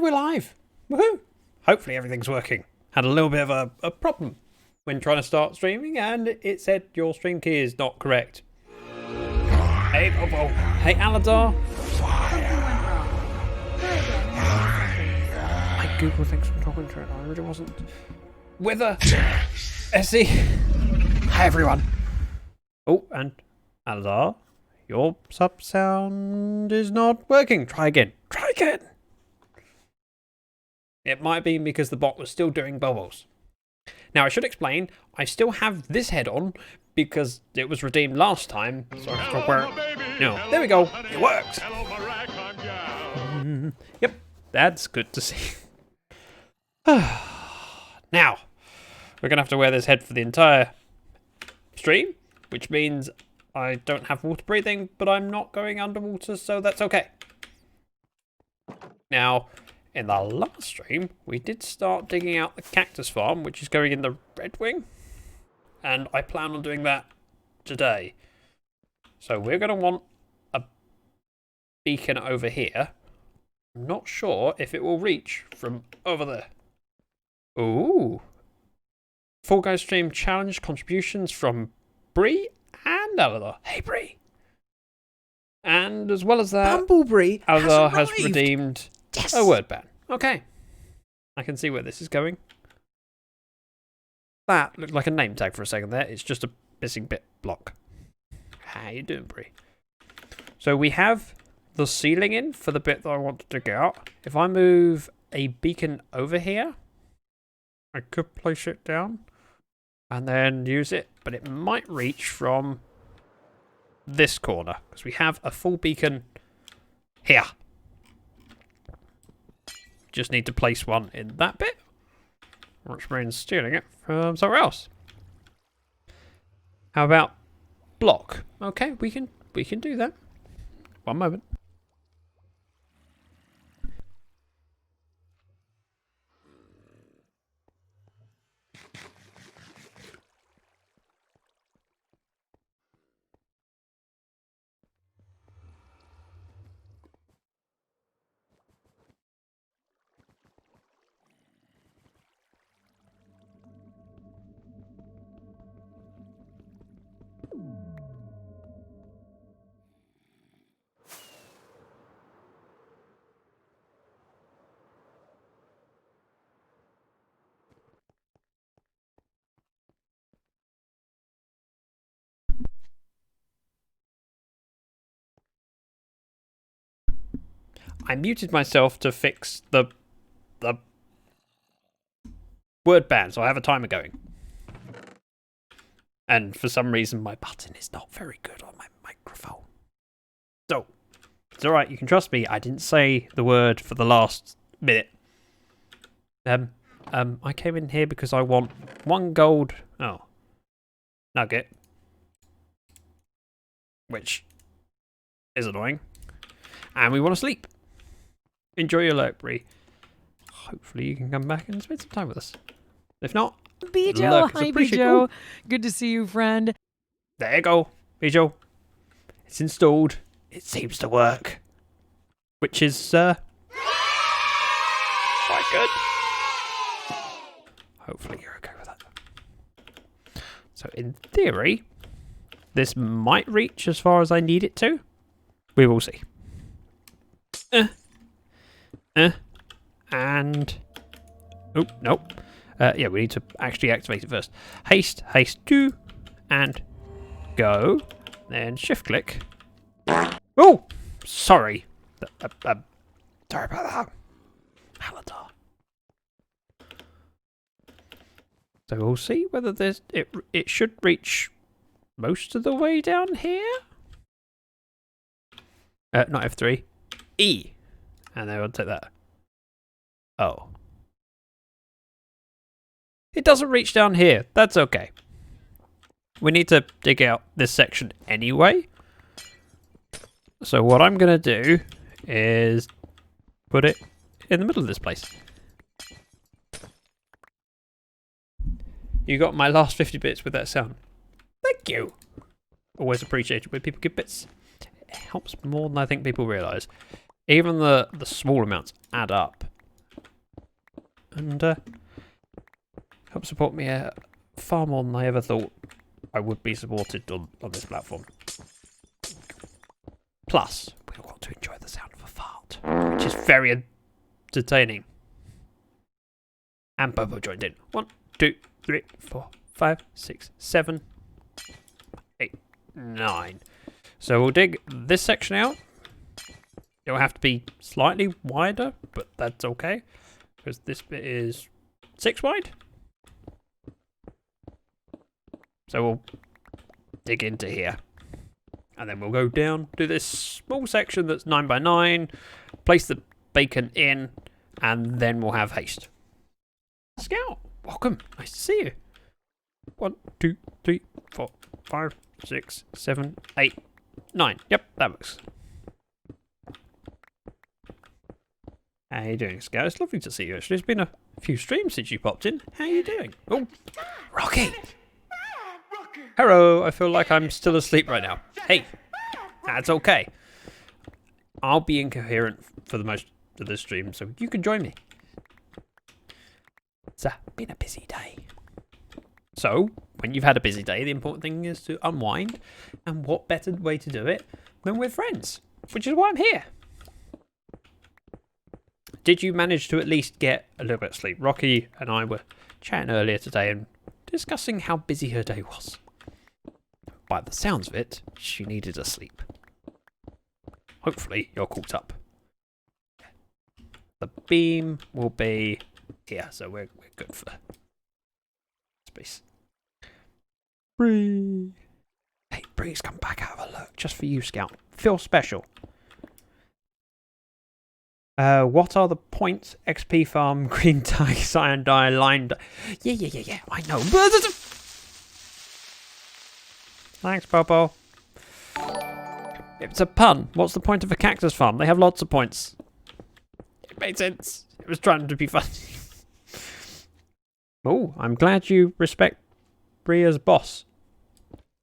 we're live. Woohoo! Hopefully everything's working. Had a little bit of a problem when trying to start streaming, and it said your stream key is not correct. Hey, Bobo. Hey, Aladar. My Google thinks I'm talking to it. I really wasn't. Wither. Essie. Hi, everyone. Oh, and Aladar, your sub sound is not working. Try again. Try again. It might be because the bot was still doing bubbles. Now, I should explain, I still have this head on because it was redeemed last time. So I have to wear it. No, there we go. It works. Yep, that's good to see. Now, we're going to have to wear this head for the entire stream, which means I don't have water breathing, but I'm not going underwater, so that's okay. Now, in the last stream, we did start digging out the Cactus Farm, which is going in the Red Wing. And I plan on doing that today. So we're going to want a beacon over here. I'm not sure if it will reach from over there. Ooh. Fall Guys stream challenge contributions from Bree and Aladar. Hey, Bree. And as well as that, Bumblebee Aladar has redeemed yes. a word ban. Okay. I can see where this is going. That looked like a name tag for a second there. It's just a missing bit block. How you doing, Bree? So we have the ceiling in for the bit that I want to dig out. If I move a beacon over here, I could place it down and then use it, but it might reach from this corner because we have a full beacon here. Just need to place one in that bit, which means stealing it from somewhere else. How about block? Okay, we can do that. One moment. I muted myself to fix the word ban, so I have a timer going. And for some reason, my button is not very good on my microphone. So, it's alright, you can trust me. I didn't say the word for the last minute. I came in here because I want 1 gold nugget. Which is annoying. And we want to sleep. Enjoy your lurk, Bree. Hopefully you can come back and spend some time with us. If not, Bijo, hi Bijo. Good to see you, friend. There you go, Bijo. It's installed. It seems to work. Which is, quite good. Hopefully you're okay with that. So in theory, this might reach as far as I need it to. We will see. And oh nope. Yeah, we need to actually activate it first. Haste, haste, do, and go. Then shift click. Oh, sorry. Sorry about that. Aladar. So we'll see whether there's it should reach most of the way down here. Not F3. E. And then we'll take that. Oh. It doesn't reach down here. That's okay. We need to dig out this section anyway. So what I'm going to do is put it in the middle of this place. You got my last 50 bits with that sound. Thank you. Always appreciated when people give bits. It helps more than I think people realise. Even the small amounts add up. and help support me far more than I ever thought I would be supported on this platform. Plus, we want to enjoy the sound of a fart, which is very entertaining. And Bobo joined in. 1, 2, 3, 4, 5, 6, 7, 8, 9. So we'll dig this section out. It'll have to be slightly wider, but that's okay, because this bit is 6 wide. So we'll dig into here. And then we'll go down, do this small section that's 9 by 9, place the bacon in, and then we'll have haste. Scout, welcome. Nice to see you. 1, 2, 3, 4, 5, 6, 7, 8, 9. Yep, that works. How you doing, Scout? It's lovely to see you, actually. It's been a few streams since you popped in. How you doing? Oh, Rocky! Hello, I feel like I'm still asleep right now. Hey, that's okay. I'll be incoherent for the most of the stream, so you can join me. It's been a busy day. So, when you've had a busy day, the important thing is to unwind. And what better way to do it than with friends? Which is why I'm here. Did you manage to at least get a little bit of sleep? Rocky and I were chatting earlier today and discussing how busy her day was. By the sounds of it, she needed a sleep. Hopefully, you're caught up. The beam will be here, so we're good for space. Bree. Hey, Bree's come back out of a lurk just for you, Scout. Feel special. What are the points? XP farm, green dye, cyan dye, lime dye. Yeah, I know. Thanks, Popo. It's a pun. What's the point of a cactus farm? They have lots of points. It made sense. It was trying to be funny. Oh, I'm glad you respect Bria's boss.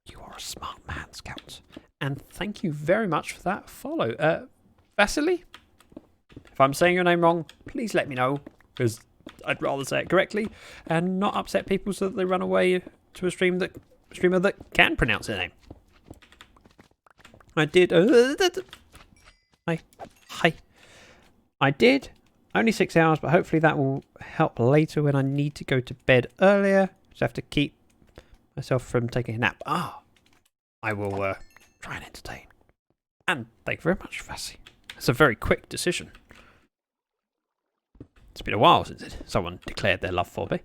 You are a smart man, Scout. And thank you very much for that follow. Vasily? If I'm saying your name wrong, please let me know, because I'd rather say it correctly and not upset people so that they run away to a streamer that can pronounce their name. I did. Hi. I did. Only 6 hours, but hopefully that will help later when I need to go to bed earlier. Just have to keep myself from taking a nap. I will try and entertain. And thank you very much, Fassi. It's a very quick decision. It's been a while since someone declared their love for me.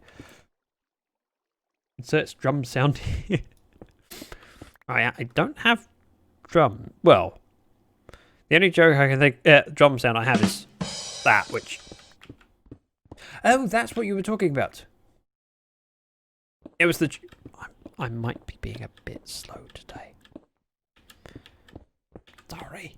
Inserts drum sound here. I don't have drum. Well, the only joke I can think drum sound I have is that, which... Oh, that's what you were talking about. It was the... I might be being a bit slow today. Sorry.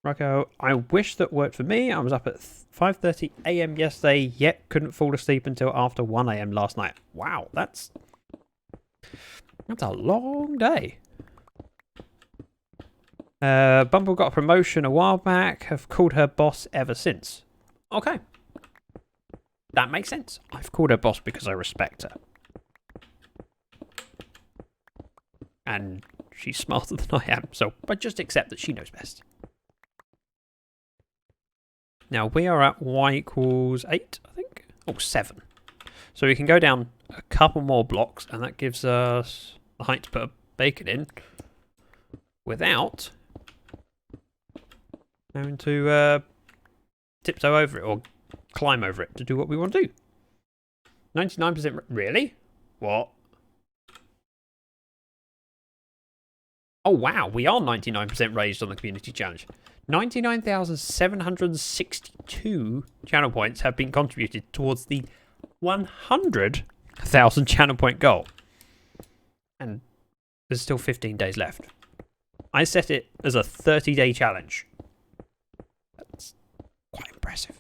Rocco, I wish that worked for me. I was up at 5:30 AM yesterday, yet couldn't fall asleep until after 1 AM last night. Wow, that's a long day. Bumble got a promotion a while back. Have called her boss ever since. Okay. That makes sense. I've called her boss because I respect her. And she's smarter than I am, so I just accept that she knows best. Now we are at y equals 8, I think. Oh, 7. So we can go down a couple more blocks, and that gives us the height to put a bacon in without having to tiptoe over it or climb over it to do what we want to do. 99% really? What? Oh wow, we are 99% raised on the community challenge. 99,762 channel points have been contributed towards the 100,000 channel point goal. And there's still 15 days left. I set it as a 30-day challenge. That's quite impressive.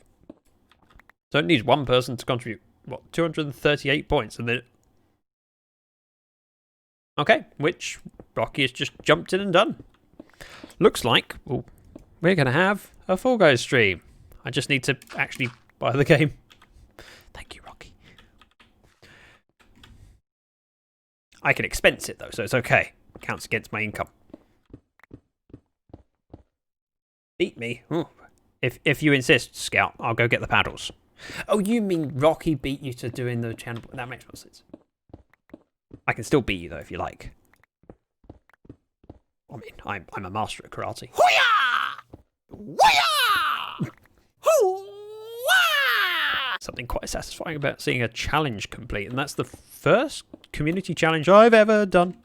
So it needs one person to contribute, what, 238 points, and then... Okay, which Rocky has just jumped in and done. Looks like we're going to have a Fall Guys stream. I just need to actually by the game. Thank you, Rocky. I can expense it though, so it's okay. Counts against my income. Beat me? Ooh. If you insist, Scout, I'll go get the paddles. Oh, you mean Rocky beat you to doing the channel? That makes more sense. I can still beat you though if you like. I mean, I'm a master at karate. Something quite satisfying about seeing a challenge complete, and that's the first community challenge I've ever done.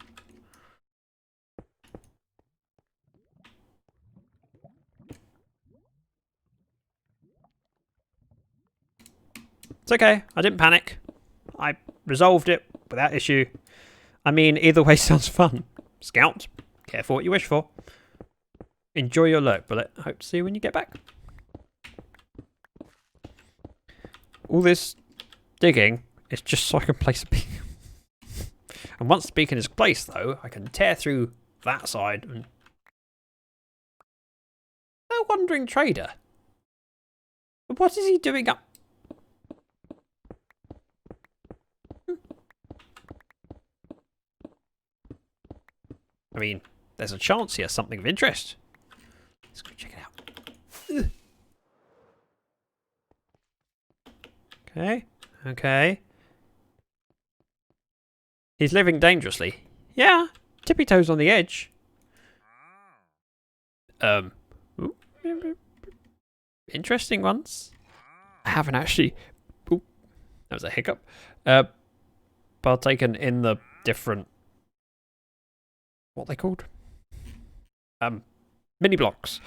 It's okay, I didn't panic. I resolved it without issue. I mean, either way sounds fun. Scout, careful what you wish for. Enjoy your lurk bullet. Hope to see you when you get back. All this digging is just so I can place a beacon. And once the beacon is placed, though, I can tear through that side and... A wandering trader. What is he doing up? I mean, there's a chance he has something of interest. Let's go check it out. Ugh. Okay, okay. He's living dangerously. Yeah, tippy toes on the edge. Ooh. Interesting ones. I haven't actually... Ooh, that was a hiccup. Partaken in the different... What are they called? Mini blocks.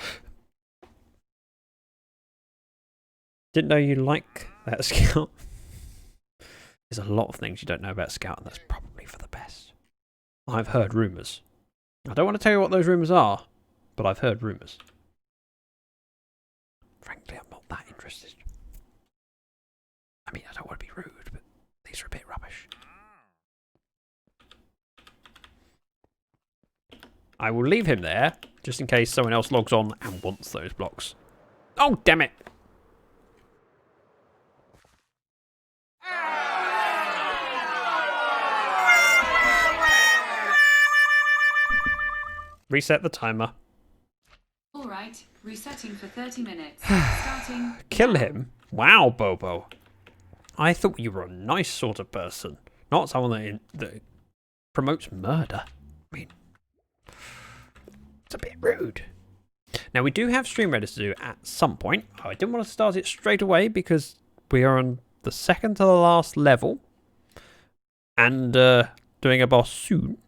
Didn't know you like that, Scout. There's a lot of things you don't know about Scout, and that's probably for the best. I've heard rumours. I don't want to tell you what those rumours are, but I've heard rumours. Frankly, I'm not that interested. I mean, I don't want to be rude, but these are a bit rubbish. I will leave him there, just in case someone else logs on and wants those blocks. Oh, damn it! Reset the timer. Alright, resetting for 30 minutes. Starting. Kill him? Wow, Bobo. I thought you were a nice sort of person, not someone that promotes murder. I mean... It's a bit rude. Now, we do have stream ready to do at some point. I didn't want to start it straight away because we are on the second to the last level and doing a boss soon.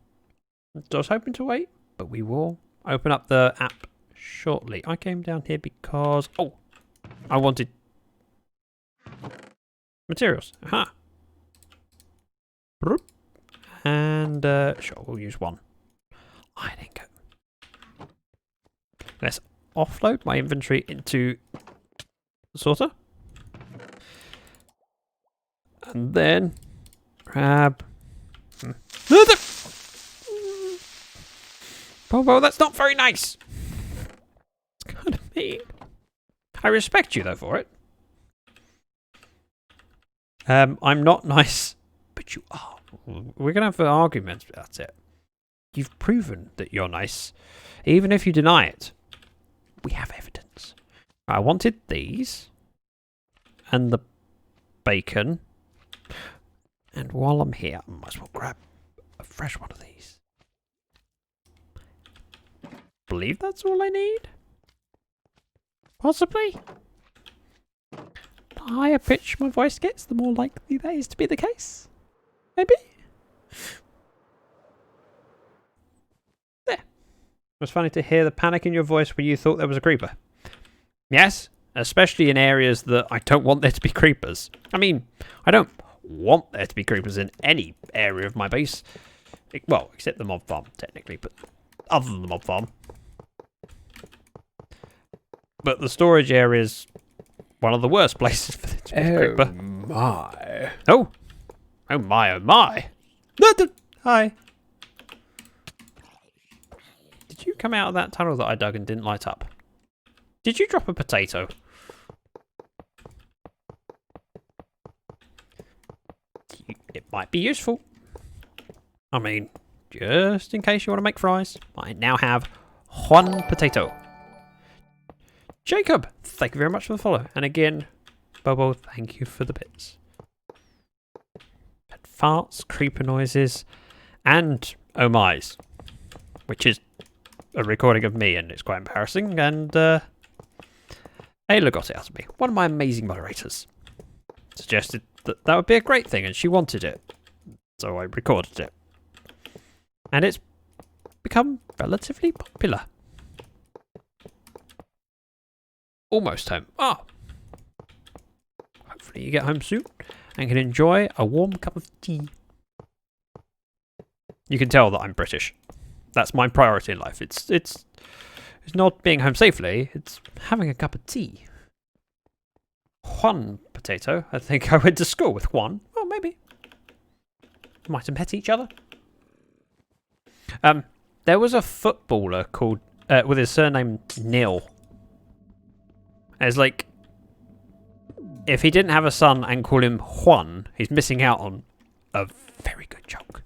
I was hoping to wait, but we will open up the app shortly. I came down here because... Oh! I wanted... materials. Aha! And, sure, we'll use one. I didn't go. Let's offload my inventory into the sorter. And then grab... Bobo, that's not very nice. It's kind of mean. I respect you, though, for it. I'm not nice, but you are. We're going to have an argument about it. You've proven that you're nice, even if you deny it. We have evidence. I wanted these. And the bacon. And while I'm here, I might as well grab a fresh one of these. Believe that's all I need? Possibly. The higher pitch my voice gets, the more likely that is to be the case. Maybe? There. It was funny to hear the panic in your voice when you thought there was a creeper. Yes, especially in areas that I don't want there to be creepers. I mean, I don't want there to be creepers in any area of my base. Well, except the mob farm, technically, but other than the mob farm. But the storage area is one of the worst places for there to be a creeper. My. Oh! Oh my, oh my! Hi. Did you come out of that tunnel that I dug and didn't light up? Did you drop a potato? it might be useful. I mean, just in case you want to make fries, I now have 1 potato. Jacob, thank you very much for the follow. And again, Bobo, thank you for the bits. Pet farts, creeper noises, and oh my's, which is a recording of me, and it's quite embarrassing. And Ayla got it out of me. One of my amazing moderators suggested that that would be a great thing, and she wanted it, so I recorded it. And it's become relatively popular. Almost home. Oh! Hopefully you get home soon and can enjoy a warm cup of tea. You can tell that I'm British. That's my priority in life. It's not being home safely, it's having a cup of tea. 1 potato. I think I went to school with 1. Well, maybe. Might have met each other. There was a footballer called, with his surname Nil. It's like, if he didn't have a son and call him Juan, he's missing out on a very good joke.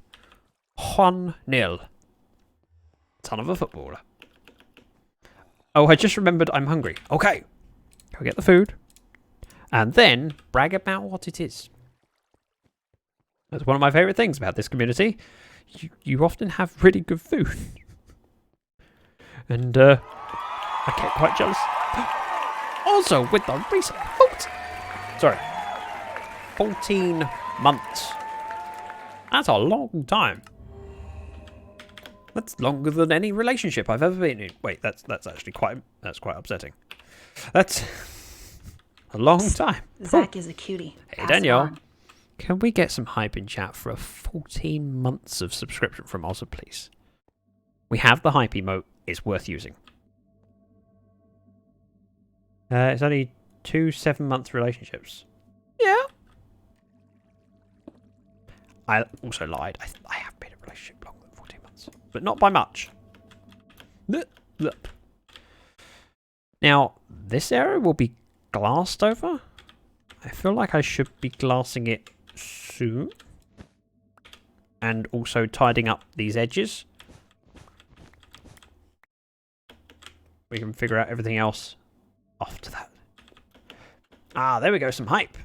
Juan Nil. Son of a footballer. Oh, I just remembered I'm hungry. Okay. Go get the food. And then brag about what it is. That's one of my favourite things about this community. You often have really good food. And I get quite jealous. Also, with the recent 14 months. That's a long time. That's longer than any relationship I've ever been in. Wait, that's actually quite upsetting. That's a long time. Zach is a cutie. Hey Pass Danielle, on. can we get some hype in chat for a 14 months of subscription from Ozza, please? We have the hype emote. It's worth using. It's only 2 7-month relationships. Yeah. I also lied. I have been in a relationship longer than 14 months. But not by much. Now, this area will be glassed over. I feel like I should be glassing it soon. And also tidying up these edges. We can figure out everything else after that. Ah, there we go, some hype.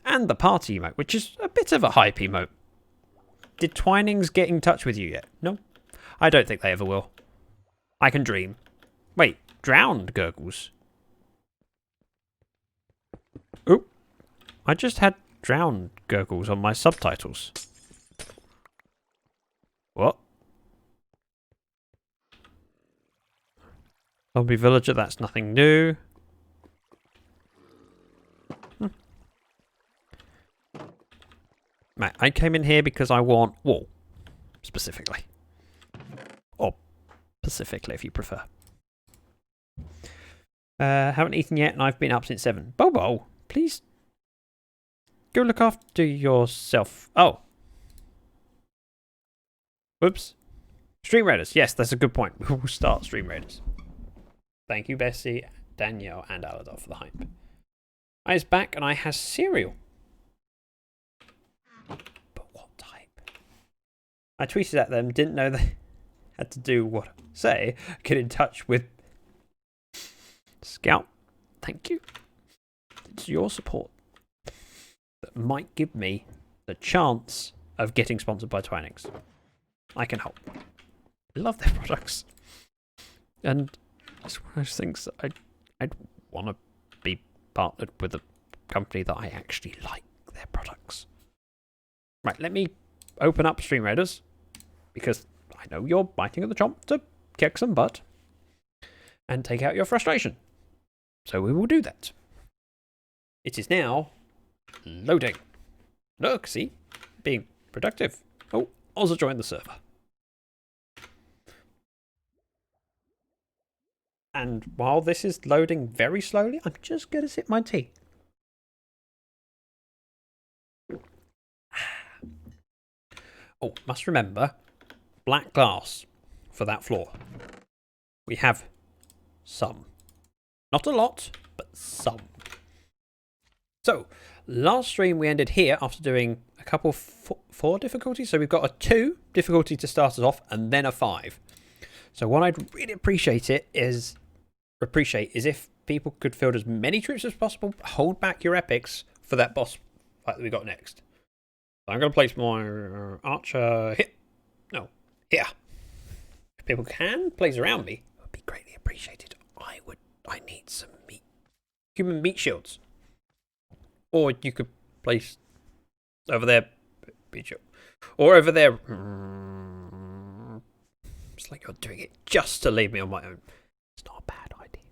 And the party emote, which is a bit of a hype emote. Did Twinings get in touch with you yet? No? I don't think they ever will. I can dream. Wait, drowned gurgles. Oop. I just had drowned gurgles on my subtitles. What? Zombie villager, that's nothing new. Right, I came in here because I want wool, specifically. Or specifically, if you prefer. Haven't eaten yet, and I've been up since 7. Bobo, please go look after yourself. Oh. Whoops. Stream Raiders. Yes, that's a good point. We will start Stream Raiders. Thank you, Bessie, Danielle, and Aladar for the hype. I is back, and I has cereal. But what type? I tweeted at them, didn't know they had to do what I say. Get in touch with Scout. Thank you. It's your support that might give me the chance of getting sponsored by Twinings. I can help. I love their products. And it's one of those things that I'd want to be partnered with a company that I actually like their products. Right, let me open up Stream Raiders, because I know you're biting at the chomp to kick some butt and take out your frustration. So we will do that. It is now loading. Look, see? Being productive. Oh, also joined the server. And while this is loading very slowly, I'm just going to sip my tea. Oh, must remember, black glass for that floor. We have some. Not a lot, but some. So, last stream we ended here after doing a couple, 4 difficulties. So we've got a 2 difficulty to start us off and then a 5. So what I'd really appreciate is if people could field as many troops as possible, hold back your epics for that boss fight that we got next. So I'm going to place my archer here. No, here. If people can place around me, it would be greatly appreciated. I need some meat. Human meat shields. Or you could place over there, or over there. It's like you're doing it just to leave me on my own. It's not a bad idea.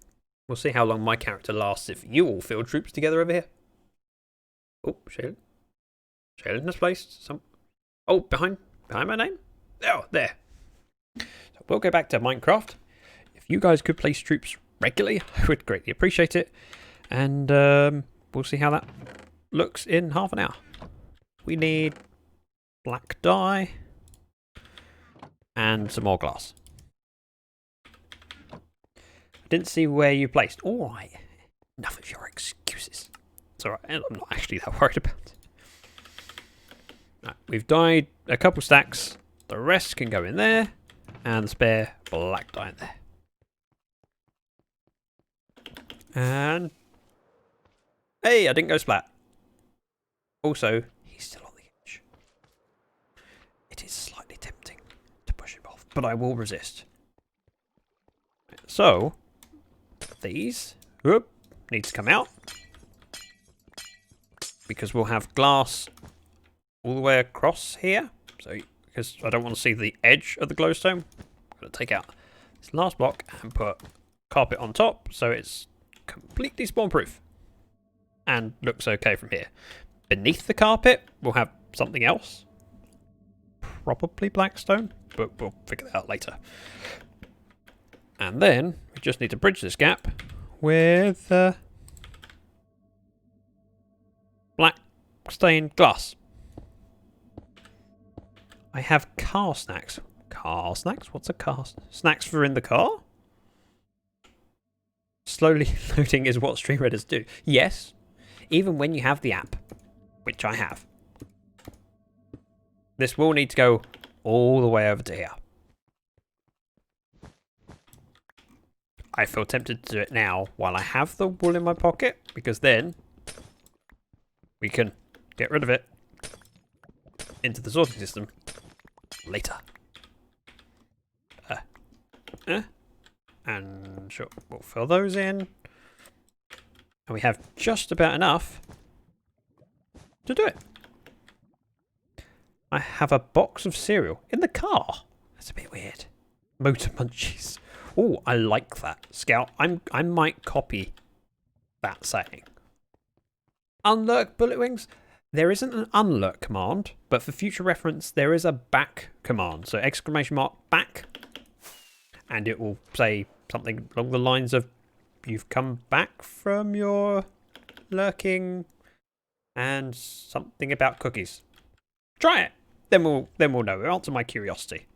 We'll see how long my character lasts if you all field troops together over here. Oh, Shaylin. Shaylin has placed some. Oh, behind my name. Oh, there. So we'll go back to Minecraft. If you guys could place troops regularly, I would greatly appreciate it. And we'll see how that looks in half an hour. We need black dye and some more glass. I didn't see where you placed. All right. Enough of your excuses. It's all right. I'm not actually that worried about it. Right, we've dyed a couple stacks. The rest can go in there. And the spare black dye in there. And hey, I didn't go splat. Also, he's still on the edge. It is slightly tempting to push him off, but I will resist. So, these need to come out. Because we'll have glass all the way across here. So, because I don't want to see the edge of the glowstone, I'm going to take out this last block and put carpet on top so it's completely spawn proof. And looks okay from here. Beneath the carpet, we'll have something else. Probably blackstone, but we'll figure that out later. And then we just need to bridge this gap with black stained glass. I have car snacks. Car snacks? What's a car? Snacks for in the car? Slowly loading is what stream readers do. Yes. Even when you have the app, which I have. This will need to go all the way over to here. I feel tempted to do it now while I have the wool in my pocket, because then we can get rid of it into the sorting system later. And sure, we'll fill those in. And we have just about enough to do it. I have a box of cereal in the car. That's a bit weird. Motor munchies. Oh, I like that. Scout, I might copy that saying. Unlurk bullet wings. There isn't an unlurk command, but for future reference, there is a back command. So exclamation mark back. And it will say something along the lines of, you've come back from your lurking, and something about cookies. Try it. Then we'll know. It'll answer my curiosity.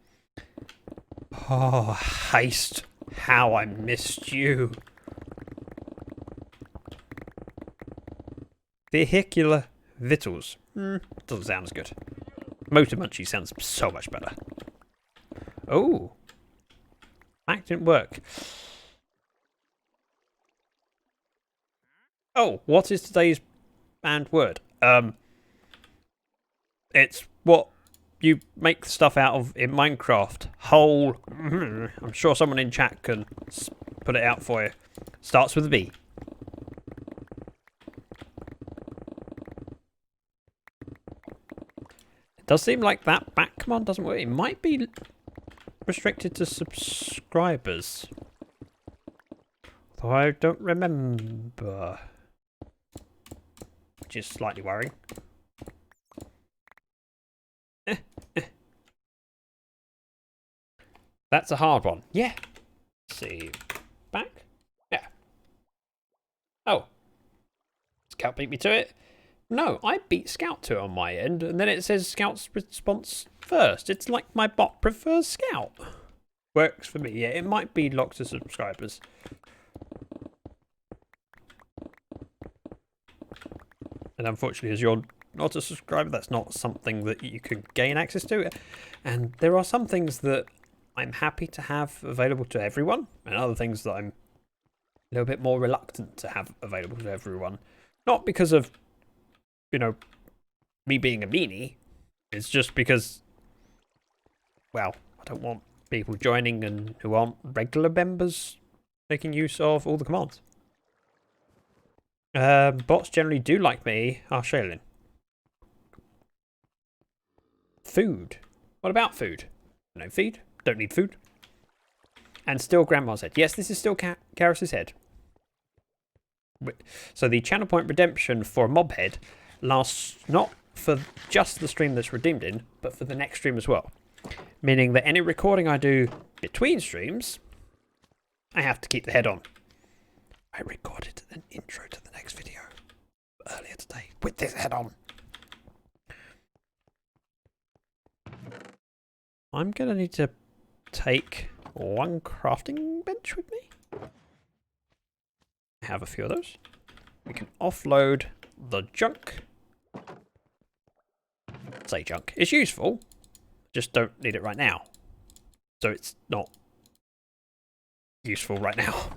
Oh, haste. How I missed you. Vehicular victuals. Doesn't sound as good. Motor munchie sounds so much better. Oh. That didn't work. Oh, what is today's banned word? It's what you make stuff out of in Minecraft. Whole. I'm sure someone in chat can put it out for you. Starts with a B. It does seem like that back command doesn't work. It might be restricted to subscribers. Though I don't remember. Which is slightly worrying. That's a hard one. Yeah. Let's see. Back? Yeah. Oh. Scout beat me to it? No, I beat Scout to it on my end, and then it says Scout's response first. It's like my bot prefers Scout. Works for me. Yeah, it might be locked to subscribers. And unfortunately, as you're not a subscriber, that's not something that you can gain access to. And there are some things that I'm happy to have available to everyone, and other things that I'm a little bit more reluctant to have available to everyone. Not because of, you know, me being a meanie. It's just because, well, I don't want people joining and who aren't regular members making use of all the commands. Bots generally do like me. Shaylin. Food. What about food? No feed. Don't need food. And still Grandma's head. Yes, this is still Karis's head. So the channel point redemption for a mob head lasts not for just the stream that's redeemed in, but for the next stream as well. Meaning that any recording I do between streams, I have to keep the head on. I recorded an intro to the next video earlier today with this head on. I'm going to need to take one crafting bench with me. I have a few of those. We can offload the junk. Say junk. It's useful. Just don't need it right now. So it's not useful right now.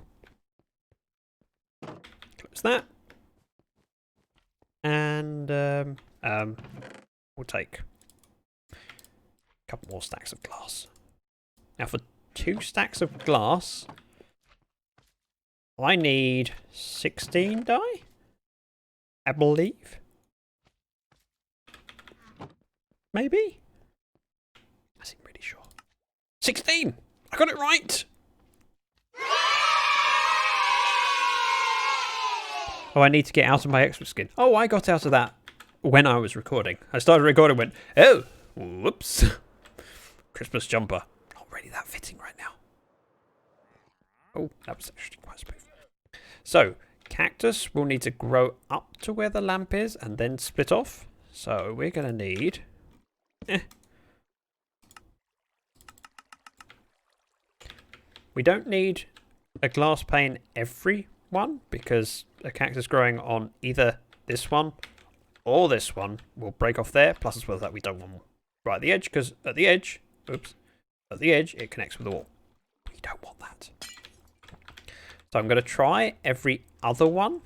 Close that. And we'll take a couple more stacks of glass. Now for 2 stacks of glass, I need 16 dye, I believe. Maybe? I seem pretty sure. 16! I got it right! Oh, I need to get out of my expert skin. Oh, I got out of that when I was recording. I started recording and went, oh, whoops. Christmas jumper. Not really that fitting right now. Oh, that was actually quite smooth. So, cactus will need to grow up to where the lamp is and then split off. So, we're going to need... We don't need a glass pane every one, because a cactus growing on either this one or this one will break off there, plus as well as that we don't want right at the edge, because at the edge, oops, at the edge it connects with the wall. We don't want that. So I'm going to try every other one.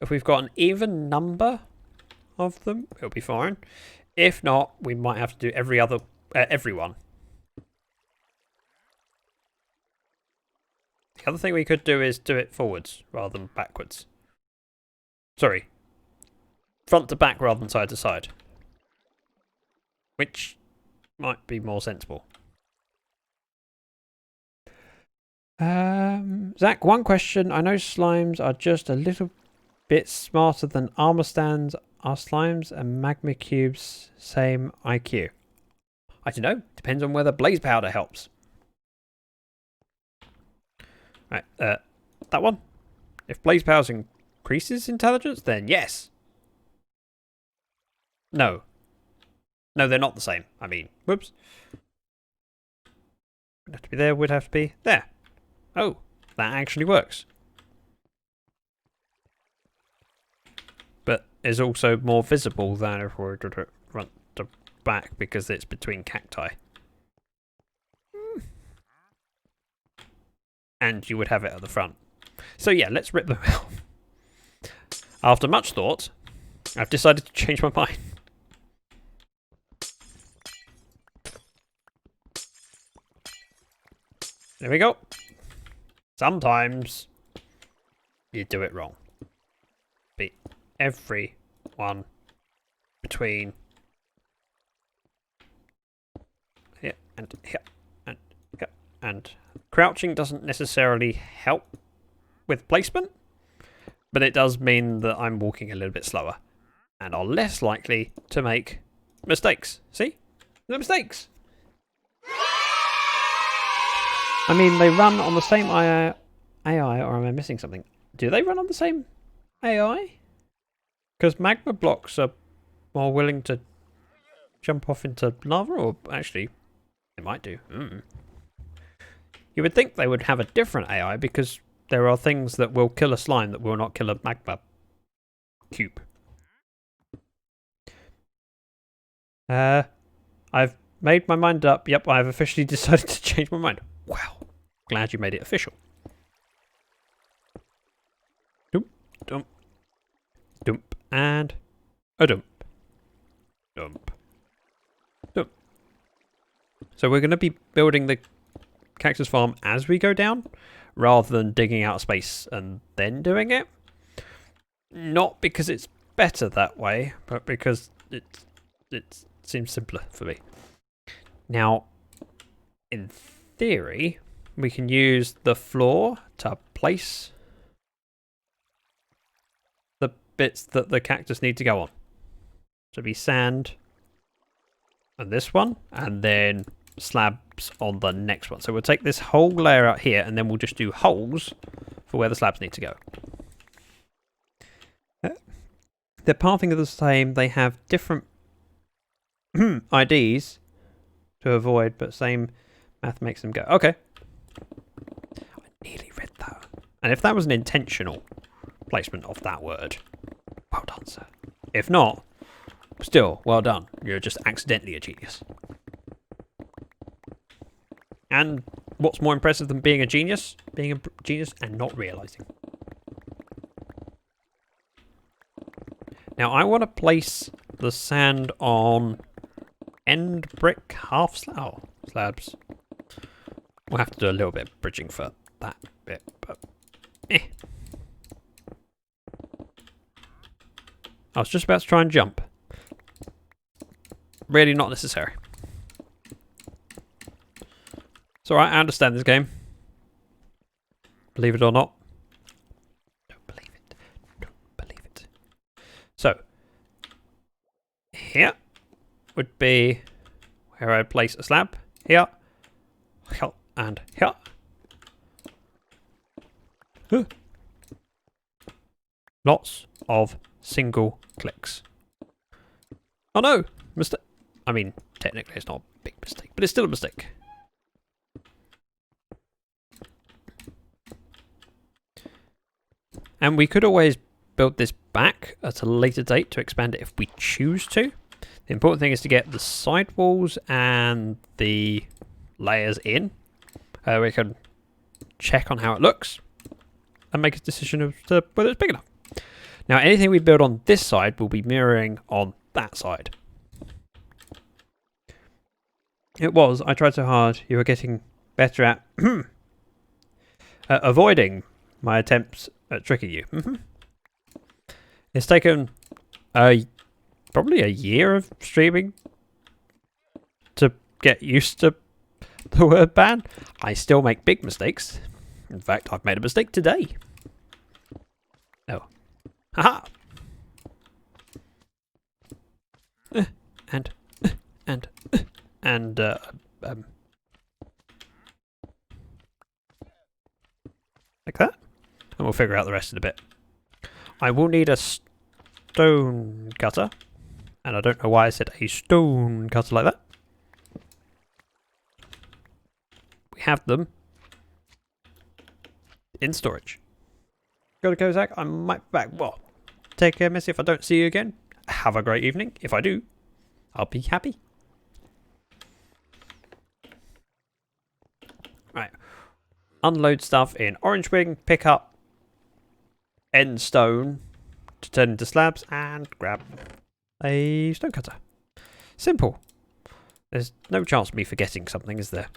If we've got an even number of them, it'll be fine. If not, we might have to do every one. The other thing we could do is do it forwards rather than backwards. Sorry. Front to back rather than side to side. Which might be more sensible. Zach, one question. I know slimes are just a little bit smarter than armor stands. Are slimes and magma cubes same IQ? I don't know. Depends on whether blaze powder helps. Right, that one. If blaze powder increases intelligence, then yes. No. No, they're not the same. I mean, whoops. Would have to be there, would have to be there. Oh, that actually works. But is also more visible than if we were to front to back because it's between cacti. And you would have it at the front. So yeah, let's rip them out. After much thought, I've decided to change my mind. There we go. Sometimes you do it wrong. Be every one between here and here and here. And crouching doesn't necessarily help with placement, but it does mean that I'm walking a little bit slower and are less likely to make mistakes. See? The mistakes. I mean, they run on the same AI, or am I missing something? Do they run on the same AI? Because magma blocks are more willing to jump off into lava, or actually, they might do. You would think they would have a different AI, because there are things that will kill a slime that will not kill a magma cube. I've made my mind up. Yep, I've officially decided to change my mind. Wow. Glad you made it official. Dump, dump, dump, and a dump. Dump. Dump. So we're going to be building the cactus farm as we go down, rather than digging out space and then doing it. Not because it's better that way, but because it seems simpler for me. Now, in theory, we can use the floor to place the bits that the cactus need to go on. So be sand on this one, and then slabs on the next one. So we'll take this whole layer out here, and then we'll just do holes for where the slabs need to go. The pathing are the same. They have different IDs to avoid, but same math makes them go. Okay. I nearly read that. And if that was an intentional placement of that word, well done, sir. If not, still, well done. You're just accidentally a genius. And what's more impressive than being a genius? Being a genius and not realising. Now, I want to place the sand on end brick slabs. We'll have to do a little bit of bridging for that bit, but I was just about to try and jump. Really not necessary. It's alright, I understand this game. Believe it or not. Don't believe it. Don't believe it. So, here would be where I place a slab. Here. And here. Lots of single clicks. Oh no! Mistake. I mean, technically it's not a big mistake, but it's still a mistake. And we could always build this back at a later date to expand it if we choose to. The important thing is to get the sidewalls and the layers in. We can check on how it looks and make a decision as to whether it's big enough. Now, anything we build on this side will be mirroring on that side. I tried so hard. You were getting better at avoiding my attempts at tricking you. It's taken probably a year of streaming to get used to the word ban. I still make big mistakes. In fact, I've made a mistake today. Oh. Haha! And like that. And we'll figure out the rest in a bit. I will need a stone cutter. And I don't know why I said a stone cutter like that. We have them in storage. Go to Kozak. I might be back. Well, take care, Missy. If I don't see you again, have a great evening. If I do, I'll be happy. Right. Unload stuff in Orange Wing, pick up end stone to turn into slabs, and grab a stone cutter. Simple. There's no chance of me forgetting something, is there?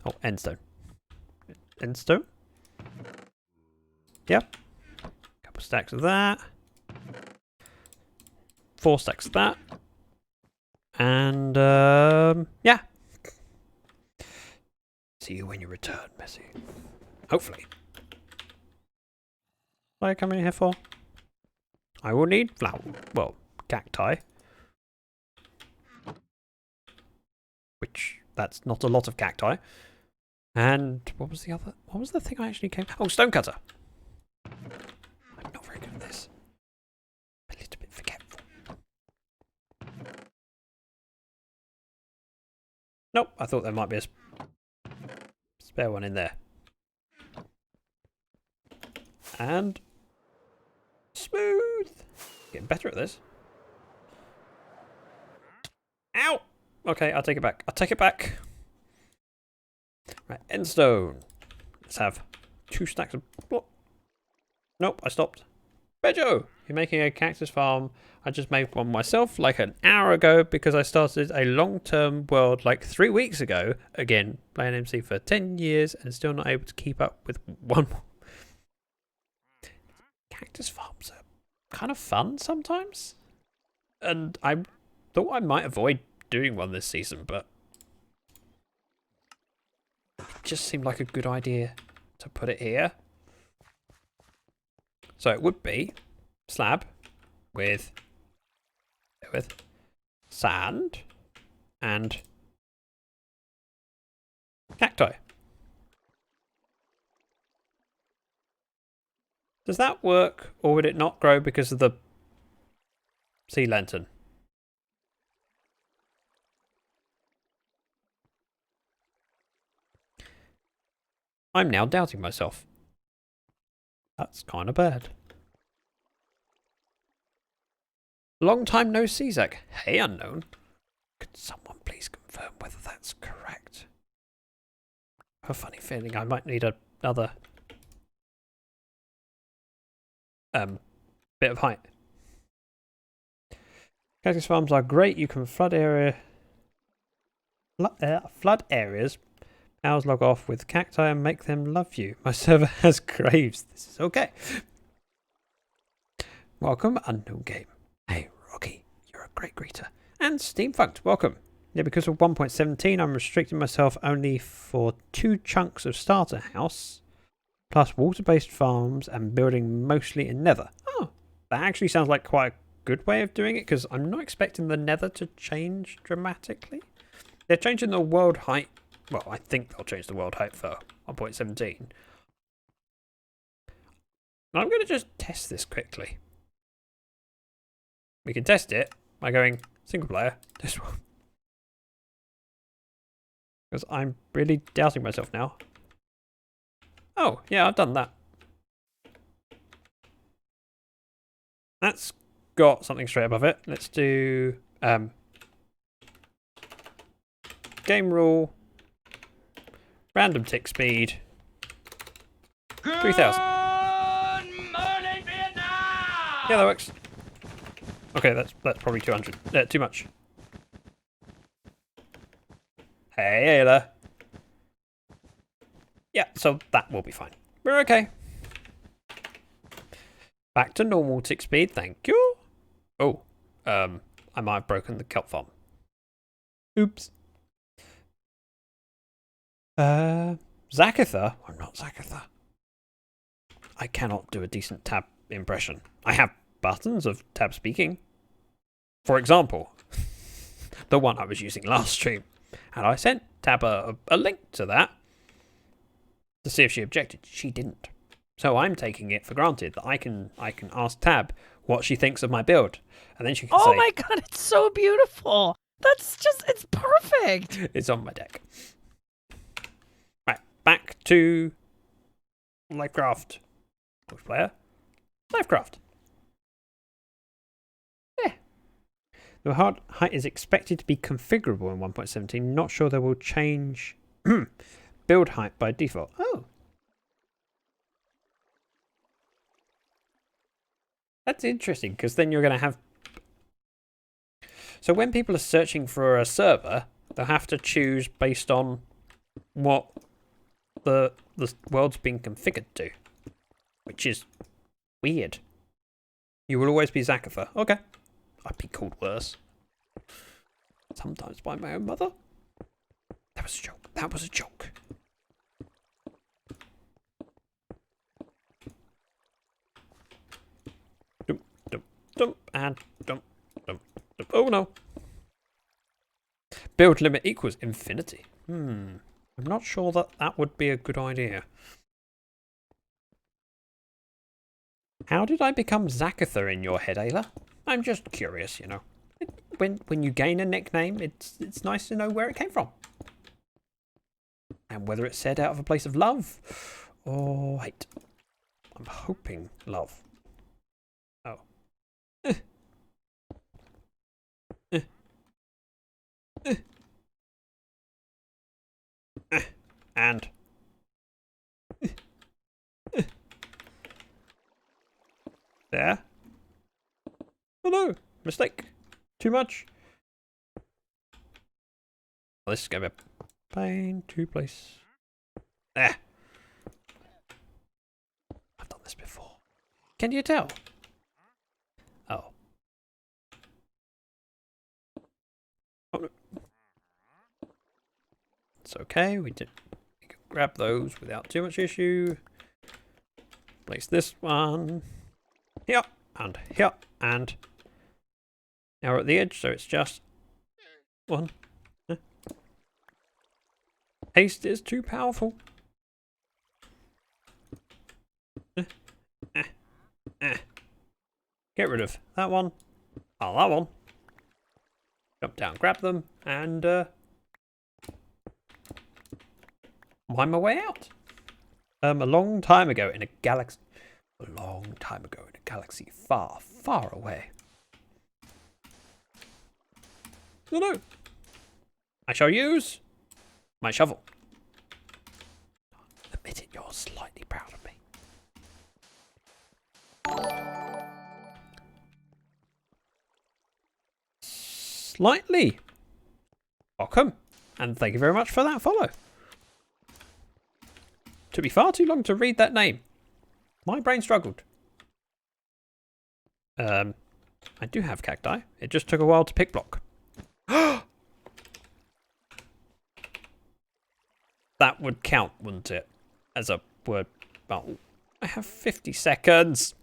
Oh, end stone. End stone? Yep. Couple stacks of that. 4 stacks of that. And, yeah. See you when you return, Messi. Hopefully. What are you coming here for? I will need flower. Well, cacti. Which, that's not a lot of cacti. And what was the other? What was the thing I actually came? Oh, stonecutter. I'm not very good at this. A little bit forgetful. Nope, I thought there might be a spare one in there. And smooth. Getting better at this. Okay, I'll take it back. I'll take it back. Right, endstone. Let's have 2 stacks of block. Nope, I stopped. Bejo, you're making a cactus farm. I just made one myself like an hour ago because I started a long-term world like 3 weeks ago. Again, playing MC for 10 years and still not able to keep up with one more. Cactus farms are kind of fun sometimes. And I thought I might avoid doing one this season, but it just seemed like a good idea to put it here. So it would be slab with sand and cacti. Does that work, or would it not grow because of the sea lantern? I'm now doubting myself. That's kind of bad. Long time no see, Zach. Hey, unknown. Could someone please confirm whether that's correct? I have a funny feeling I might need another bit of height. Cactus farms are great. You can flood areas. Owls log off with cacti and make them love you. My server has graves. This is okay. Welcome, unknown game. Hey, Rocky, you're a great greeter. And Steamfunked, welcome. Yeah, because of 1.17, I'm restricting myself only for 2 chunks of starter house, plus water-based farms and building mostly in nether. Oh, that actually sounds like quite a good way of doing it, because I'm not expecting the nether to change dramatically. They're changing the world height. Well, I think they'll change the world height for 1.17. I'm going to just test this quickly. We can test it by going single player, this one. Because I'm really doubting myself now. Oh, yeah, I've done that. That's got something straight above it. Let's do game rule, random tick speed, 3000. Morning, Vietnam! Yeah, that works. Okay, that's probably 200. Too much. Hey there. Yeah, so that will be fine. We're okay. Back to normal tick speed, thank you. Oh, I might have broken the kelp farm. Oops. Zakatha? I'm not Zakatha. I cannot do a decent tab impression. I have buttons of tab speaking. For example, the one I was using last stream. And I sent Tab a link to that to see if she objected. She didn't. So I'm taking it for granted that I can ask Tab what she thinks of my build. And then she can say... Oh my god, it's so beautiful. That's just, it's perfect. It's on my deck. Right, back to Lyfcraft. Which player? Lyfcraft. Yeah. The hard height is expected to be configurable in 1.17. Not sure they will change build height by default. Oh. That's interesting, because then you're going to have... So when people are searching for a server, they'll have to choose based on what the world's been configured to. Which is weird. You will always be Zakatha. Okay. I'd be called worse. Sometimes by my own mother. That was a joke. That was a joke. Dump, dump, dump, and dump, dump, dump. Oh no. Build limit equals infinity. I'm not sure that would be a good idea. How did I become Zakatha in your head, Ayla? I'm just curious, you know. When you gain a nickname, it's nice to know where it came from. And whether it's said out of a place of love or hate. I'm hoping love. Oh. And there. Oh no, mistake. Too much. Well, this is going to be a pain to place. There. I've done this before. Can you tell? Oh. Oh no. It's okay. We can grab those without too much issue. Place this one here and here and now we're at the edge, so it's just one. Haste is too powerful. Get rid of that one. Oh, that one. Jump down, grab them, and mine my way out. A long time ago in a galaxy. A long time ago in a galaxy far, far away. Oh no! I shall use my shovel. Admit it, you're slightly proud of me. Slightly. Welcome, and thank you very much for that follow. Took me far too long to read that name. My brain struggled. I do have cacti. It just took a while to pick block. That would count, wouldn't it? As a word. Oh, I have 50 seconds.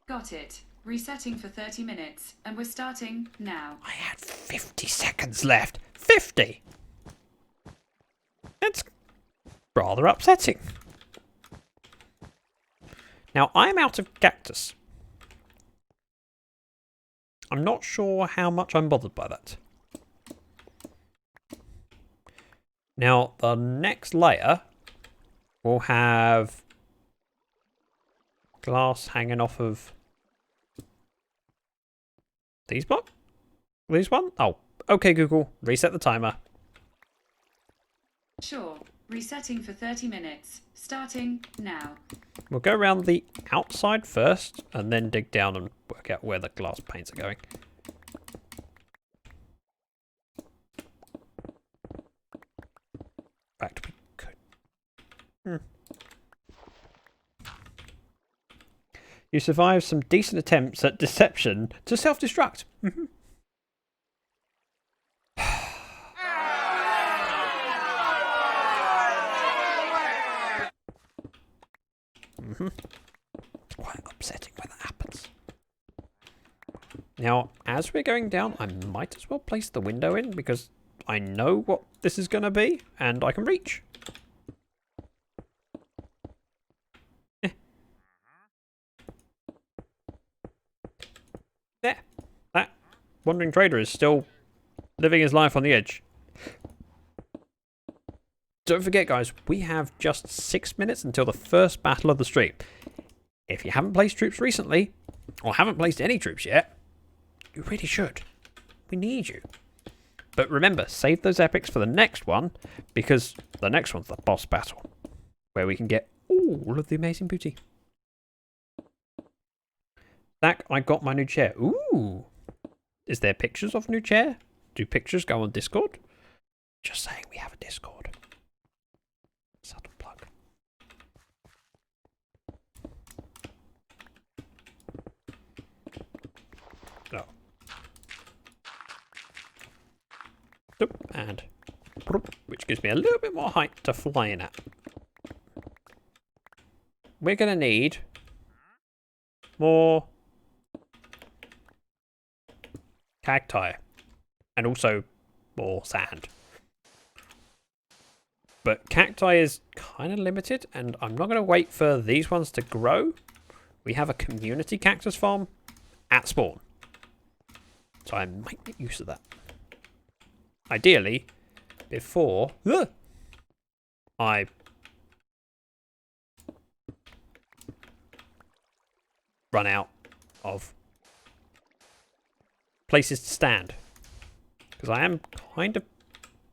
Got it. Resetting for 30 minutes, and we're starting now. I had 50 seconds left. 50! It's rather upsetting. Now, I'm out of cactus. I'm not sure how much I'm bothered by that. Now, the next layer will have glass hanging off of these one? These one? Oh, okay, Google. Reset the timer. Sure. Resetting for 30 minutes. Starting now. We'll go around the outside first and then dig down and work out where the glass panes are going. In fact, we could. You survived some decent attempts at deception to self-destruct. Quite upsetting when that happens. Now, as we're going down, I might as well place the window in because I know what this is going to be and I can reach. There. That wandering trader is still living his life on the edge. Don't forget, guys, we have just 6 minutes until the first battle of the stream. If you haven't placed troops recently, or haven't placed any troops yet, you really should. We need you. But remember, save those epics for the next one, because the next one's the boss battle, where we can get all of the amazing booty. Zach, I got my new chair. Ooh! Is there pictures of new chair? Do pictures go on Discord? Just saying, we have a Discord. Subtle plug. Oh. And which gives me a little bit more height to fly in at. We're going to need more cacti and also more sand. But cacti is kind of limited and I'm not going to wait for these ones to grow. We have a community cactus farm at spawn. So I might get use of that. Ideally, before I run out of places to stand. Because I am kind of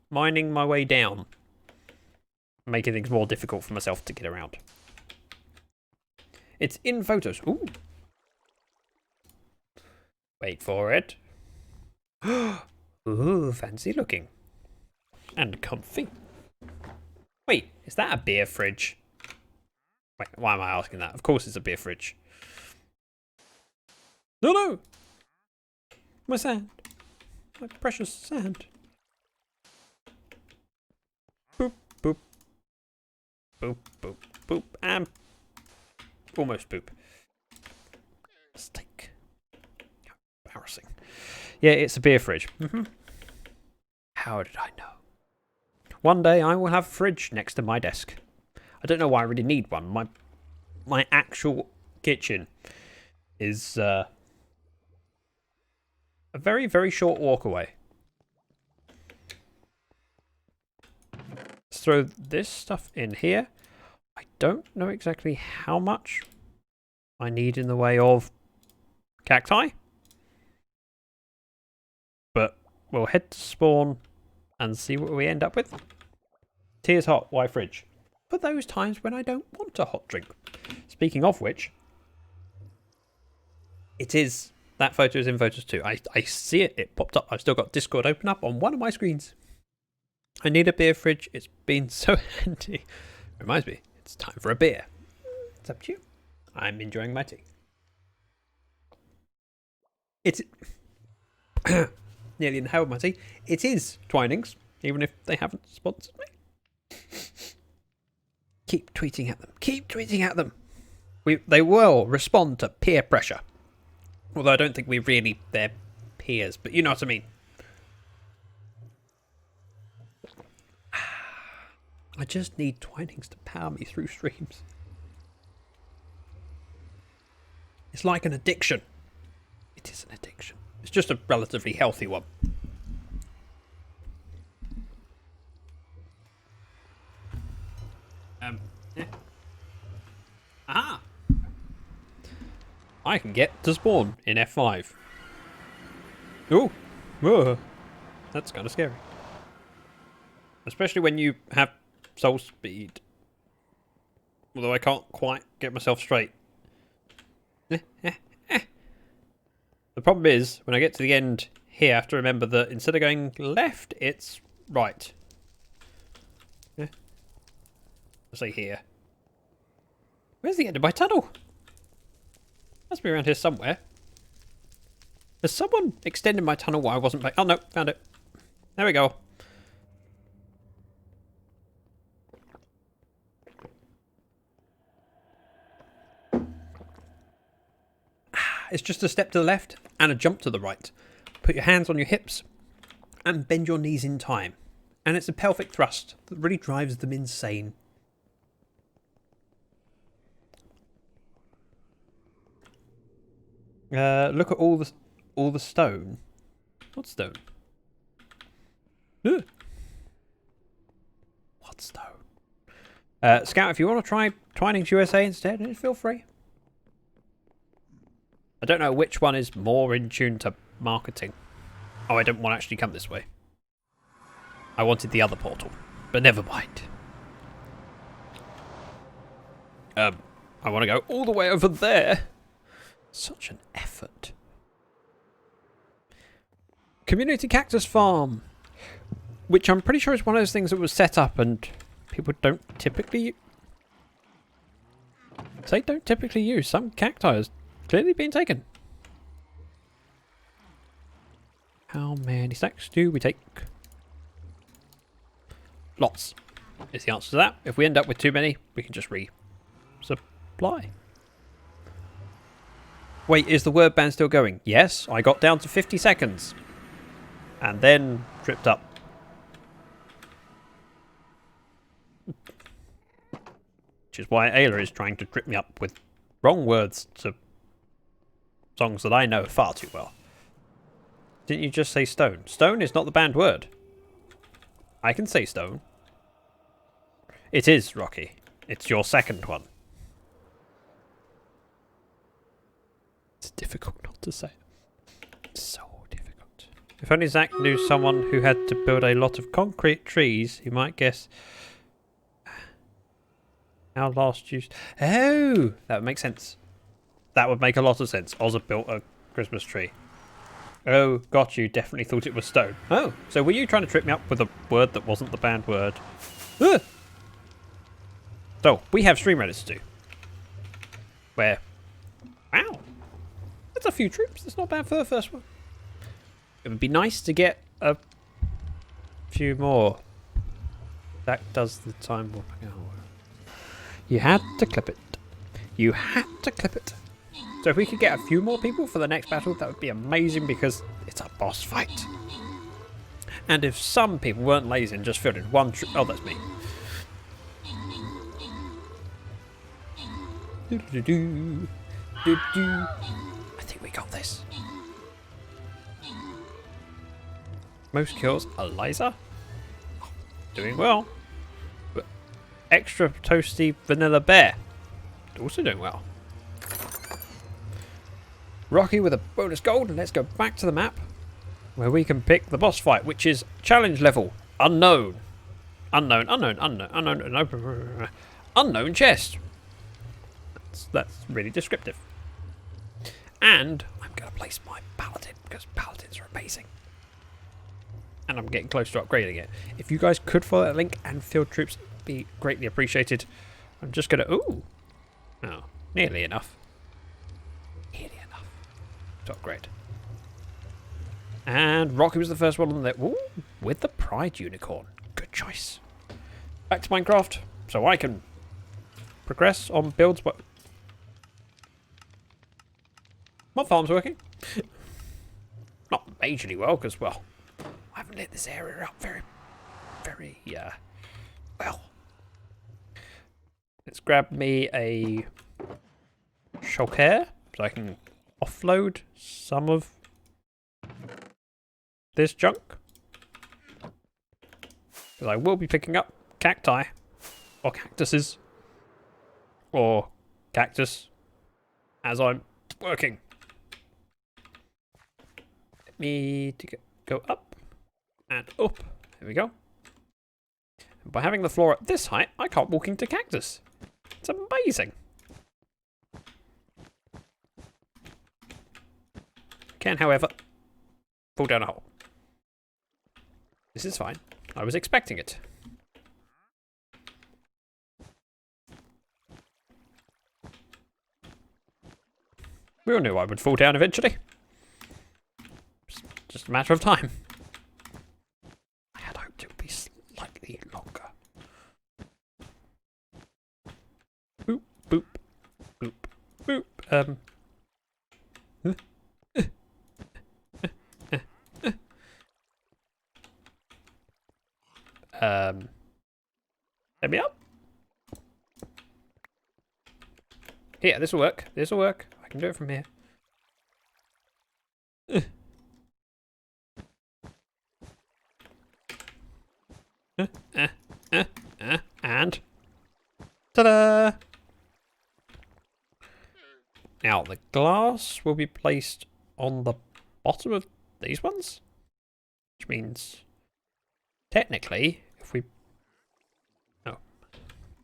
mining my way down. Making things more difficult for myself to get around. It's in photos. Ooh. Wait for it. Ooh, fancy looking. And comfy. Wait, is that a beer fridge? Wait, why am I asking that? Of course it's a beer fridge. No, no! My sand. My precious sand. Boop, boop. Boop, boop, boop, and almost boop. Mistake. How embarrassing. Yeah, it's a beer fridge. How did I know? One day I will have a fridge next to my desk. I don't know why I really need one. My actual kitchen is a very, very short walk away. Let's throw this stuff in here. I don't know exactly how much I need in the way of cacti. But we'll head to spawn and see what we end up with. Tea is hot, why fridge? For those times when I don't want a hot drink. Speaking of which, it is, that photo is in photos too. I see it, it popped up. I've still got Discord open up on one of my screens. I need a beer fridge. It's been so handy. Reminds me, it's time for a beer. It's up to you. I'm enjoying my tea. It's nearly inhaled my tea. It is Twinings, even if they haven't sponsored me. Keep tweeting at them. Keep tweeting at them. They will respond to peer pressure. Although I don't think they're peers, but you know what I mean. I just need Twinings to power me through streams. It's like an addiction. It is an addiction. It's just a relatively healthy one. Yeah. Aha! I can get to spawn in F5. Ooh! Whoa! That's kind of scary. Especially when you have soul speed. Although I can't quite get myself straight. The problem is, when I get to the end here, I have to remember that instead of going left, it's right. Let's say here. Where's the end of my tunnel? Must be around here somewhere. Has someone extended my tunnel while I wasn't back? Oh no, found it. There we go. It's just a step to the left and a jump to the right. Put your hands on your hips and bend your knees in time. And it's a pelvic thrust that really drives them insane. Look at all the stone. What stone? Ugh. What stone? Scout, if you want to try Twinings USA instead, feel free. I don't know which one is more in tune to marketing. Oh, I don't want to actually come this way. I wanted the other portal, but never mind. I want to go all the way over there. Such an effort. Community Cactus Farm, which I'm pretty sure is one of those things that was set up and people don't typically use. Some cacti has clearly been taken. How many stacks do we take? Lots is the answer to that. If we end up with too many, we can just resupply. Wait, is the word ban still going? Yes, I got down to 50 seconds. And then tripped up. Which is why Ayla is trying to trip me up with wrong words to songs that I know far too well. Didn't you just say stone? Stone is not the banned word. I can say stone. It is, Rocky. It's your second one. It's difficult not to say. It's so difficult. If only Zach knew someone who had to build a lot of concrete trees, he might guess how last used. Oh, that would make sense. That would make a lot of sense. Ozza built a Christmas tree. Oh, got you. Definitely thought it was stone. Oh, so were you trying to trip me up with a word that wasn't the banned word? Ugh. So, we have stream Reddits to do. Where? Wow. That's a few troops. That's not bad for the first one. It would be nice to get a few more. That does the time warping. Oh. You had to clip it. You had to clip it. So if we could get a few more people for the next battle, that would be amazing because it's a boss fight. And if some people weren't lazy and just filled in one troop. Oh, that's me. I think we got this. Most kills, Eliza. Doing well. But extra toasty vanilla bear. Also doing well. Rocky with a bonus gold. Let's go back to the map where we can pick the boss fight, which is challenge level unknown. Unknown chest. That's really descriptive. And I'm going to place my paladin because paladins are amazing. And I'm getting close to upgrading it. If you guys could follow that link and field troops, it would be greatly appreciated. I'm just going to... Ooh. Oh, nearly enough. Nearly enough to upgrade. And Rocky was the first one on there. Ooh, with the Pride Unicorn. Good choice. Back to Minecraft so I can progress on builds. But my farm's working. Not majorly well because, well, I haven't lit this area up very well. Let's grab me a shulker so I can offload some of this junk. Because I will be picking up cacti or cactuses or cactus as I'm working. Let me go up and up. There we go. And by having the floor at this height, I can't walk into cactus. It's amazing. Can, however, fall down a hole. This is fine. I was expecting it. We all knew I would fall down eventually. It's just a matter of time. I had hoped it would be slightly longer. Boop, boop, boop, boop. Let me up. Here, this will work. This will work. I can do it from here. And ta-da! Now the glass will be placed on the bottom of these ones, which means technically, if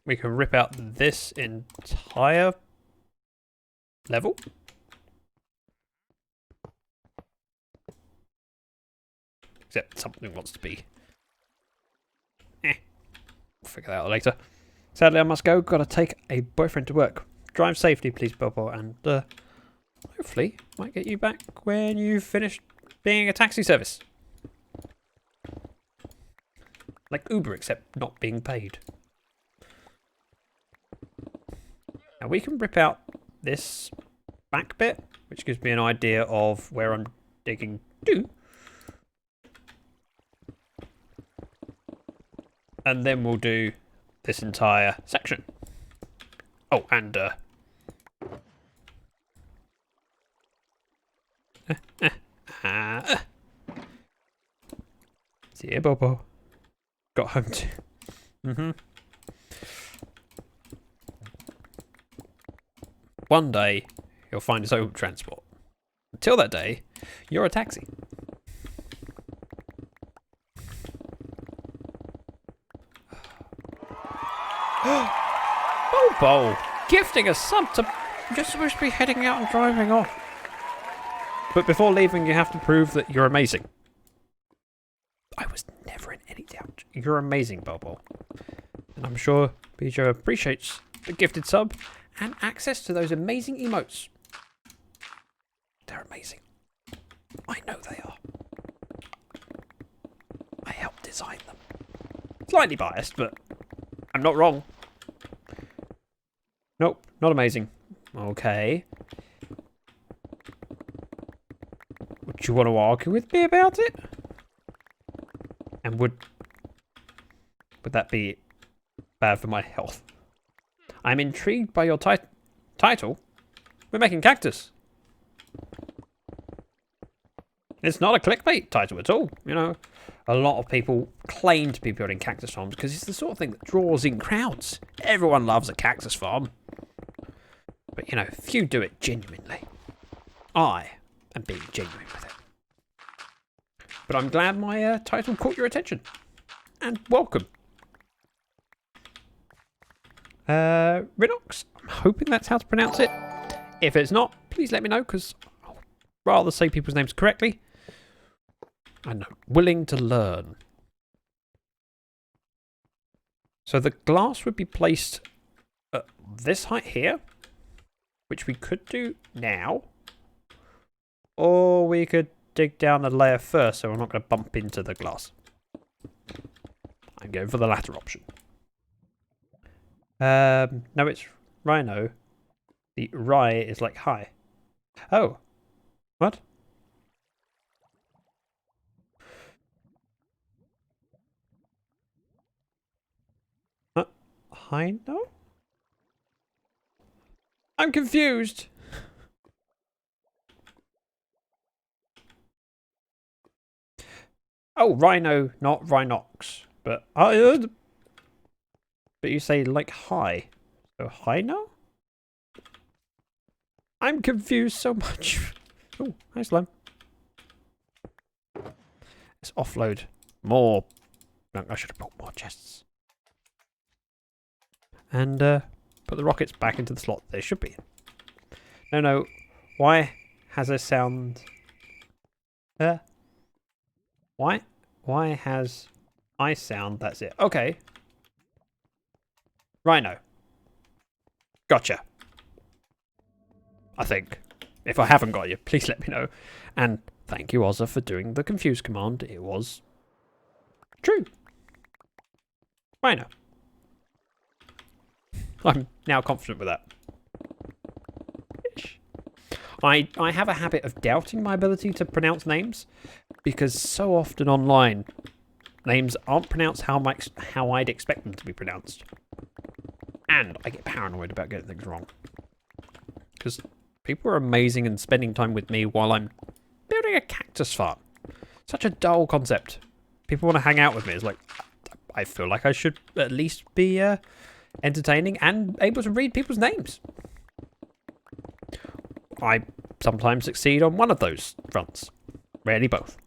we can rip out this entire level. Except something wants to be. We'll figure that out later. Sadly, I must go. Gotta take a boyfriend to work. Drive safely, please, Bobo, and hopefully might get you back when you've finished being a taxi service. Like Uber, except not being paid. Now we can rip out this back bit, which gives me an idea of where I'm digging to. And then we'll do this entire section. Oh, and see ya, Bobo. Got home too. One day, he'll find his own transport. Until that day, you're a taxi. Bobo, gifting a sub to... You're supposed to be heading out and driving off. But before leaving, you have to prove that you're amazing. I was never in any doubt. You're amazing, Bobo. And I'm sure Bijo appreciates the gifted sub and access to those amazing emotes. They're amazing. I know they are. I helped design them. Slightly biased, but I'm not wrong. Nope, not amazing. Okay. Would you want to argue with me about it? And would that be bad for my health? I'm intrigued by your title. We're making Cactus. It's not a clickbait title at all. You know, a lot of people claim to be building cactus farms because it's the sort of thing that draws in crowds. Everyone loves a cactus farm. But, you know, few do it genuinely. I am being genuine with it. But I'm glad my title caught your attention. And welcome. Rinox, I'm hoping that's how to pronounce it. If it's not, please let me know, because I'd rather say people's names correctly. I know, willing to learn. So the glass would be placed at this height here, which we could do now. Or we could dig down a layer first, so we're not going to bump into the glass. I'm going for the latter option. No, it's rhino. The rye is like high. Oh. What? High no? I'm confused. Oh, rhino, not rhinox. But but you say like high. So high now? I'm confused so much. Oh, hi slime. Let's offload more. No, I should have brought more chests. And put the rockets back into the slot they should be in. No. Why has a sound... Why has I sound? That's it. Okay. Rhino. Gotcha. I think. If I haven't got you, please let me know. And thank you, Ozza, for doing the confuse command. It was true. Rhino. I'm now confident with that. I have a habit of doubting my ability to pronounce names because so often online names aren't pronounced how I'd expect them to be pronounced. And I get paranoid about getting things wrong. Because people are amazing and spending time with me while I'm building a cactus farm. Such a dull concept. People want to hang out with me. It's like, I feel like I should at least be entertaining and able to read people's names. I sometimes succeed on one of those fronts. Rarely both.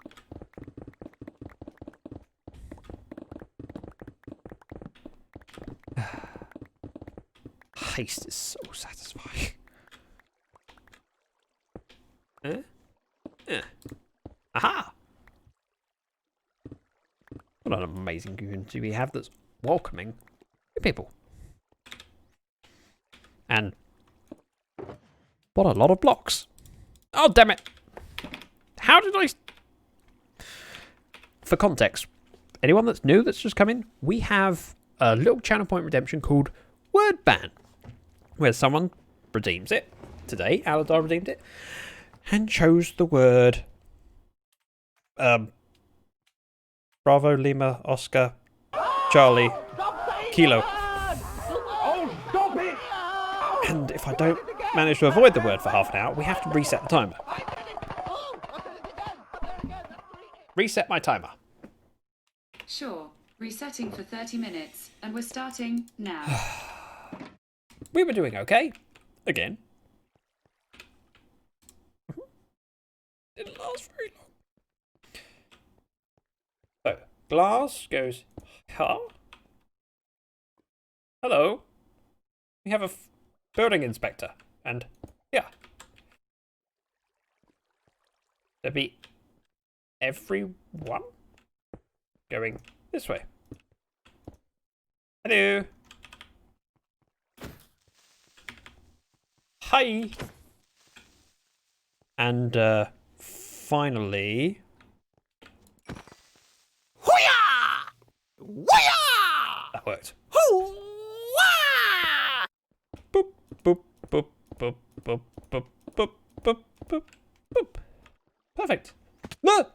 Haste is so satisfying. Aha! What an amazing community we have that's welcoming new people. And what a lot of blocks. Oh, damn it. How did I... For context, anyone that's new that's just come in, we have a little channel point redemption called Word Ban, where someone redeems it. Today, Aladar redeemed it and chose the word Bravo, Lima, Oscar, Charlie, Kilo. And if I don't manage to avoid the word for half an hour, we have to reset the timer. Reset my timer. Sure. Resetting for 30 minutes, and we're starting now. We were doing okay. Again. Didn't last very long. So, glass goes, huh? Hello. We have a building inspector. And, yeah. There be everyone going this way. Hello. Hi. And finally, Hoo-yah! Woo-yah! that worked. Hoo-wah! Boop boop boop boop boop boop boop boop boop boop. Perfect. No.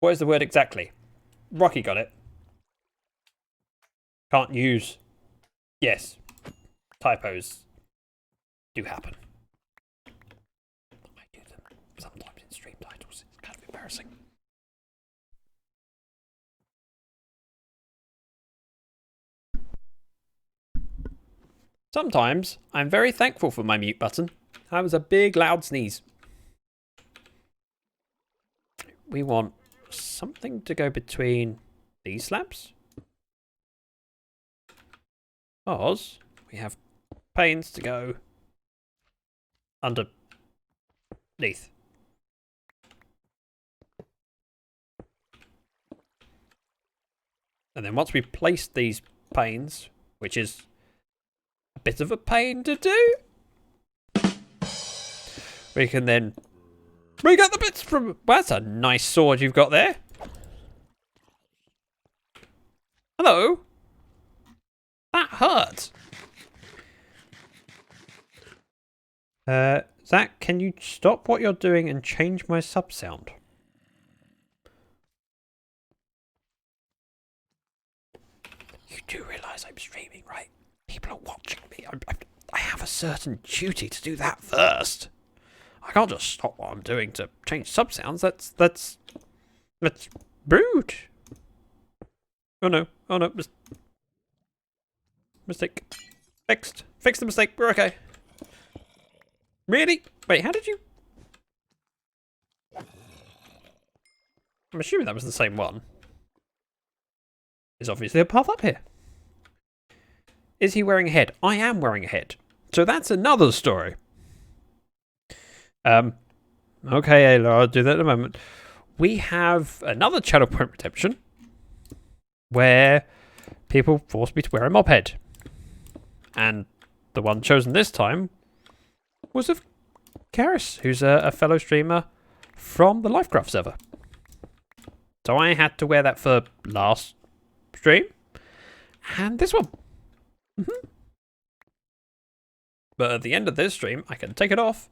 What is the word exactly? Rocky got it. Can't use. Yes. Typos do happen. I do them sometimes in stream titles. It's kind of embarrassing. Sometimes I'm very thankful for my mute button. That was a big loud sneeze. We want something to go between these slabs. Because we have panes to go underneath. And then once we've placed these panes, which is a bit of a pain to do, we can then bring out the bits from... Well, that's a nice sword you've got there. Hello. That hurt. Zach, can you stop what you're doing and change my sub sound? You do realise I'm streaming, right? People are watching me. I have a certain duty to do that first. I can't just stop what I'm doing to change sub sounds. That's rude. Oh no. Oh no. Mistake. Fixed. Fix the mistake. We're okay. Really? Wait, how did you... I'm assuming that was the same one. There's obviously a path up here. Is he wearing a head? I am wearing a head. So that's another story. Okay, Ayla, I'll do that in a moment. We have another channel point redemption where people forced me to wear a mob head. And the one chosen this time was of Karis, who's a fellow streamer from the Lyfcraft server. So I had to wear that for last stream. And this one. But at the end of this stream, I can take it off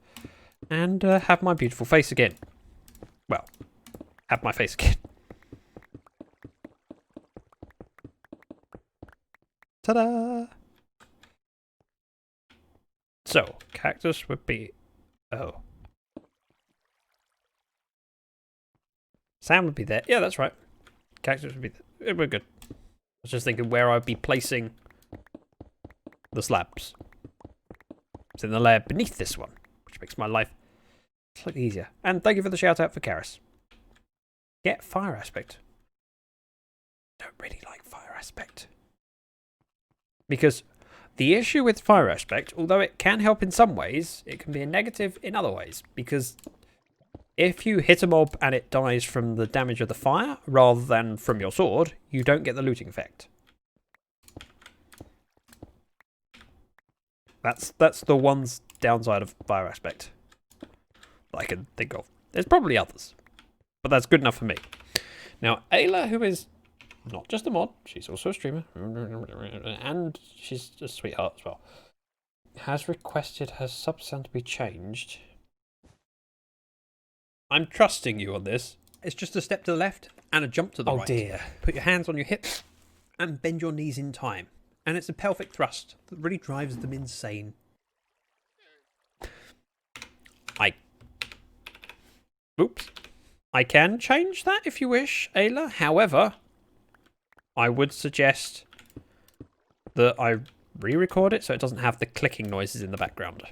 and have my beautiful face again. Well, have my face again. Ta-da! So, cactus would be... Oh. Sam would be there. Yeah, that's right. Cactus would be there. We're good. I was just thinking where I'd be placing the slabs. It's in the layer beneath this one, which makes my life slightly easier. And thank you for the shout out for Karis. Get fire aspect. Don't really like fire aspect. Because the issue with fire aspect, although it can help in some ways, it can be a negative in other ways. Because if you hit a mob and it dies from the damage of the fire rather than from your sword, you don't get the looting effect. That's the one downside of fire aspect that I can think of. There's probably others, but that's good enough for me. Now, Ayla, who is not just a mod, she's also a streamer, and she's a sweetheart as well, has requested her sub sound to be changed. I'm trusting you on this. It's just a step to the left and a jump to the right. Oh dear. Put your hands on your hips and bend your knees in time. And it's a pelvic thrust that really drives them insane. Oops. I can change that if you wish, Ayla. However, I would suggest that I re-record it so it doesn't have the clicking noises in the background.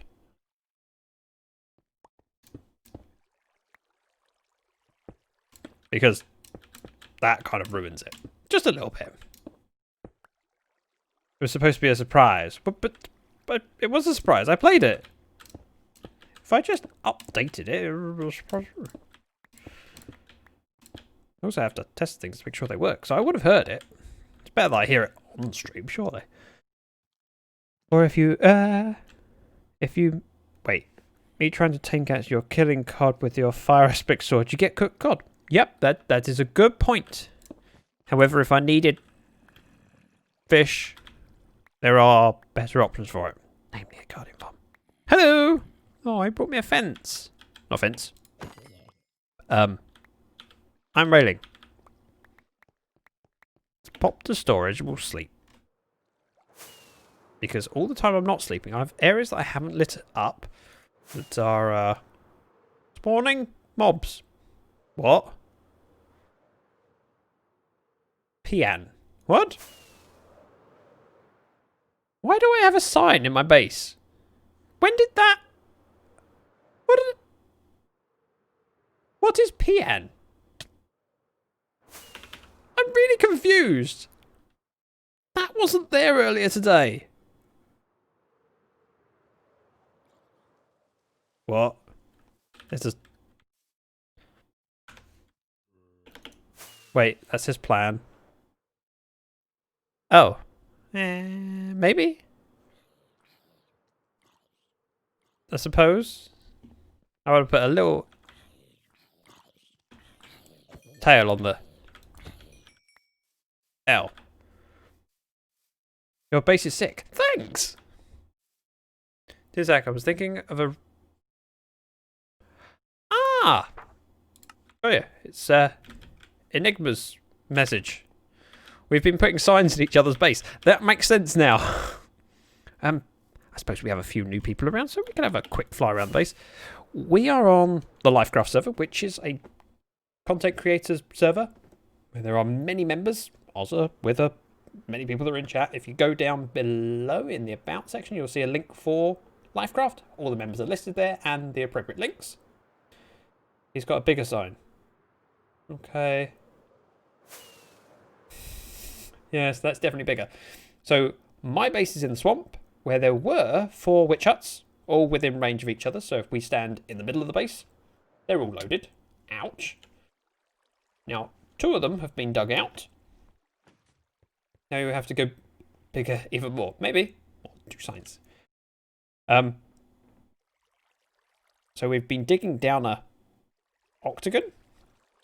Because that kind of ruins it. Just a little bit. It was supposed to be a surprise. But it was a surprise. I played it. If I just updated it, it was a surprise. I also have to test things to make sure they work. So I would have heard it. It's better that I hear it on stream, surely. Or if you, wait. Me trying to take out your killing cod with your fire aspect sword, you get cooked cod. Yep, that is a good point. However, if I needed fish, there are better options for it. Namely a garden farm. Hello! Oh, he brought me a fence. Not fence. I'm railing. Let's pop to storage and we'll sleep. Because all the time I'm not sleeping, I have areas that I haven't lit up that are spawning mobs. What? Pian. What? Why do I have a sign in my base? When did that... What is Pian? I'm really confused. That wasn't there earlier today. What? This is... Wait, that's his plan. Oh. Maybe? I suppose. I would have put a little tail on the L. Your base is sick. Thanks! Dear Zach, I was thinking of a... Ah! Oh yeah, it's Enigma's message. We've been putting signs in each other's base. That makes sense now. I suppose we have a few new people around, so we can have a quick fly around the base. We are on the Lyfcraft server, which is a content creators server where there are many members. Ozza, Wither, many people that are in chat. If you go down below in the About section, you'll see a link for Lyfcraft. All the members are listed there and the appropriate links. He's got a bigger sign. Okay. Yes, that's definitely bigger. So my base is in the swamp, where there were 4 witch huts, all within range of each other. So if we stand in the middle of the base, they're all loaded. Ouch. Now, 2 of them have been dug out. Now you have to go bigger even more. Maybe. 2 signs. So we've been digging down a octagon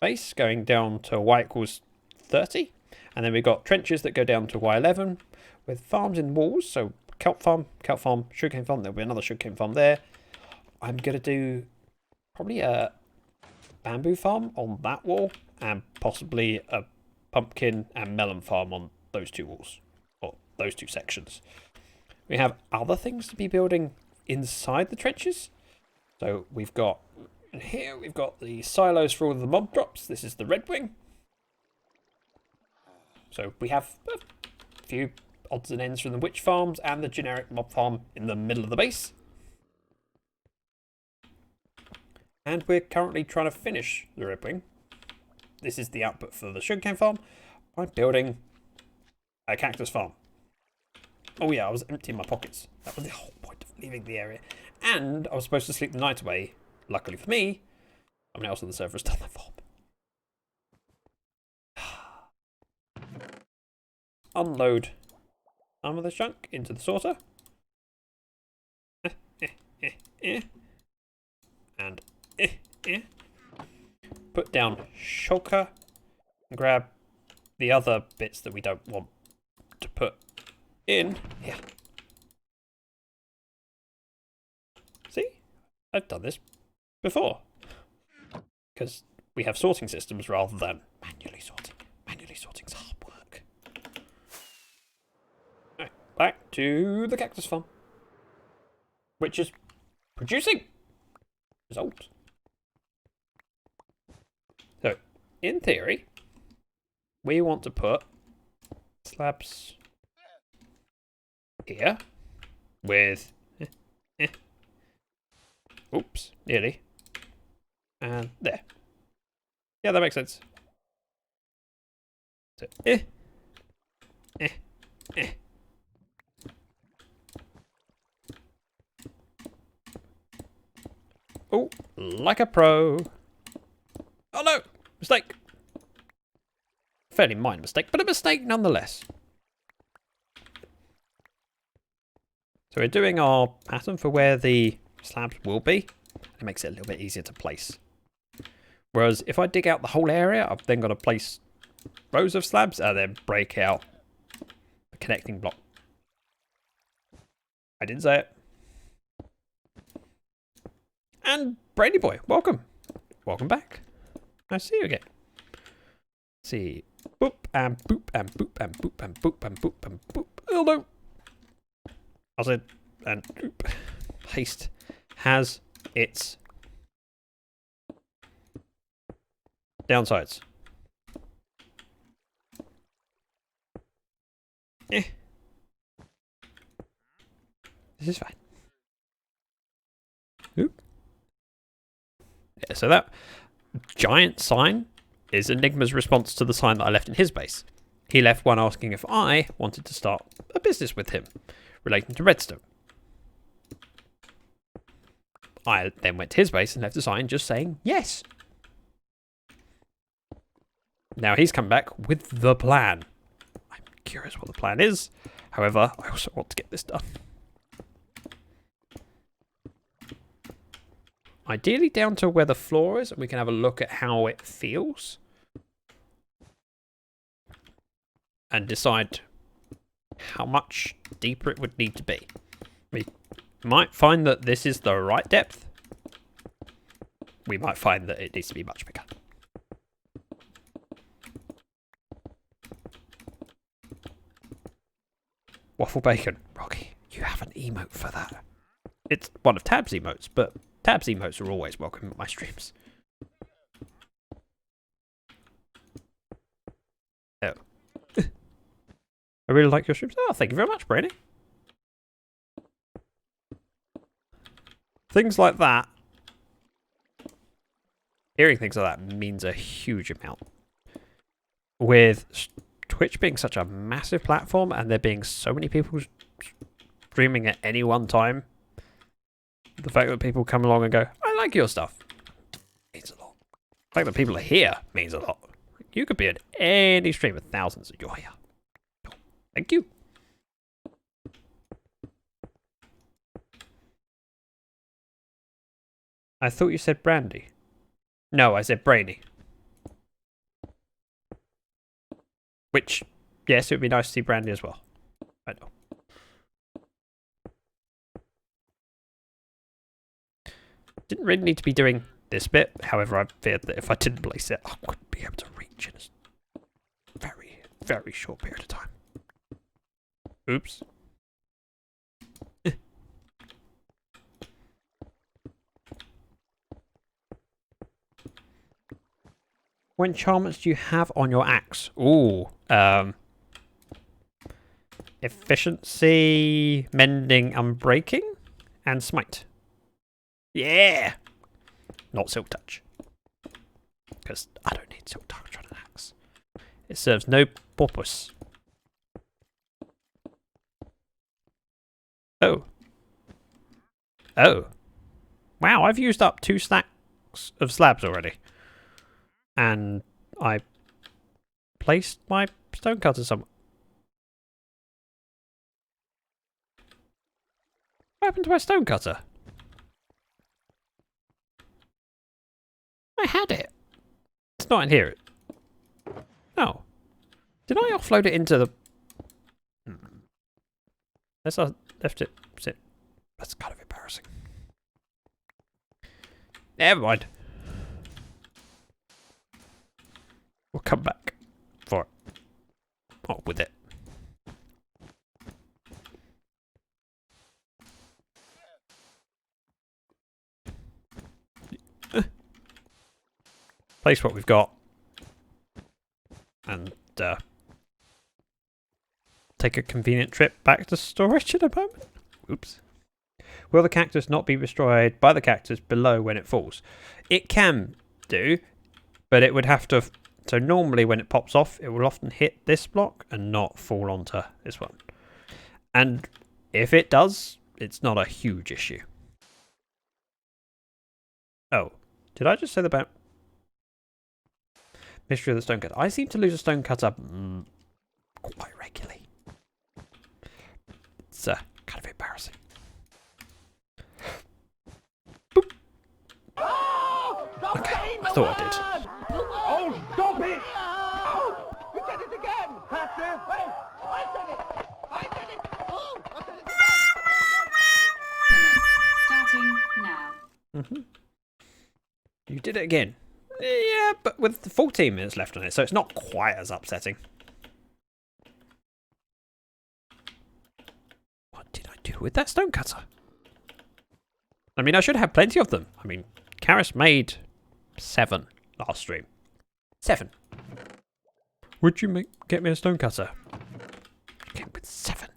base, going down to y equals 30. And then we've got trenches that go down to y11 with farms in walls. So kelp farm, sugarcane farm. There'll be another sugarcane farm there. I'm going to do probably a bamboo farm on that wall and possibly a pumpkin and melon farm on those 2 walls, or those 2 sections. We have other things to be building inside the trenches. So we've got, here we've got the silos for all of the mob drops. This is the Red Wing. So we have a few odds and ends from the witch farms and the generic mob farm in the middle of the base. And we're currently trying to finish the Red Wing. This is the output for the sugarcane farm. I'm building a cactus farm. Oh yeah, I was emptying my pockets. That was the whole point of leaving the area. And I was supposed to sleep the night away. Luckily for me, someone else on the server has done that for me. Unload some of the junk into the sorter. And put down shulker and grab the other bits that we don't want to put in here. See? I've done this before. Because we have sorting systems rather than manually sorting. Manually sorting is hard work. Right, back to the cactus farm. Which is producing results. So, in theory, we want to put slabs here with oops, nearly. And there. Yeah, that makes sense. So, eh. Oh, like a pro. Oh no! Mistake! Fairly minor mistake, but a mistake nonetheless. So we're doing our pattern for where the slabs will be. It makes it a little bit easier to place. Whereas if I dig out the whole area, I've then got to place rows of slabs and then break out the connecting block. I didn't say it. And Brady Boy, welcome. Welcome back. Nice to see you again. Let's see. Boop and boop and boop and boop and boop and boop and boop. Oh no. I said, and oop. Haste has its downsides. This is fine. Oop. Yeah, so that giant sign is Enigma's response to the sign that I left in his base. He left one asking if I wanted to start a business with him relating to redstone. I then went to his base and left a sign just saying yes. Now he's come back with the plan. I'm curious what the plan is. However, I also want to get this done. Ideally down to where the floor is, and we can have a look at how it feels. And decide how much deeper it would need to be. We might find that this is the right depth. We might find that it needs to be much bigger. Waffle bacon. Rocky, you have an emote for that. It's one of Tab's emotes, but Tab's emotes are always welcome at my streams. Oh. I really like your streams. Oh, thank you very much, Brady. Things like that. Hearing things like that means a huge amount. With Twitch being such a massive platform and there being so many people streaming at any one time, the fact that people come along and go, I like your stuff, means a lot. The fact that people are here means a lot. You could be at any stream with thousands and you're here. Thank you. I thought you said Brandy. No, I said Brainy. Which, yes, it would be nice to see Brandy as well. I know. Didn't really need to be doing this bit. However, I feared that if I didn't place it, I wouldn't be able to reach in a very, very short period of time. Oops. What enchantments do you have on your axe? Ooh, efficiency, mending, unbreaking, and smite. Yeah! Not silk touch. Because I don't need silk touch on an axe. It serves no purpose. Oh. Oh. Wow, I've used up 2 stacks of slabs already. And I placed my stonecutter somewhere. What happened to my stonecutter? I had it. It's not in here. Oh. Did I offload it into the... Unless I left it sit. That's kind of embarrassing. Never mind. We'll come back for it. Oh, with it. Place what we've got. And take a convenient trip back to storage in a moment. Oops. Will the cactus not be destroyed by the cactus below when it falls? It can do, but it would have to So normally when it pops off, it will often hit this block and not fall onto this one. And if it does, it's not a huge issue. Oh, did I just say about Mystery of the Stonecutter? I seem to lose a stonecutter quite regularly. It's kind of embarrassing. Boop. Okay, I thought I did. Oh, stop it! Oh, you did it again! Cactus! Wait, I did it! I did it! Oh, I did it Minutes. Starting now. You did it again. Yeah, but with the 14 minutes left on it, so it's not quite as upsetting. What did I do with that stonecutter? I mean, I should have plenty of them. I mean, Karis made 7 last stream. 7. Would you get me a stonecutter? Came with 7.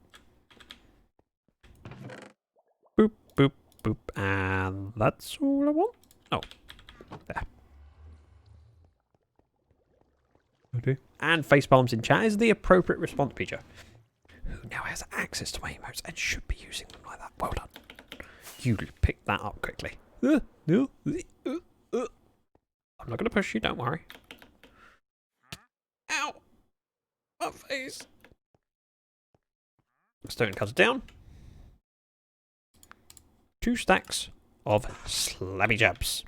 Boop, boop, boop. And that's all I want. Oh, there. Okay. And face palms in chat is the appropriate response feature. Who now has access to my emotes and should be using them like that. Well done. You picked that up quickly. I'm not going to push you, don't worry. Ow! My face. Stone cutter down. 2 stacks of slabby jabs.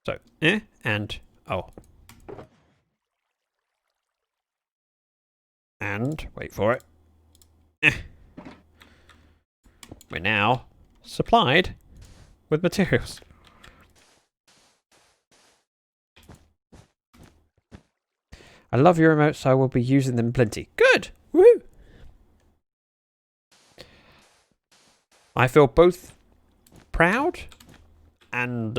So, and, oh. And, wait for it. We're now supplied with materials. I love your emotes, so I will be using them plenty. Good! Woo! I feel both proud and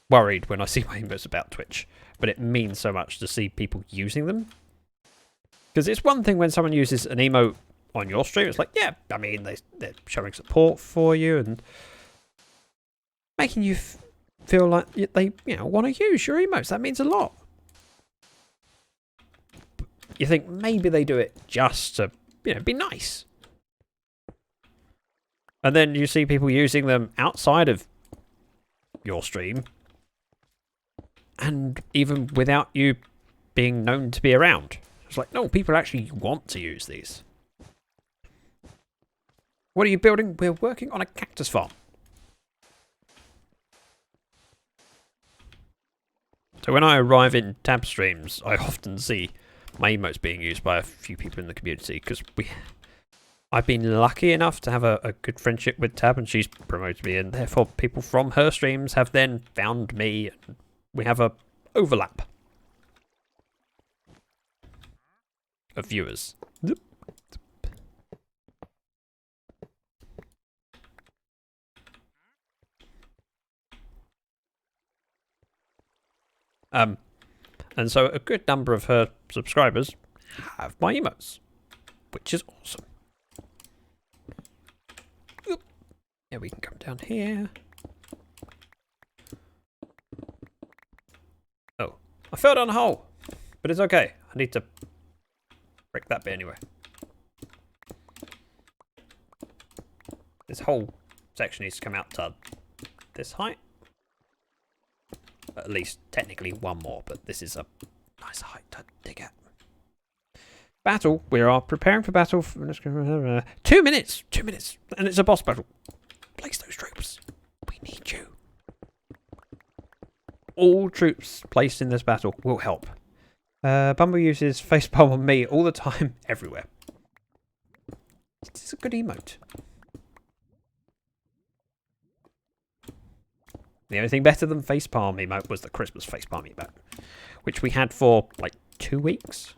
worried when I see my emotes about Twitch, but it means so much to see people using them. Because it's one thing when someone uses an emote on your stream, it's like, yeah, I mean, they're showing support for you and making you feel like they, want to use your emotes. That means a lot. You think maybe they do it just to, be nice. And then you see people using them outside of your stream and even without you being known to be around. It's like, no, people actually want to use these. What are you building? We're working on a cactus farm. So when I arrive in tab streams, I often see my emotes being used by a few people in the community because I've been lucky enough to have a good friendship with Tab and she's promoted me, and therefore people from her streams have then found me and we have a overlap of viewers. And so a good number of her subscribers have my emotes, which is awesome. Oop. Yeah, we can come down here. Oh, I fell down a hole, but it's okay. I need to break that bit anyway. This whole section needs to come out to this height. At least technically one more, but this is a nice height to dig at. Battle. We are preparing for battle. 2 minutes. 2 minutes. And it's a boss battle. Place those troops. We need you. All troops placed in this battle will help. Bumble uses facepalm on me all the time, everywhere. It's a good emote. The only thing better than facepalm emote was the Christmas facepalm emote, which we had for like 2 weeks.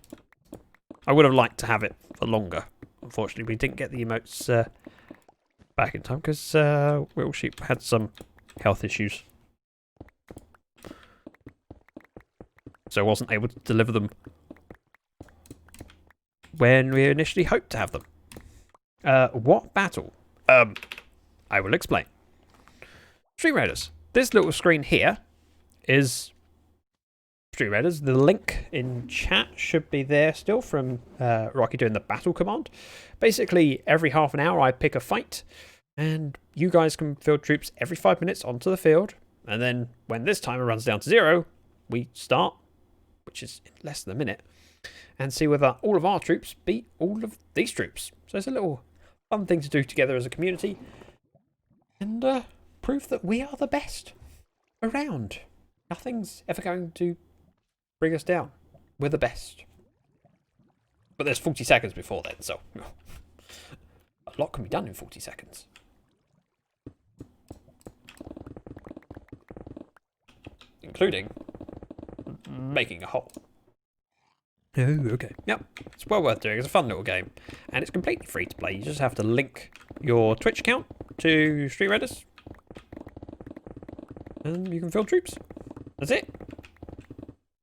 I would have liked to have it for longer. Unfortunately, we didn't get the emotes back in time because Will Sheep had some health issues. So I wasn't able to deliver them when we initially hoped to have them. What battle? I will explain. Stream Raiders. This little screen here is Stream Raiders. The link in chat should be there still from Rocky doing the battle command. Basically, every half an hour I pick a fight, and you guys can field troops every 5 minutes onto the field. And then when this timer runs down to 0, we start, which is in less than a minute, and see whether all of our troops beat all of these troops. So it's a little fun thing to do together as a community, and prove that we are the best around. Nothing's ever going to bring us down. We're the best. But there's 40 seconds before then, so a lot can be done in 40 seconds. Including making a hole. Oh, okay. Yep. It's well worth doing. It's a fun little game. And it's completely free to play. You just have to link your Twitch account to Stream Raiders. And you can field troops. That's it.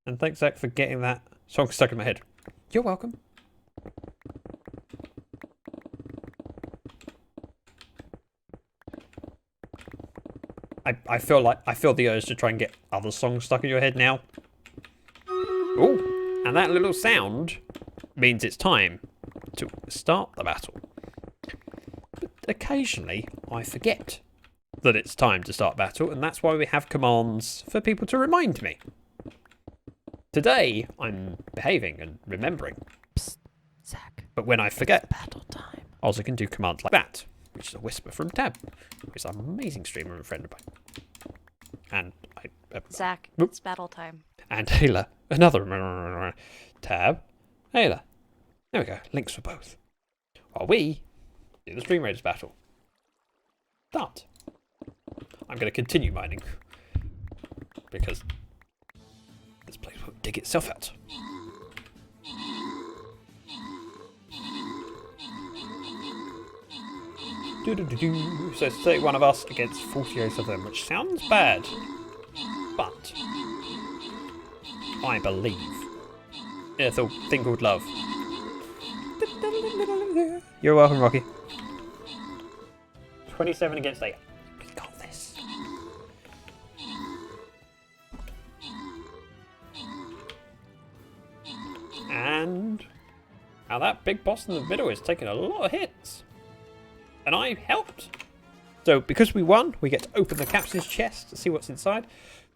And thanks, Zach, for getting that song stuck in my head. You're welcome. I feel the urge to try and get other songs stuck in your head now. Ooh, and that little sound means it's time to start the battle. But occasionally I forget that it's time to start battle, and that's why we have commands for people to remind me. Today I'm behaving and remembering. Psst, Zach. But when I forget, Battle time. I also can do commands like that, which is a whisper from Tab, who is an amazing streamer and a friend of mine. And Zach, Oop. it's battle time. And Ayla, another Tab. Ayla. There we go. Links for both. While we do the Stream Raiders battle. Start. I'm going to continue mining. Because this place won't dig itself out. So it's 31 of us against 48 of them, which sounds bad. But I believe in a thing called love. You're welcome, Rocky. 27 against 8. We got this. And now that big boss in the middle is taking a lot of hits. And I helped. So because we won, we get to open the captain's chest to see what's inside.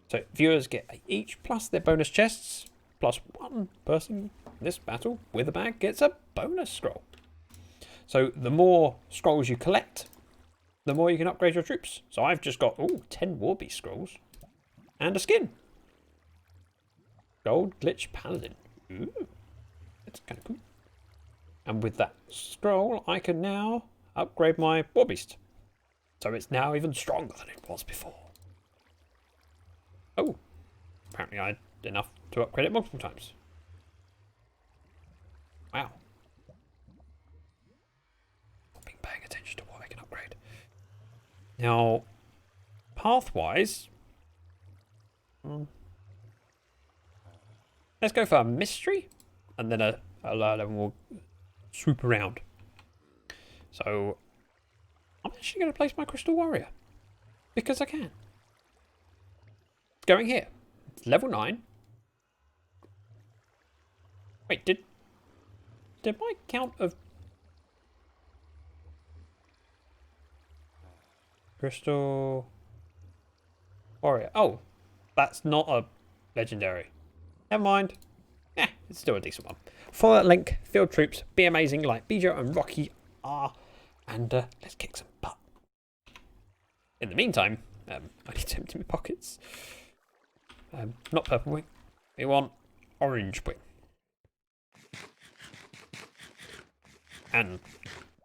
So viewers get each plus their bonus chests, plus one person in this battle with a bag gets a bonus scroll. So the more scrolls you collect, the more you can upgrade your troops. So I've just got 10 Warbeast scrolls and a skin. Gold Glitch Paladin. Ooh, that's kind of cool. And with that scroll, I can now upgrade my Warbeast. So it's now even stronger than it was before. Oh, apparently I had enough to upgrade it multiple times. Wow. Not been paying attention to what I can upgrade. Now, path-wise, let's go for a mystery, and then a lot of them will swoop around. So, I'm actually going to place my Crystal Warrior, because I can. It's going here. It's level 9. Wait, did my count of Crystal Warrior? Oh, that's not a legendary. Never mind. It's still a decent one. Follow that link, field troops, be amazing like Bijo and Rocky are, and let's kick some butt. In the meantime, I need to empty my pockets. Not purple wing. We want orange wing. And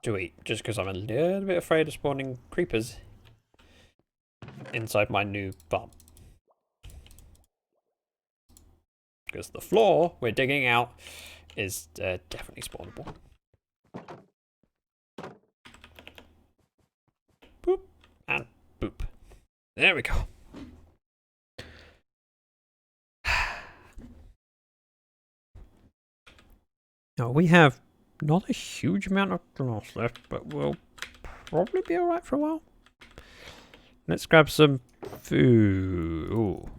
to eat, just because I'm a little bit afraid of spawning creepers inside my new farm. Because the floor we're digging out is definitely spawnable. Boop and boop. There we go. Now we have not a huge amount of glass left, but we'll probably be alright for a while. Let's grab some food. Ooh.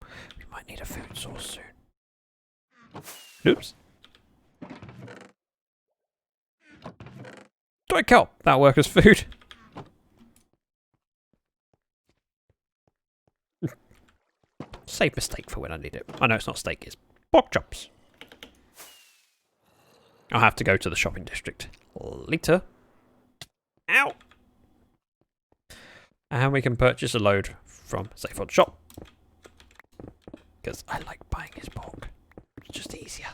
We might need a food source soon. Oops. Toy kelp. That'll work as food. Save mistake for when I need it. I know it's not steak, it's pork chops. I'll have to go to the shopping district later. Ow! And we can purchase a load from Safehold Shop. Because I like buying his pork. It's just easier.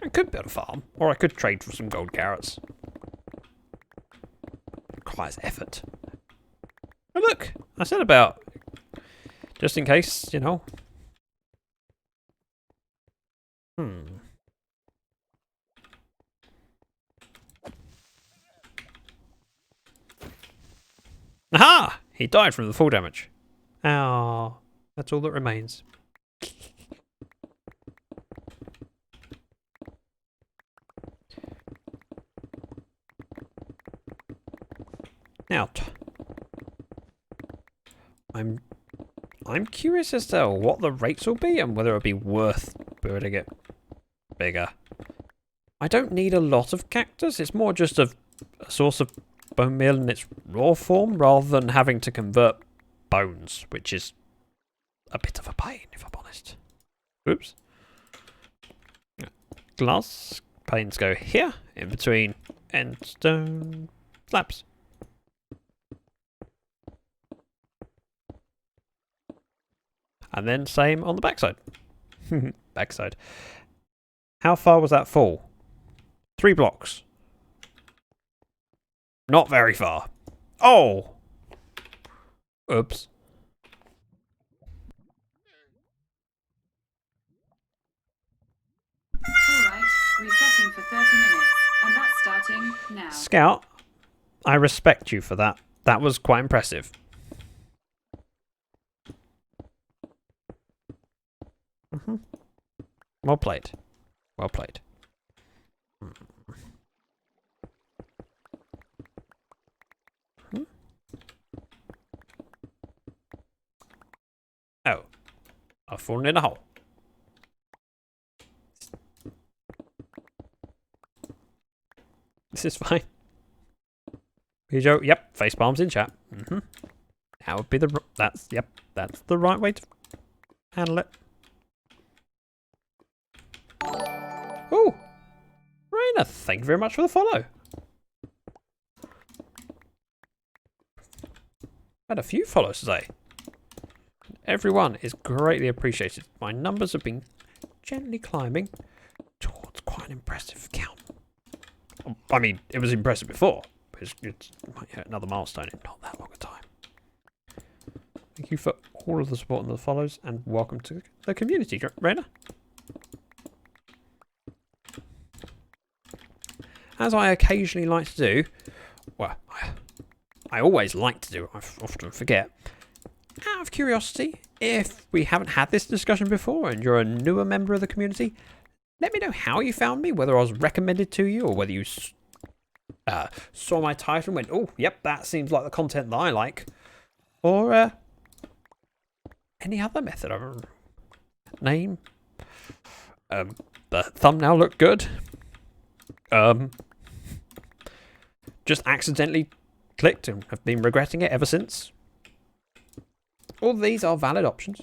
I could build a farm, or I could trade for some gold carrots. Requires effort. Oh look! I said about... just in case, you know. Aha! He died from the fall damage. Ah, that's all that remains. Now, I'm curious as to what the rates will be and whether it'll be worth building it bigger. I don't need a lot of cactus. It's more just a source of bone meal in its raw form rather than having to convert bones, which is a bit of a pain, if I'm honest. Oops. Glass panes go here, in between end stone slabs. And then same on the backside. Backside. How far was that fall? 3 blocks. Not very far. Oh! Oops. Alright, resetting for 30 minutes, and that's starting now. Scout, I respect you for that. That was quite impressive. Well played. Well played. Oh. I've fallen in a hole. This is fine. Joe, yep, face palms in chat. That would be that's the right way to handle it. Oh, Raina, thank you very much for the follow. Had a few follows today. Everyone is greatly appreciated. My numbers have been gently climbing towards quite an impressive count. I mean, it was impressive before. It's might hit another milestone in not that long a time. Thank you for all of the support and the follows, and welcome to the community, Raina. As I occasionally like to do, well, I always like to do, I often forget. Out of curiosity, if we haven't had this discussion before and you're a newer member of the community, let me know how you found me, whether I was recommended to you or whether you saw my title and went, oh, yep, that seems like the content that I like. Or any other method. Name. The thumbnail looked good. Just accidentally clicked and have been regretting it ever since. All these are valid options.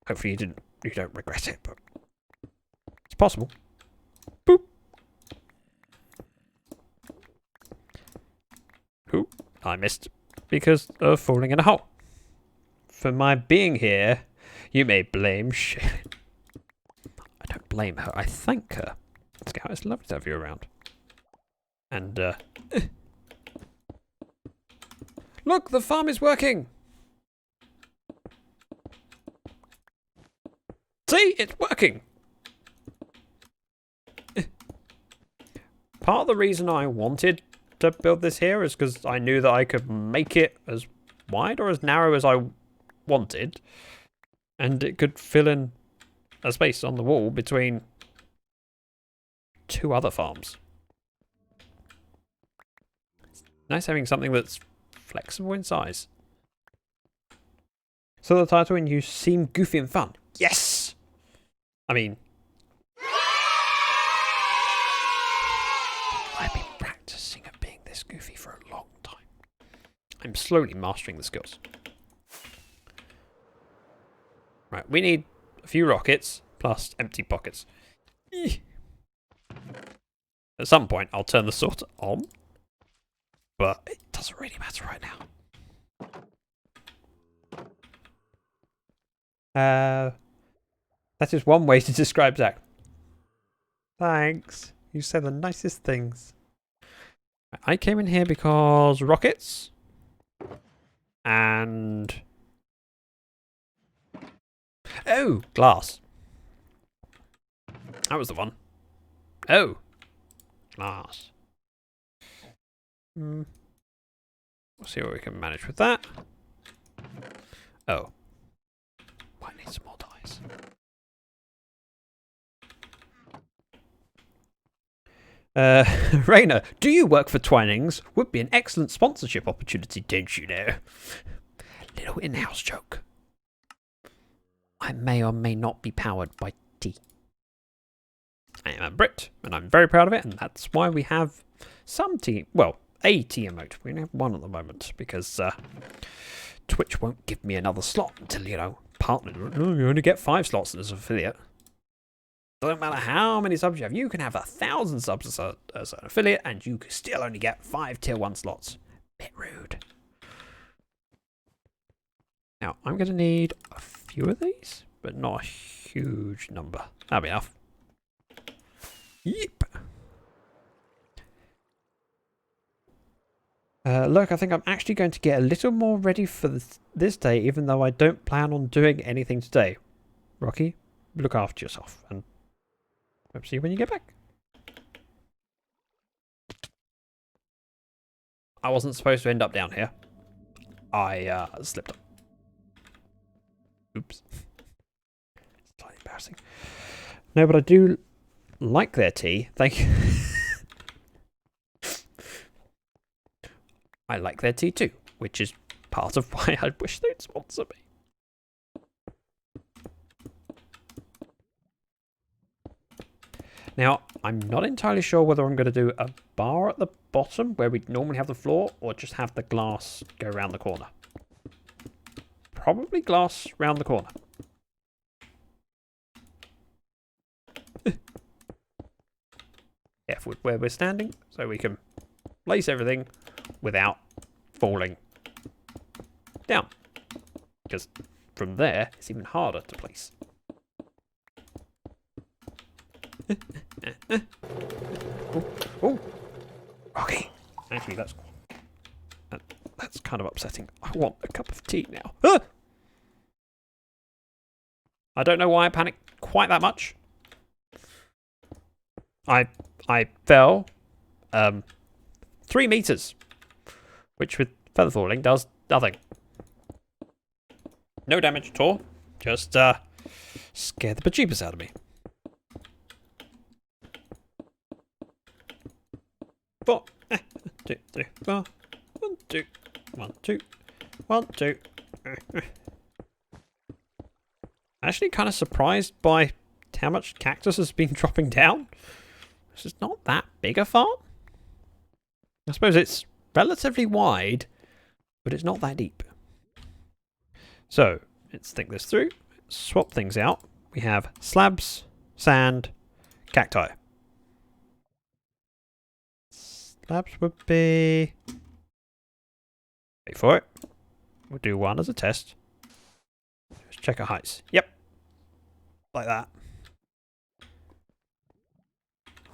Hopefully you don't regret it, but it's possible. Boop. Ooh, I missed because of falling in a hole. For my being here, you may blame Shaylin. I don't blame her, I thank her. Scout, it's lovely to have you around. And, look, the farm is working! See, it's working! Part of the reason I wanted to build this here is because I knew that I could make it as wide or as narrow as I wanted. And it could fill in a space on the wall between 2 other farms. Nice having something that's flexible in size. So the title and you seem goofy and fun. Yes! I mean... I've been practicing at being this goofy for a long time. I'm slowly mastering the skills. Right, we need a few rockets plus empty pockets. At some point, I'll turn the sorter on, but it doesn't really matter right now. That is one way to describe Zach. Thanks. You say the nicest things. I came in here because rockets and... Oh, glass. That was the one. Oh, glass. We'll see what we can manage with that. Oh. Might need some more dice. Rainer, do you work for Twinings? Would be an excellent sponsorship opportunity, don't you know? Little in-house joke. I may or may not be powered by tea. I am a Brit, and I'm very proud of it, and that's why we have some tea. Well, a tea emote. We only have one at the moment, because Twitch won't give me another slot until, you know, partner. You only get 5 slots as an affiliate. Doesn't matter how many subs you have. You can have 1,000 subs as an affiliate, and you can still only get 5 tier 1 slots. Bit rude. Now, I'm going to need a few of these, but not a huge number. That'll be enough. Yep. Look, I think I'm actually going to get a little more ready for this day, even though I don't plan on doing anything today. Rocky, look after yourself, and hope to see you when you get back. I wasn't supposed to end up down here. I slipped up. Oops. It's slightly embarrassing. No, but I do like their tea. Thank you. I like their tea too, which is part of why I wish they'd sponsor me. Now, I'm not entirely sure whether I'm going to do a bar at the bottom where we'd normally have the floor, or just have the glass go around the corner. Probably glass round the corner. Careful with where we're standing, so we can place everything without falling down. Because from there, it's even harder to place. Oh, Rocky. Actually, that's kind of upsetting. I want a cup of tea now. Ah! I don't know why I panicked quite that much. I fell 3 meters, which with feather falling does nothing. No damage at all. Just scared the bejeebus out of me. 4, 2, 3, 4. 1, 2, 1, 2, 1, 2. Actually, kind of surprised by how much cactus has been dropping down. This is not that big a farm. I suppose it's relatively wide, but it's not that deep. So let's think this through. Swap things out. We have slabs, sand, cacti. Slabs would be... Wait for it. We'll do one as a test. Just check our heights. Yep. Like that.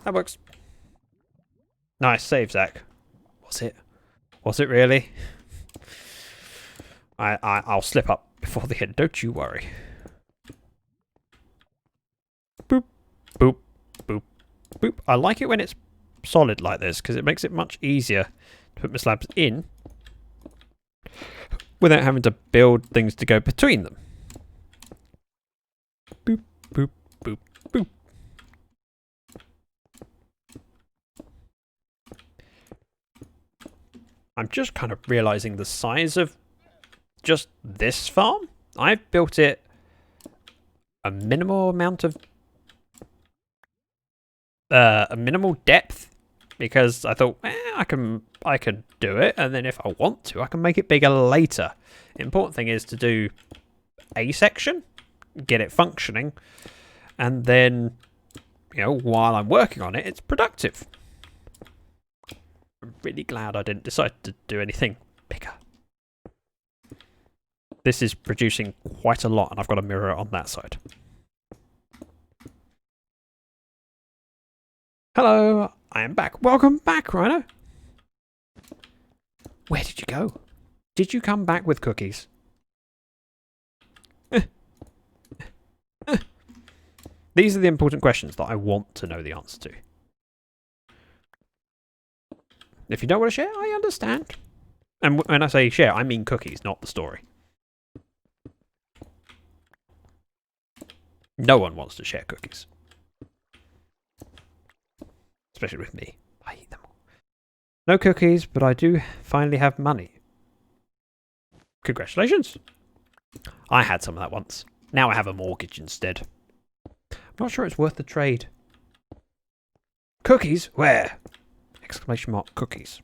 That works. Nice save, Zach. Was it? Was it really? I'll slip up before the end. Don't you worry. Boop, boop, boop, boop. I like it when it's solid like this because it makes it much easier to put my slabs in without having to build things to go between them. Boop, boop, boop, boop. I'm just kind of realising the size of just this farm. I've built it a minimal amount of... a minimal depth. Because I thought, I can do it. And then if I want to, I can make it bigger later. The important thing is to do a section. Get it functioning. And then, you know, while I'm working on it, it's productive. I'm really glad I didn't decide to do anything bigger. This is producing quite a lot, and I've got a mirror on that side. Hello, I am back. Welcome back, Rhino. Where did you go? Did you come back with cookies? These are the important questions that I want to know the answer to. If you don't want to share, I understand. And when I say share, I mean cookies, not the story. No one wants to share cookies. Especially with me. I eat them all. No cookies, but I do finally have money. Congratulations. I had some of that once. Now I have a mortgage instead. I'm not sure it's worth the trade. Cookies? Where? Exclamation mark, cookies.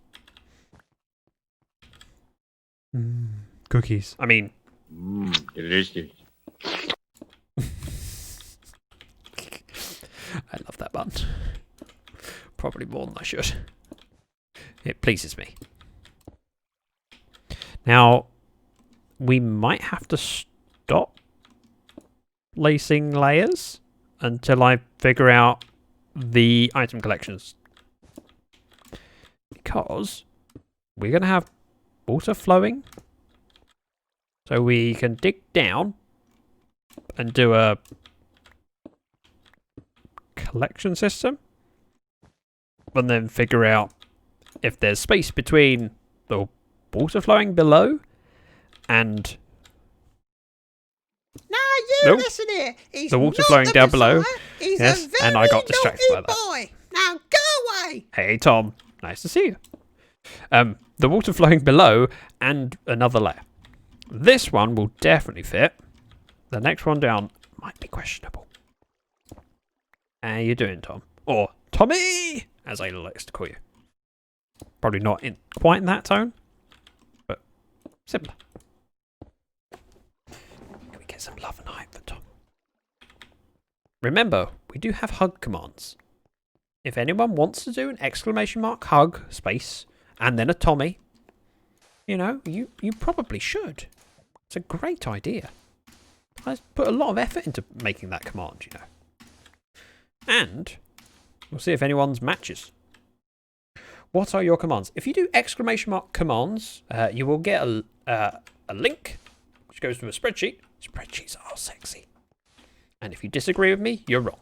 Cookies. I mean... delicious. I love that button. Probably more than I should. It pleases me. Now, we might have to stop lacing layers until I figure out the item collections. Because we're going to have water flowing. So we can dig down and do a collection system. And then figure out if there's space between the water flowing below and... Now you listen here. He's the water not flowing the down below. Messiah. He's Yes, a very and I got distracted by naughty that. boy. Now go away. Hey, Tom. Nice to see you. The water flowing below and another layer. This one will definitely fit. The next one down might be questionable. How you doing, Tom? Or Tommy, as Ayla likes to call you. Probably not quite in that tone, but similar. Can we get some love and hype for Tom? Remember, we do have hug commands. If anyone wants to do an exclamation mark hug space and then a Tommy, you know, you probably should. It's a great idea. I put a lot of effort into making that command, you know. And we'll see if anyone's matches. What are your commands? If you do exclamation mark commands, you will get a link which goes to a spreadsheet. Spreadsheets are sexy. And if you disagree with me, you're wrong.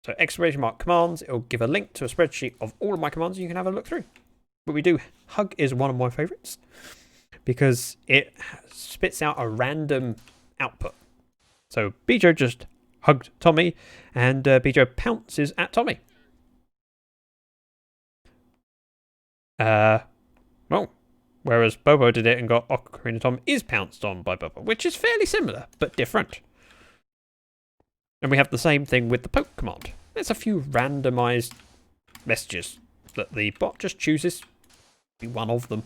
So exclamation mark commands, it'll give a link to a spreadsheet of all of my commands and you can have a look through. But we do, hug is one of my favorites because it spits out a random output. So Bijo just hugged Tommy and Bijo pounces at Tommy. Well, whereas Bobo did it and got Ocarina Tom is pounced on by Bobo, which is fairly similar, but different. And we have the same thing with the poke command. There's a few randomized messages that the bot just chooses to be one of them.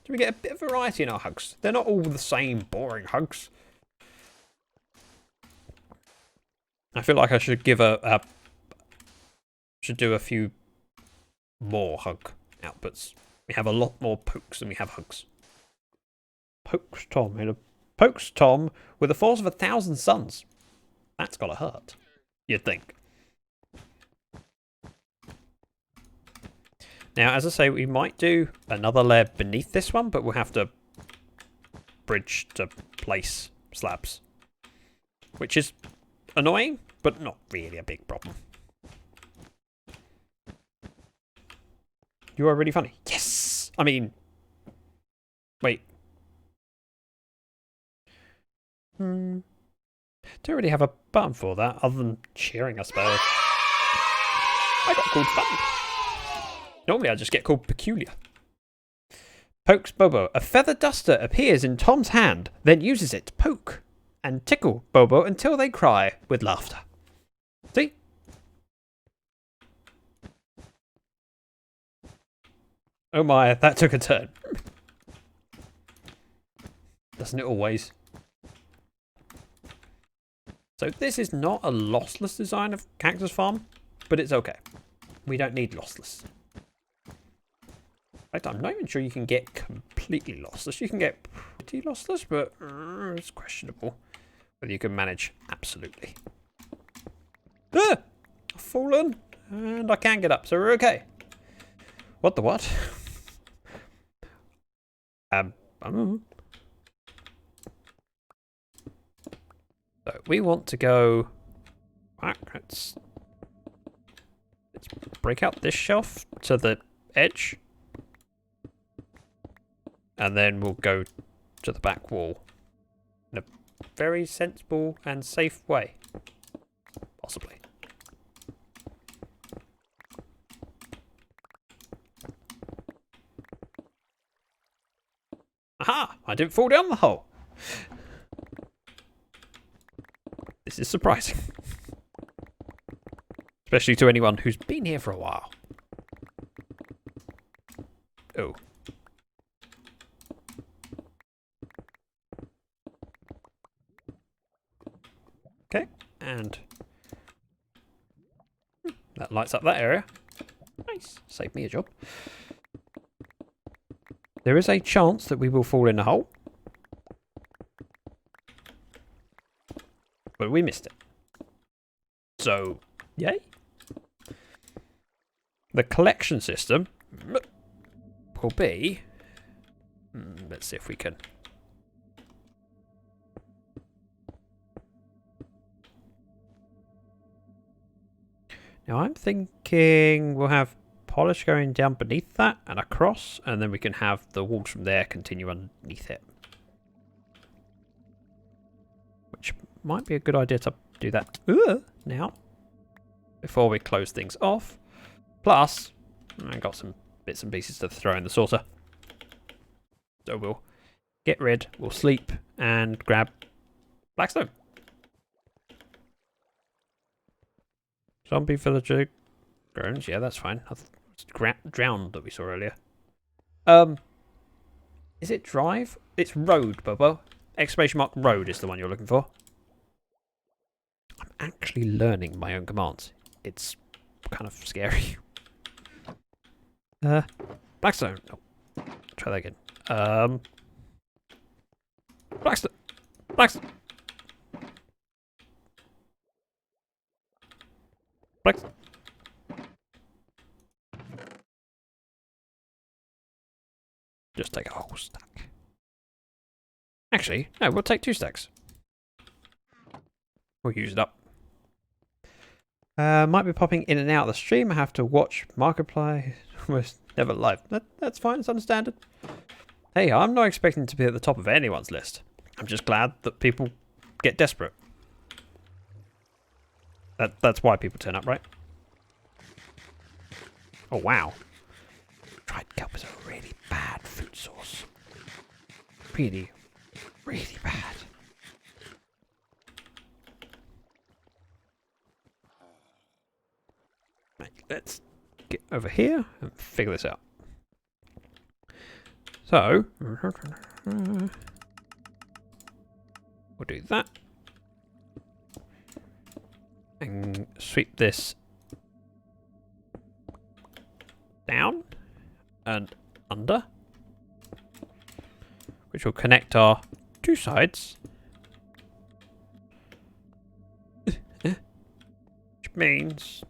So we get a bit of variety in our hugs. They're not all the same boring hugs. I feel like I should give should do a few more hug outputs. We have a lot more pokes than we have hugs. Pokes Tom with a force of 1,000 suns. That's gotta hurt, you'd think. Now, as I say, we might do another layer beneath this one, but we'll have to bridge to place slabs, which is annoying, but not really a big problem. You are really funny. Yes! I mean... Wait. Don't really have a button for that, other than cheering, I suppose. I got called fun. Normally I just get called Peculiar. Pokes Bobo. A feather duster appears in Tom's hand, then uses it to poke and tickle Bobo until they cry with laughter. See? Oh my, that took a turn. Doesn't it always? So this is not a lossless design of Cactus Farm, but it's okay. We don't need lossless. In fact, I'm not even sure you can get completely lossless. You can get pretty lossless, but it's questionable whether you can manage absolutely. Ah! I've fallen, and I can't get up, so we're okay. What the what? I don't know. So we want to go back. Let's break out this shelf to the edge. And then we'll go to the back wall in a very sensible and safe way. Possibly. Aha! I didn't fall down the hole. This is surprising. Especially to anyone who's been here for a while. Oh. Okay, and that lights up that area. Nice. Saved me a job. There is a chance that we will fall in a hole. But we missed it. So, yay. The collection system will be... let's see if we can... Now I'm thinking we'll have polish going down beneath that and across, and then we can have the walls from there continue underneath it. Which might be a good idea to do that now, before we close things off. Plus, I got some bits and pieces to throw in the sorter. So we'll get rid, we'll sleep, and grab Blackstone. Zombie villager drones, yeah, that's fine. It's drowned that we saw earlier. Is it drive? It's road, Bobo. Exclamation mark road is the one you're looking for. I'm actually learning my own commands. It's kind of scary. Blackstone. Oh, try that again. Blackstone. Blackstone. Blackstone. Just take a whole stack. Actually, no, we'll take 2 stacks. We'll use it up. Might be popping in and out of the stream. I have to watch Markiplier. Almost never live. That's fine, it's understandable. Hey, I'm not expecting to be at the top of anyone's list. I'm just glad that people get desperate. That's why people turn up, right? Oh, wow. Dried kelp is a really bad food source. Really, really bad. Right, let's get over here and figure this out. So, we'll do that. And sweep this down and under, which will connect our 2 sides, which means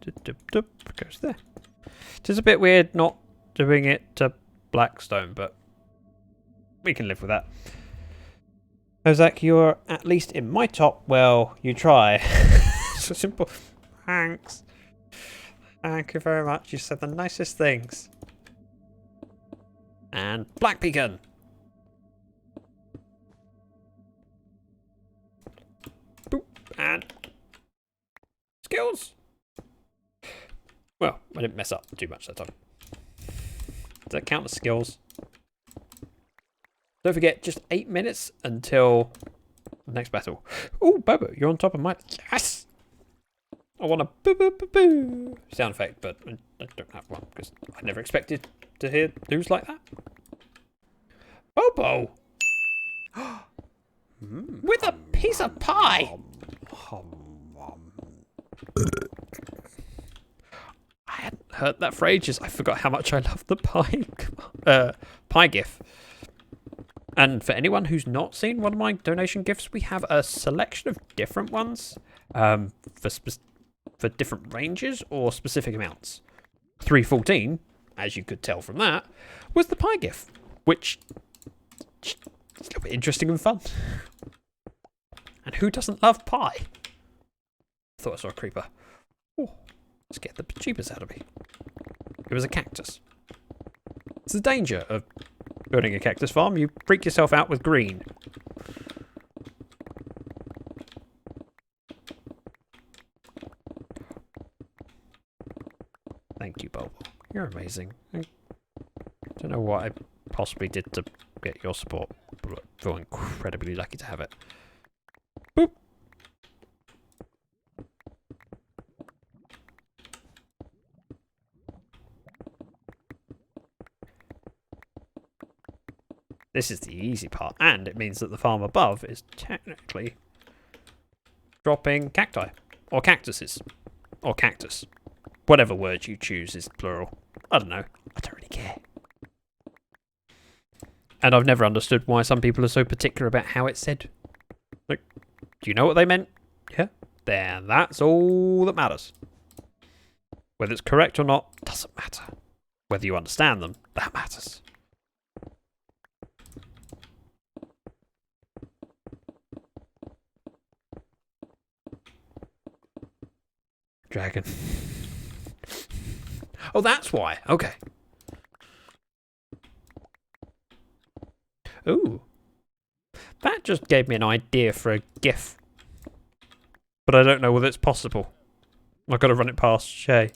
goes there. It is a bit weird not doing it to Blackstone, but we can live with that. Ozak, you're at least in my top. Well, you try. So simple. Thanks. Thank you very much. You said the nicest things. And Black Pecan. Boop. And skills. Well, I didn't mess up too much that time. that count as skills? Don't forget, just 8 minutes until the next battle. Oh, Bobo, you're on top of my... Yes! I want a boo-boo-boo-boo sound effect, but I don't have one because I never expected to hear news like that. Bobo! With a piece of pie! I hadn't heard that for ages. I forgot how much I love the pie gif. And for anyone who's not seen one of my donation gifts, we have a selection of different ones for different ranges or specific amounts. 314, as you could tell from that, was the pie gif, which is a little bit interesting and fun. And who doesn't love pie? Thought I saw a creeper. Oh, scared the bejeebers out of me. It was a cactus. It's the danger of building a cactus farm. You freak yourself out with green. Thank you, Bobo. You're amazing. I don't know what I possibly did to get your support, but I feel incredibly lucky to have it. Boop. This is the easy part, and it means that the farm above is technically dropping cacti, or cactuses, or cactus. Whatever word you choose is plural. I don't know. I don't really care. And I've never understood why some people are so particular about how it's said. Like, do you know what they meant? Yeah? Then that's all that matters. Whether it's correct or not, doesn't matter. Whether you understand them, that matters. Dragon. Oh, that's why. Okay. Ooh. That just gave me an idea for a GIF. But I don't know whether it's possible. I've got to run it past Shay.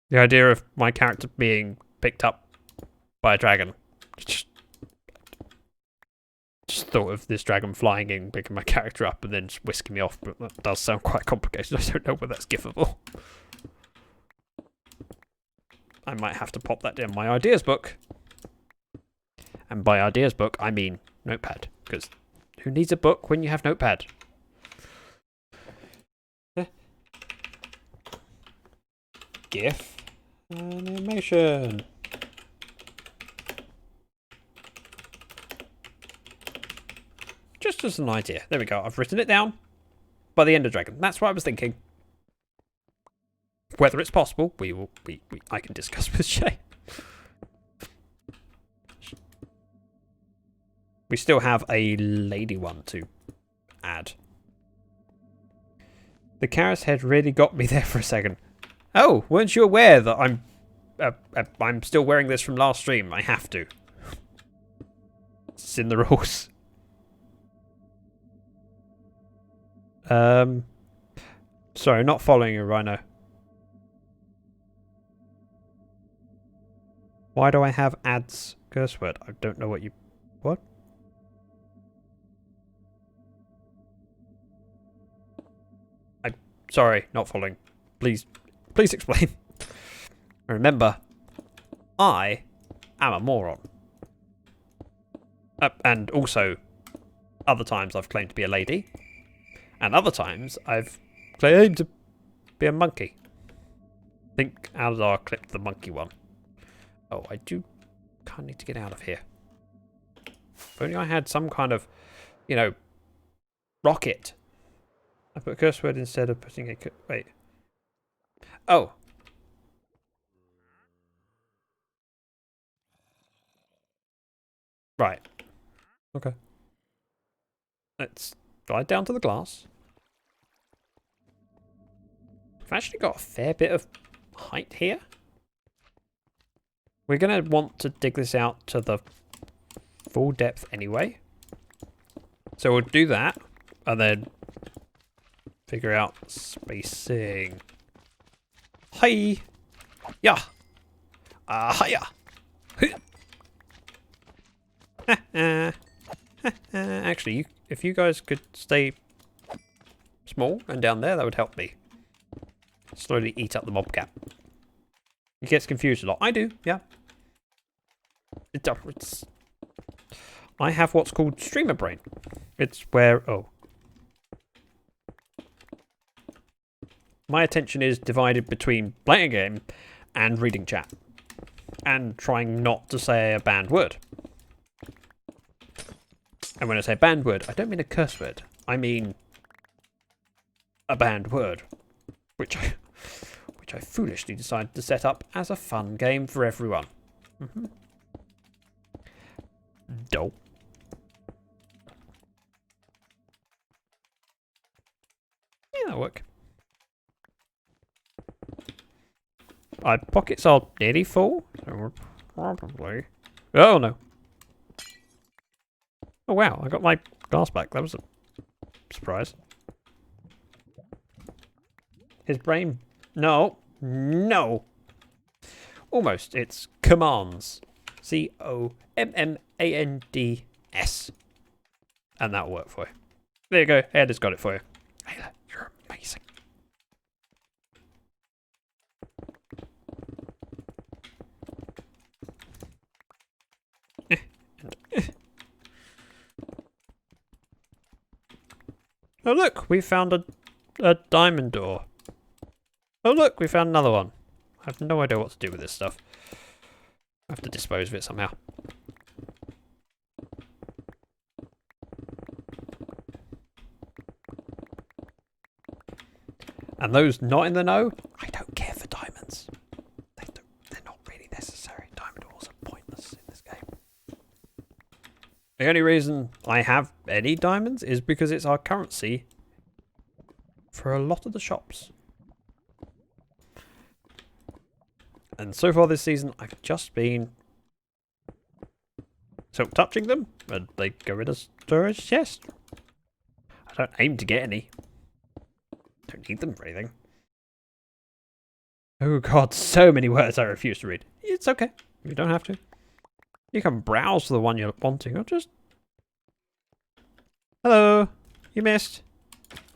The idea of my character being picked up by a dragon. Just thought of this dragon flying in, picking my character up, and then just whisking me off. But that does sound quite complicated. I don't know whether that's gifable. I might have to pop that in my ideas book. And by ideas book, I mean notepad. Because who needs a book when you have notepad? GIF animation. Just as an idea. There we go. I've written it down. By the Ender Dragon. That's what I was thinking. Whether it's possible, I can discuss with Shay. We still have a lady one to add. The carrot's head really got me there for a second. Oh, weren't you aware that I'm still wearing this from last stream? I have to. It's in the rules. Sorry, not following you, Rhino. Why do I have ads curse word? I don't know what you... What? I'm sorry, not following. Please explain. Remember, I am a moron. And also, other times I've claimed to be a lady. And other times I've claimed to be a monkey. I think Aldar clipped the monkey one. Oh, I do kind of need to get out of here. If only I had some kind of, rocket. I put a curse word instead of putting a... Wait. Oh. Right. Okay. Let's slide down to the glass. We've actually got a fair bit of height here. We're going to want to dig this out to the full depth anyway. So we'll do that and then figure out spacing. Hi! Yeah! Hiya! Actually, if you guys could stay small and down there, that would help me. Slowly eat up the mob cap. He gets confused a lot. I do, yeah. I have what's called streamer brain. It's where, my attention is divided between playing a game and reading chat. And trying not to say a banned word. And when I say banned word, I don't mean a curse word. I mean a banned word. Which I foolishly decided to set up as a fun game for everyone. Dope. Yeah, that'll work. My pockets are nearly full, so we're probably... Oh, no. Oh, wow, I got my glass back. That was a surprise. His brain... No. No. Almost. It's commands. COMMANDS. And that'll work for you. There you go. Ed has got it for you. Ayla, you're amazing. Oh look, we found a diamond door. Oh look, we found another one. I have no idea what to do with this stuff. I have to dispose of it somehow. And those not in the know, I don't care for diamonds. They're not really necessary. Diamond ores are pointless in this game. The only reason I have any diamonds is because it's our currency for a lot of the shops. And so far this season, I've just been silk touching them, and they go in a storage chest. I don't aim to get any. Don't need them for anything. Oh god, so many words I refuse to read. It's okay. You don't have to. You can browse for the one you're wanting, or just... Hello. You missed.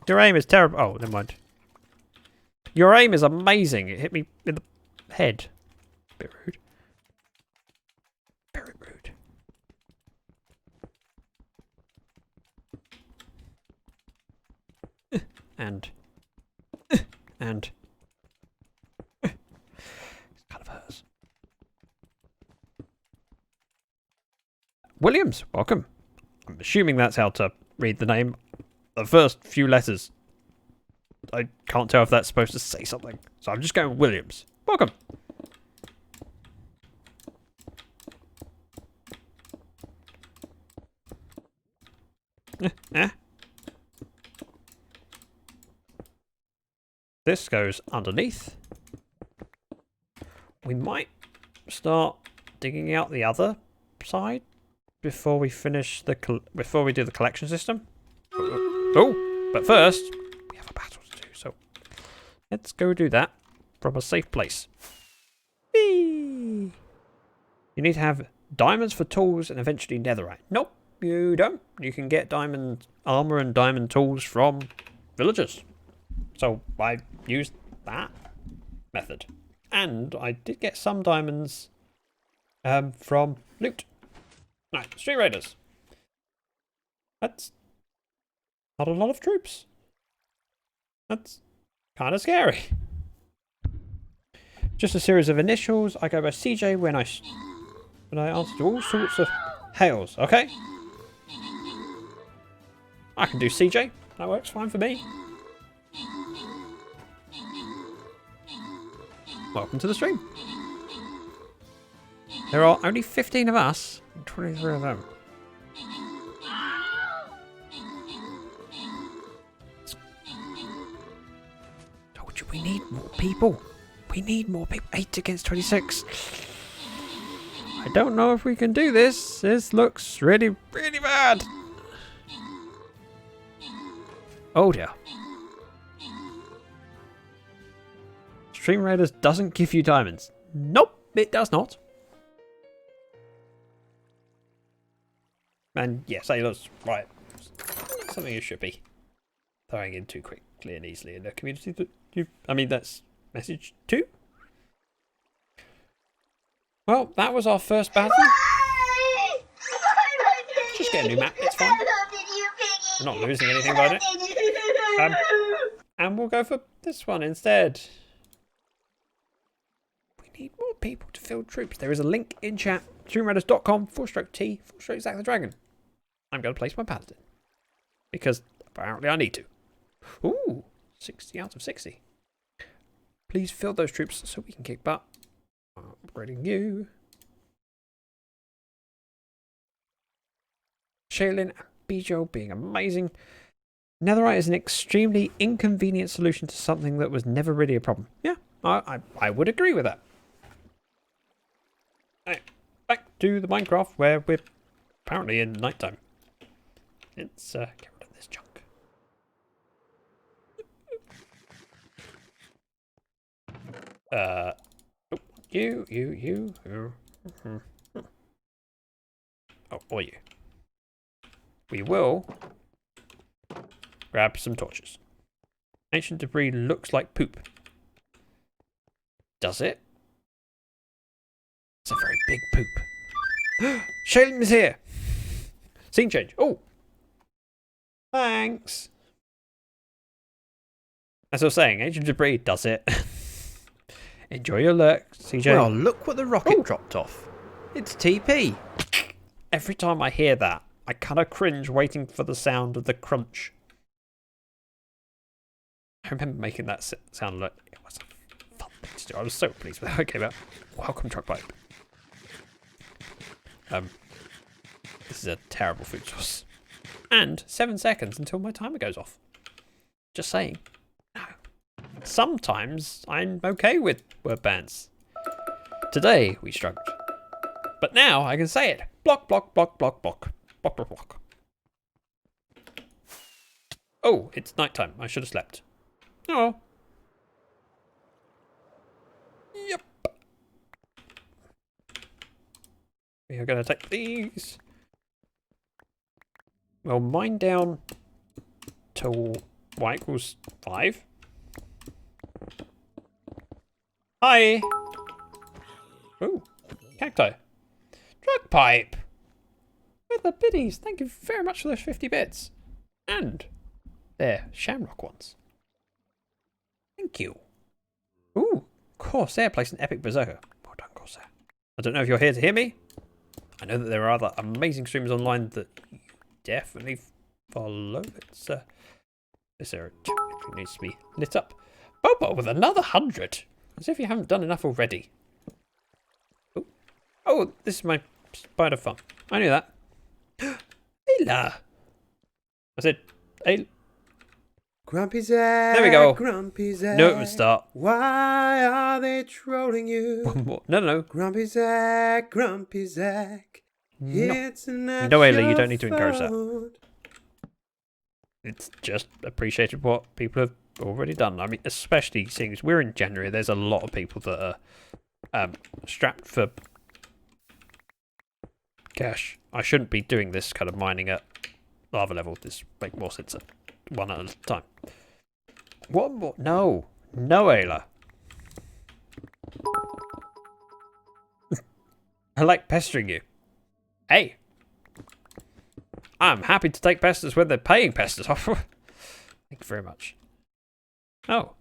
Your aim is terrible. Oh, never mind. Your aim is amazing. It hit me in the head. Bit rude. Very rude. And it kind of hurts. Williams, welcome. I'm assuming that's how to read the name. The first few letters. I can't tell if that's supposed to say something. So I'm just going with Williams. Welcome. This goes underneath. We might start digging out the other side before we finish before we do the collection system. Oh, but first we have a battle to do. So let's go do that from a safe place. Whee! You need to have diamonds for tools and eventually netherite. Nope, you don't. You can get diamond armor and diamond tools from villagers. So I used that method. And I did get some diamonds from loot. No, street raiders. That's not a lot of troops. That's kind of scary. Just a series of initials. I go by CJ when I answer to all sorts of hails. Okay? I can do CJ. That works fine for me. Welcome to the stream. There are only 15 of us and 23 of them. Told you we need more people. We need more people. 8 against 26. I don't know if we can do this. This looks really, really bad. Oh dear. Stream Raiders doesn't give you diamonds. Nope. it does not. And yes, sailors, right. Not something you should be throwing in too quickly and easily in a community that you... I mean, that's message 2. Well, that was our first battle. Just get a new map, it's fine. We're not losing anything by it. And we'll go for this one instead. We need more people to field troops. There is a link in chat. streamredders.com/T/Zack the Dragon. I'm going to place my paladin. Because apparently I need to. Ooh, 60 out of 60. Please field those troops so we can kick butt. Upgrading you. Shaylin and Bijo being amazing. Netherite is an extremely inconvenient solution to something that was never really a problem. Yeah, I would agree with that. Right, back to the Minecraft where we're apparently in nighttime. Let's get rid of this junk. You. Oh, or you. We will grab some torches. Ancient debris looks like poop. Does it? It's a very big poop. Shaylin is here. Scene change. Oh. Thanks. As I was saying, ancient debris does it. Enjoy your lurk, CJ. Well, look what the rocket dropped off. It's TP. Every time I hear that, I kind of cringe waiting for the sound of the crunch. I remember making that sound like it was a fun thing to do. I was so pleased with how it came out. Welcome, truck pipe. This is a terrible food source. And 7 seconds until my timer goes off. Just saying. No. Sometimes I'm okay with word bans. Today we struggled. But now I can say it. Block, block, block, block, block. Block, block, block. Oh, it's nighttime. I should have slept. Oh. Yep. We are going to take these. Well, mine down to y equals 5. Hi. Oh, cacti. Drug pipe. With the biddies. Thank you very much for those 50 bits. And they're shamrock ones. Thank you. Ooh, Corsair placed an epic berserker. Well done, Corsair. I don't know if you're here to hear me. I know that there are other amazing streamers online that you definitely follow. This area needs to be lit up. Bobo with another 100. As if you haven't done enough already. Ooh. Oh, this is my spider farm. I knew that. Ayla. I said, Ayla. Grumpy Zack. There we go. Grumpy Zack. No, it would start. Why are they trolling you? One more. No. Grumpy Zack. Grumpy Zack. No. It's not No, Ayla, you your don't need to encourage that. fault. It's just appreciated what people have already done. I mean, especially seeing as we're in January, there's a lot of people that are strapped for cash. I shouldn't be doing this kind of mining at lava level. This makes more sense at one at a time. What more? No, Ayla. I like pestering you. Hey, I'm happy to take pesters when they're paying pesters. Thank you very much. Oh.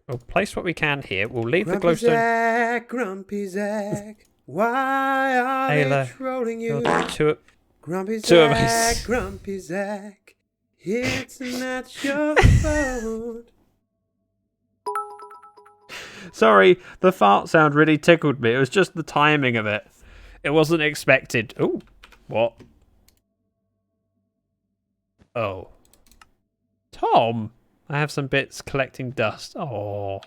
We'll place what we can here. We'll leave the glowstone. Grumpy Zack. Why are Ayla, they trolling you? you're too... Grumpy Two of us. Zack. Grumpy Zack. It's not your fault. Sorry, the fart sound really tickled me. It was just the timing of it. It wasn't expected. Ooh, what? Oh. Tom, I have some bits collecting dust. Oh,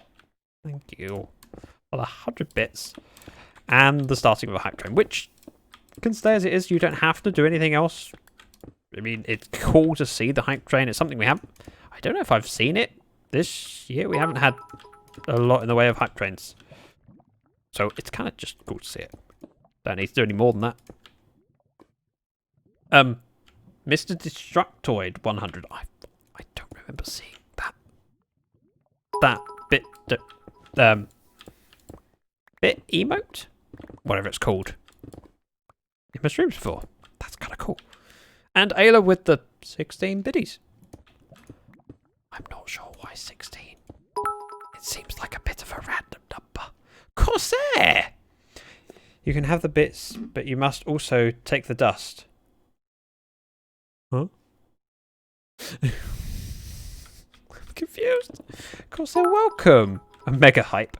thank you. Well, 100 bits. And the starting of a hype train, which can stay as it is. You don't have to do anything else. I mean, it's cool to see the hype train. It's something we haven't... I don't know if I've seen it this year. We haven't had a lot in the way of hype trains. So it's kind of just cool to see it. Don't need to do any more than that. Mr. Destructoid 100. I don't remember seeing that bit bit emote, whatever it's called, in my streams before. That's kind of cool. And Ayla with the 16 biddies. I'm not sure why 16. It seems like a bit of a random number. Corsair! You can have the bits, but you must also take the dust. Huh? I'm confused. Corsair, welcome. A mega hype.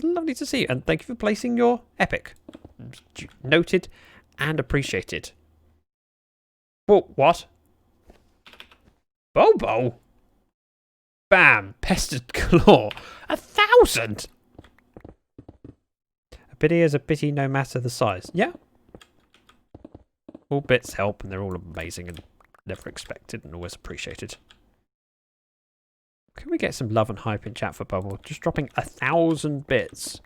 Lovely to see you, and thank you for placing your epic. Noted and appreciated. Whoa, what? Bobo? Bam! Pestered claw. 1,000! A biddy is a biddy no matter the size. Yeah. All bits help, and they're all amazing and never expected and always appreciated. Can we get some love and hype in chat for Bubble? Just dropping 1,000 bits.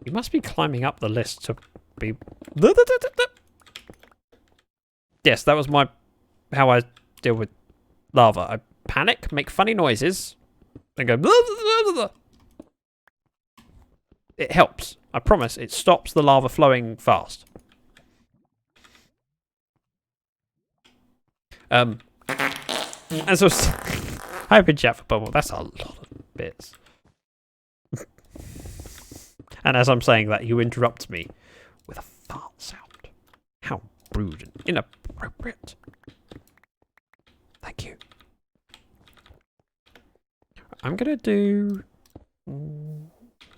You must be climbing up the list to be... Yes, that was how I deal with lava. I panic, make funny noises, and go... It helps. I promise. It stops the lava flowing fast. And so... Hype in chat for Bubble. That's a lot of bits. And as I'm saying that, you interrupt me with a fart sound. How rude and inappropriate. Thank you. I'm going to do...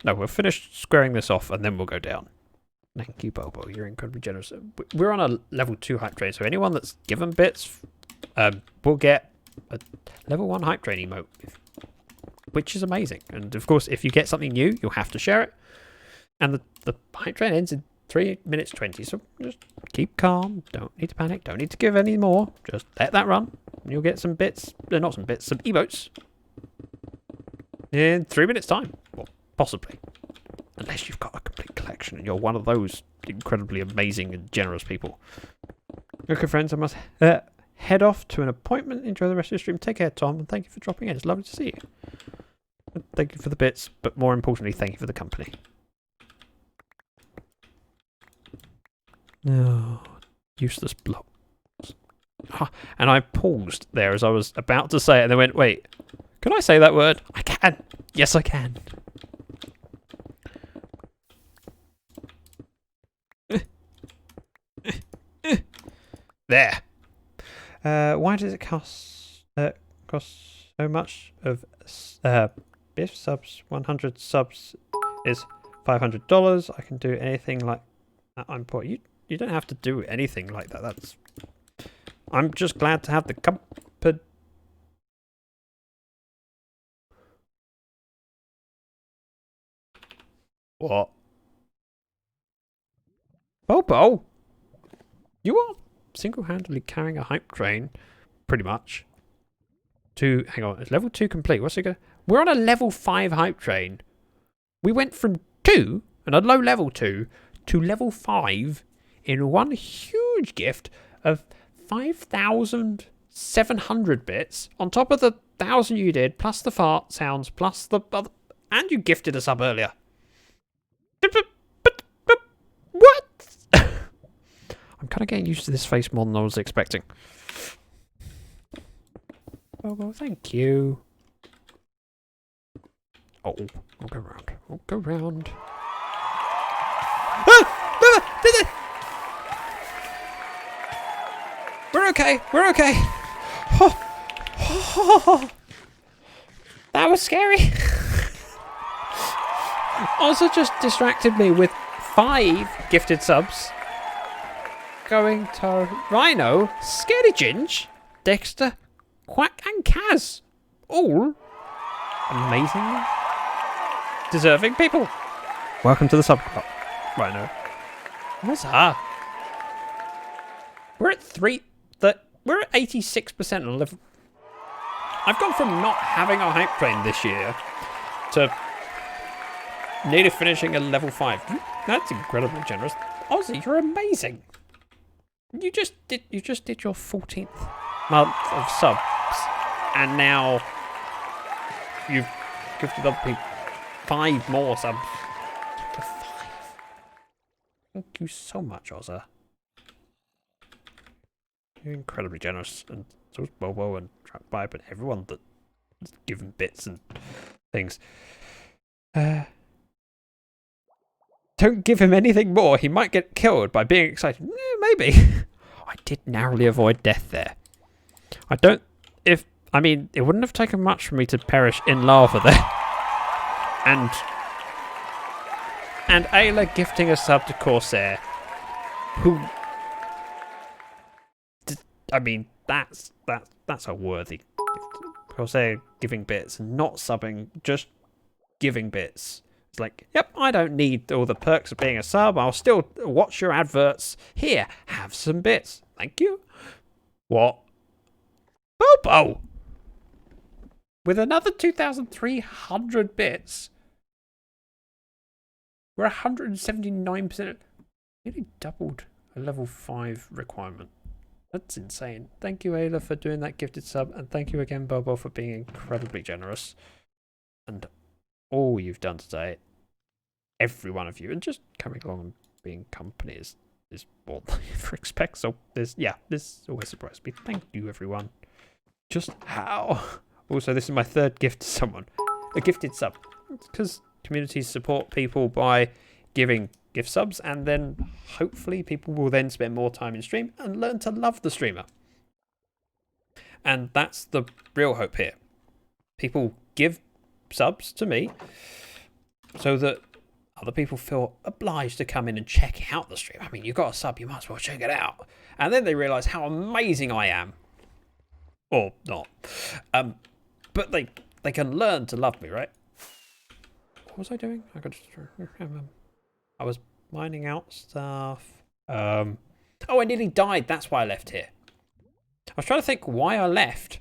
No, we'll finish squaring this off and then we'll go down. Thank you, Bobo. You're incredibly generous. We're on a level 2 hype train, so anyone that's given bits will get a level 1 hype train emote, which is amazing. And of course, if you get something new, you'll have to share it. And the hype train ends in 3 minutes 20, so just keep calm. Don't need to panic. Don't need to give any more. Just let that run. And you'll get some bits. Not some bits, some emotes. In 3 minutes time. Or possibly. Unless you've got a complete collection and you're one of those incredibly amazing and generous people. Okay, friends, I must head off to an appointment. Enjoy the rest of the stream. Take care, Tom, and thank you for dropping in. It's lovely to see you. Thank you for the bits, but more importantly, thank you for the company. No, useless blocks. And I paused there as I was about to say it, and then went, wait, can I say that word? I can. Yes, I can. There. Why does it cost so much of Biff subs? 100 subs is $500. I can do anything like that. I'm poor. You don't have to do anything like that. That's. I'm just glad to have the company. What? Bobo, you are single-handedly carrying a hype train, pretty much. To hang on, it's level 2 complete. What's it go? We're on a level 5 hype train. We went from 2 and a low level 2 to level 5 in one huge gift of 5,700 bits on top of the 1,000 you did, plus the fart sounds, plus the other, and you gifted us up earlier. What? I'm kind of getting used to this face more than I was expecting. Oh, well, thank you. Oh, I'll go round. I'll go round. We're okay. We're okay. That was scary. Also just distracted me with 5 gifted subs. Going to Rhino, Scaredy Ginge, Dexter, Quack and Kaz. All amazingly deserving people. Welcome to the sub club, Rhino. What's that? We're at we're at 86% on level. I've gone from not having a hype train this year to nearly finishing a level 5. That's incredibly generous. Ozzy, you're amazing. You just did your 14th month of subs, and now you've gifted other people 5 more subs. 5. Thank you so much, Ozza. You're incredibly generous, and so is Bobo and Trackpipe and everyone that's given bits and things. Don't give him anything more. He might get killed by being excited. Maybe. I did narrowly avoid death there. I mean, it wouldn't have taken much for me to perish in lava there. And Ayla gifting a sub to Corsair, who, I mean, that's a worthy gift. Corsair giving bits and not subbing, just giving bits. It's like, yep, I don't need all the perks of being a sub. I'll still watch your adverts. Here, have some bits. Thank you. What? Bobo! With another 2,300 bits. We're 179%. Nearly doubled a level 5 requirement. That's insane. Thank you, Ayla, for doing that gifted sub. And thank you again, Bobo, for being incredibly generous. And all you've done today, every one of you, and just coming along and being company is more than I ever expect. So this always surprised me. Thank you, everyone. Just how? Also, this is my 3rd gift to someone. A gifted sub. Because communities support people by giving gift subs, and then hopefully people will then spend more time in stream and learn to love the streamer. And that's the real hope here. People give subs to me so that other people feel obliged to come in and check out the stream. I mean, you've got a sub, you might as well check it out. And then they realise how amazing I am. Or not. But they can learn to love me, right? What was I doing? I was mining out stuff. Oh, I nearly died. That's why I left here. I was trying to think why I left.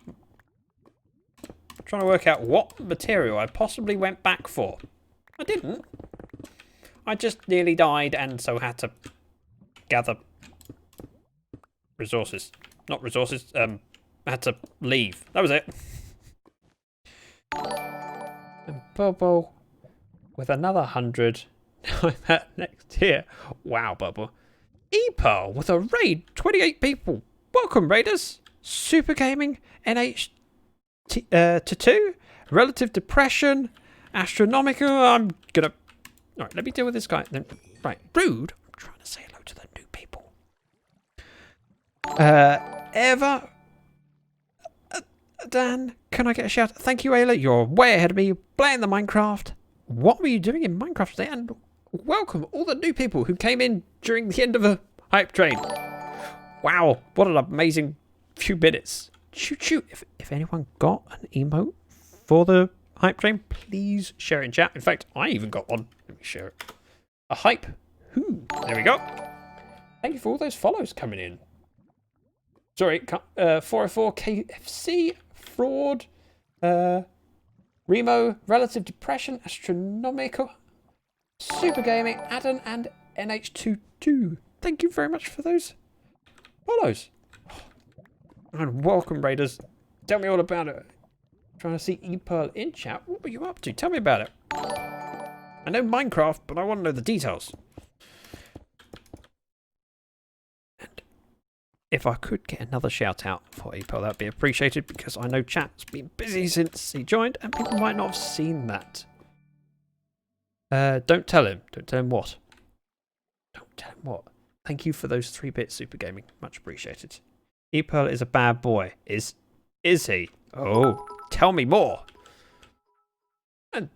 I'm trying to work out what material I possibly went back for. I didn't. I just nearly died and so had to gather resources. Not resources. I had to leave. That was it. And Bobo with another 100. I'm at next here. Wow, Bobo. E-Pearl with a raid. 28 people. Welcome, raiders. Super Gaming. NH to 2. Relative Depression. Astronomical. I'm gonna... Alright, let me deal with this guy. Then, right. Rude. I'm trying to say hello to the new people. Eva. Dan, can I get a shout? Thank you, Ayla. You're way ahead of me. Playing the Minecraft. What were you doing in Minecraft today? And welcome all the new people who came in during the end of the hype train. Wow, what an amazing few minutes. Shoot, shoot. If anyone got an emote for the hype train, please share it in chat. In fact, I even got one. Let me share it. A hype. Ooh, there we go. Thank you for all those follows coming in. Sorry, 404 KFC, Fraud, Remo, Relative Depression, Astronomical, Super Gaming, Adam, and NH22. Thank you very much for those follows. And welcome, Raiders. Tell me all about it. Trying to see E-Pearl in chat. What were you up to? Tell me about it. I know Minecraft, but I want to know the details. If I could get another shout out for E-Pearl, that'd be appreciated, because I know chat's been busy since he joined and people might not have seen that. Don't tell him. Don't tell him what? Don't tell him what? Thank you for those 3-bit Super Gaming. Much appreciated. E-Pearl is a bad boy. Is he? Oh, tell me more. And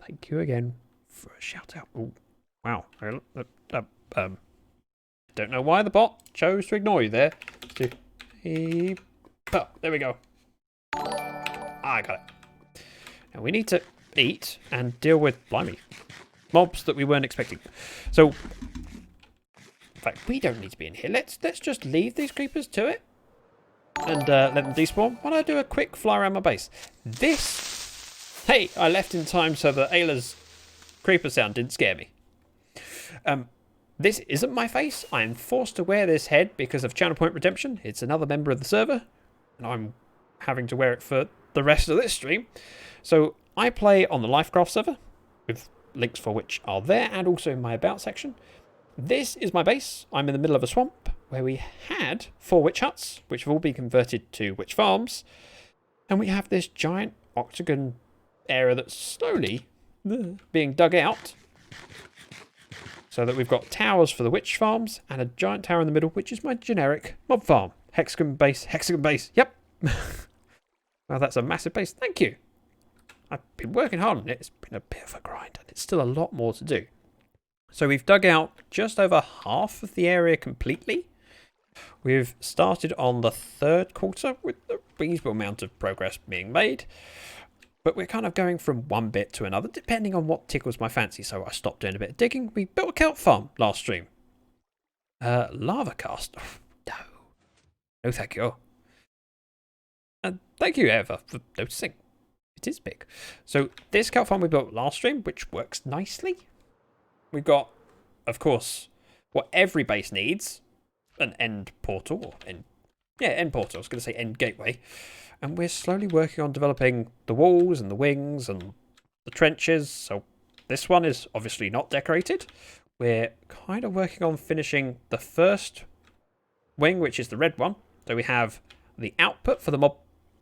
thank you again for a shout out. Oh, wow. Don't know why the bot chose to ignore you there. Oh, there we go. I got it. Now we need to eat and deal with, blimey, mobs that we weren't expecting. So, in fact, we don't need to be in here. Let's just leave these creepers to it and let them despawn. Why don't I do a quick fly around my base? This Hey, I left in time so that Ayla's creeper sound didn't scare me. This isn't my face. I'm forced to wear this head because of Channel Point Redemption. It's another member of the server, and I'm having to wear it for the rest of this stream. So I play on the Lyfcraft server, with links for which are there, and also in my About section. This is my base. I'm in the middle of a swamp, where we had 4 witch huts, which have all been converted to witch farms. And we have this giant octagon area that's slowly being dug out. So that we've got towers for the witch farms and a giant tower in the middle, which is my generic mob farm. Hexagon base, yep. Well, that's a massive base. Thank you. I've been working hard on it. It's been a bit of a grind and it's still a lot more to do. So we've dug out just over half of the area completely. We've started on the 3rd quarter with a reasonable amount of progress being made. But we're kind of going from one bit to another, depending on what tickles my fancy. So I stopped doing a bit of digging. We built a kelp farm last stream. Lava cast. No. No, thank you. And thank you, Eva, for noticing. It is big. So this kelp farm we built last stream, which works nicely. We've got, of course, what every base needs. An end portal. Or end portal. I was going to say end gateway. And we're slowly working on developing the walls and the wings and the trenches. So this one is obviously not decorated. We're kind of working on finishing the first wing, which is the red one. So we have the output for the mob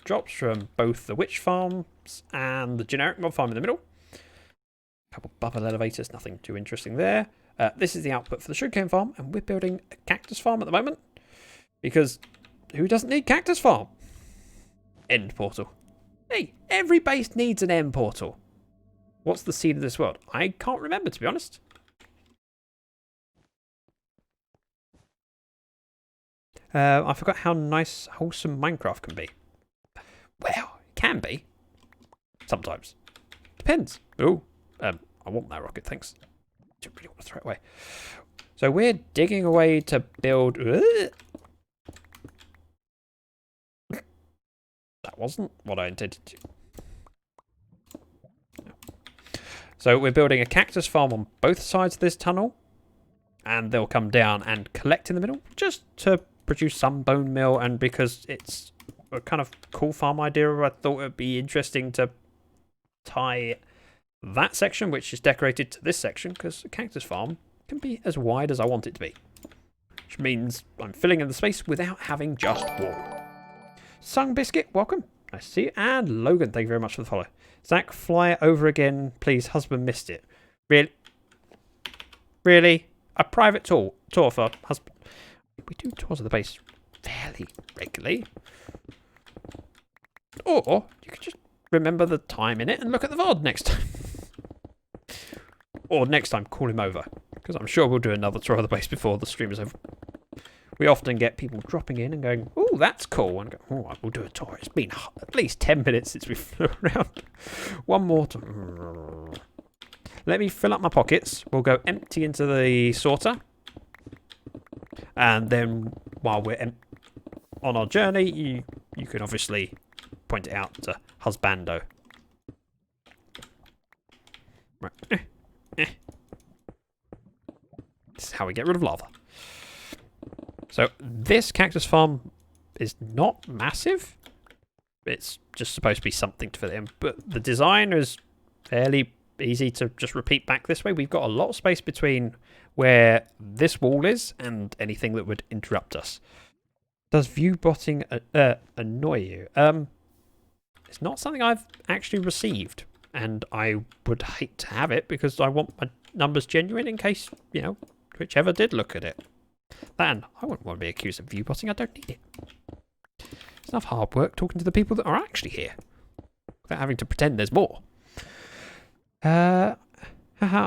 drops from both the witch farms and the generic mob farm in the middle. A couple bubble elevators, nothing too interesting there. This is the output for the sugarcane farm, and we're building a cactus farm at the moment. Because who doesn't need cactus farm? End portal. Hey, every base needs an end portal. What's the seed of this world? I can't remember, to be honest. I forgot how nice, wholesome Minecraft can be. Well, it can be. Sometimes. Depends. Oh, I want that rocket, thanks. I don't really want to throw it away. So we're digging away to build... That wasn't what I intended to. No. So we're building a cactus farm on both sides of this tunnel. And they'll come down and collect in the middle. Just to produce some bone meal. And because it's a kind of cool farm idea, I thought it would be interesting to tie that section, which is decorated, to this section. Because a cactus farm can be as wide as I want it to be. Which means I'm filling in the space without having just wall. Sung Biscuit, welcome. Nice to see you. And Logan, thank you very much for the follow. Zach, fly over again, please. Husband missed it. Really? Really? A private tour for husband. We do tours of the base fairly regularly. Or you could just remember the time in it and look at the VOD next time. Or next time, call him over. Because I'm sure we'll do another tour of the base before the stream is over. We often get people dropping in and going, oh, that's cool. And go, oh, we'll do a tour. It's been at least 10 minutes since we flew around. One more time. Let me fill up my pockets. We'll go empty into the sorter. And then while we're on our journey, you can obviously point it out to Husbando. Right. This is how we get rid of lava. So this cactus farm is not massive. It's just supposed to be something to fit in. But the design is fairly easy to just repeat back this way. We've got a lot of space between where this wall is and anything that would interrupt us. Does view botting annoy you? It's not something I've actually received. And I would hate to have it because I want my numbers genuine in case, you know, whichever did look at it. Then I wouldn't want to be accused of view botting. I don't need it. It's enough hard work talking to the people that are actually here without having to pretend there's more. I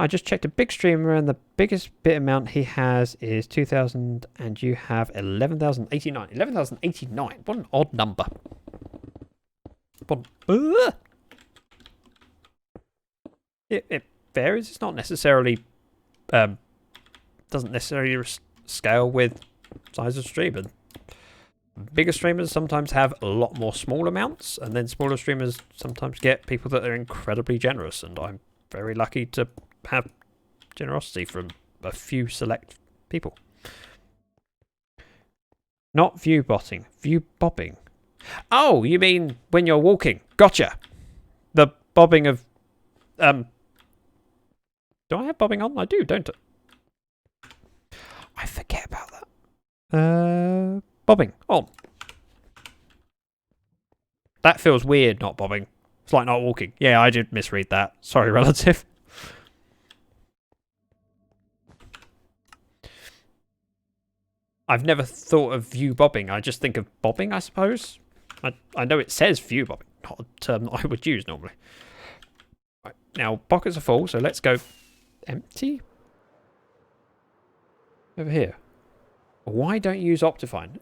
just checked a big streamer and the biggest bit amount he has is 2,000 and you have 11,089. 11,089. What an odd number. It varies. It's not necessarily doesn't necessarily scale with size of stream, and bigger streamers sometimes have a lot more small amounts, and then smaller streamers sometimes get people that are incredibly generous, and I'm very lucky to have generosity from a few select people. Not view botting, view bobbing. Oh, you mean when you're walking? Gotcha. The bobbing of do I have bobbing on? I do, don't I? I forget about that. Bobbing on. That feels weird, not bobbing. It's like not walking. Yeah, I did misread that. Sorry, relative. I've never thought of view bobbing. I just think of bobbing, I suppose. I know it says view bobbing, not a term that I would use normally. Right, now, pockets are full, so let's go empty. Over here. Why don't you use Optifine?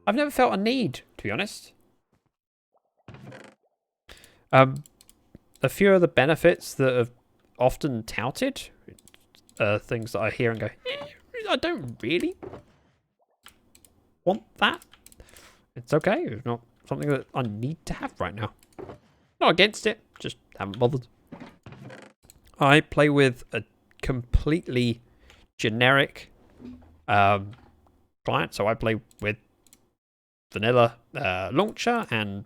I've never felt a need, to be honest. A few of the benefits that are often touted are things that I hear and go, I don't really want that. It's okay. It's not something that I need to have right now. Not against it, just haven't bothered. I play with a completely generic client, so I play with vanilla launcher, and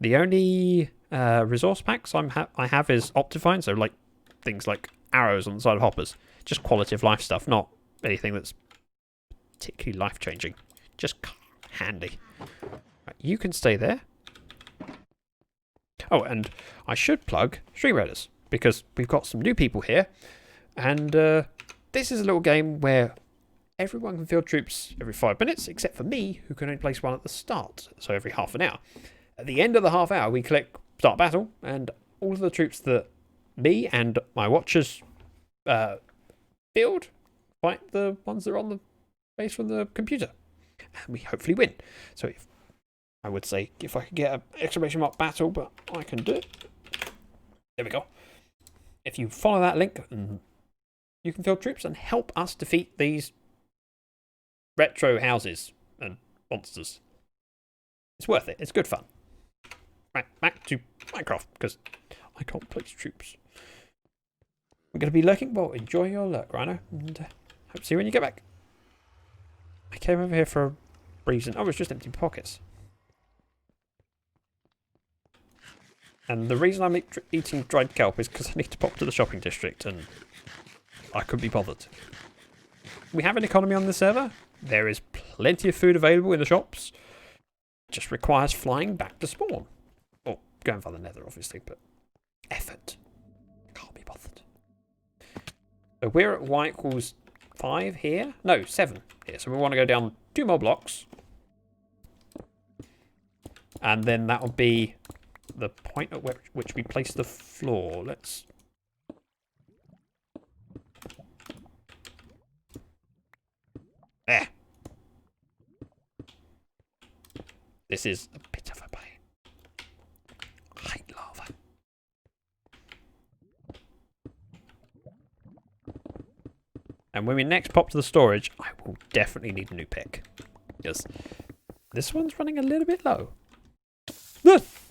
the only resource packs I have is Optifine, so like things like arrows on the side of hoppers, just quality of life stuff, not anything that's particularly life changing, just handy. Right, you can stay there. Oh, and I should plug Stream Raiders, because we've got some new people here, and this is a little game where everyone can field troops every 5 minutes, except for me, who can only place one at the start, so every half an hour. At the end of the half hour, we click Start Battle, and all of the troops that me and my watchers field fight the ones that are on the base from the computer. And we hopefully win. So I would say if I could get an exclamation mark battle, but I can do it. There we go. If you follow that link, you can field troops and help us defeat these retro houses and monsters. It's worth it. It's good fun. Right, back to Minecraft, because I can't place troops. I'm going to be lurking. Well, enjoy your lurk, Rhino, and hope to see you when you get back. I came over here for a reason. Oh, it's just empty pockets. And the reason I'm eating dried kelp is because I need to pop to the shopping district, and I couldn't be bothered. We have an economy on the server. There is plenty of food available in the shops. It just requires flying back to spawn. Or going for the nether, obviously, but effort. Can't be bothered. So we're at y equals 5 here. No, 7 here. So we want to go down 2 more blocks. And then that will be the point at which we place the floor. Let's... There. This is a bit of a pain. I hate lava. And when we next pop to the storage, I will definitely need a new pick. Because this one's running a little bit low.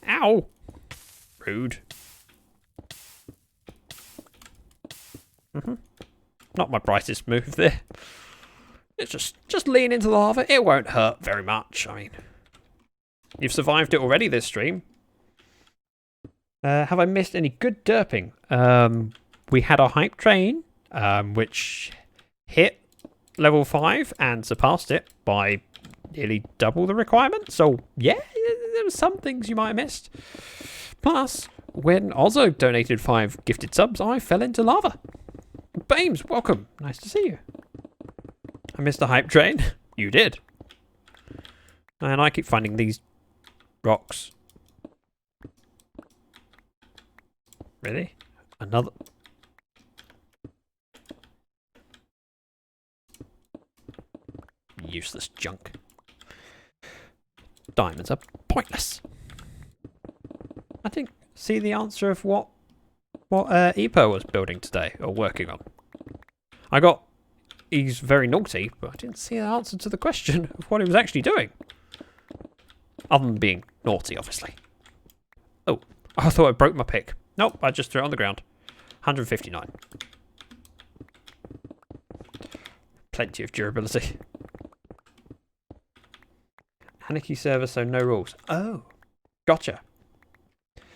Ow! Rude. Not my brightest move there. It's just lean into the lava. It won't hurt very much. I mean, you've survived it already this stream. Have I missed any good derping? We had a hype train, which hit level 5 and surpassed it by nearly double the requirement. So, yeah, there were some things you might have missed. Plus, when Ozzo donated 5 gifted subs, I fell into lava. Bames, welcome. Nice to see you. I missed the hype train. You did. And I keep finding these rocks. Really? Another... Useless junk. Diamonds are pointless. I think, see the answer of what Epo was building today, or working on. I got he's very naughty, but I didn't see the answer to the question of what he was actually doing. Other than being naughty, obviously. Oh, I thought I broke my pick. Nope, I just threw it on the ground. 159. Plenty of durability. Anarchy server, so no rules. Oh, gotcha.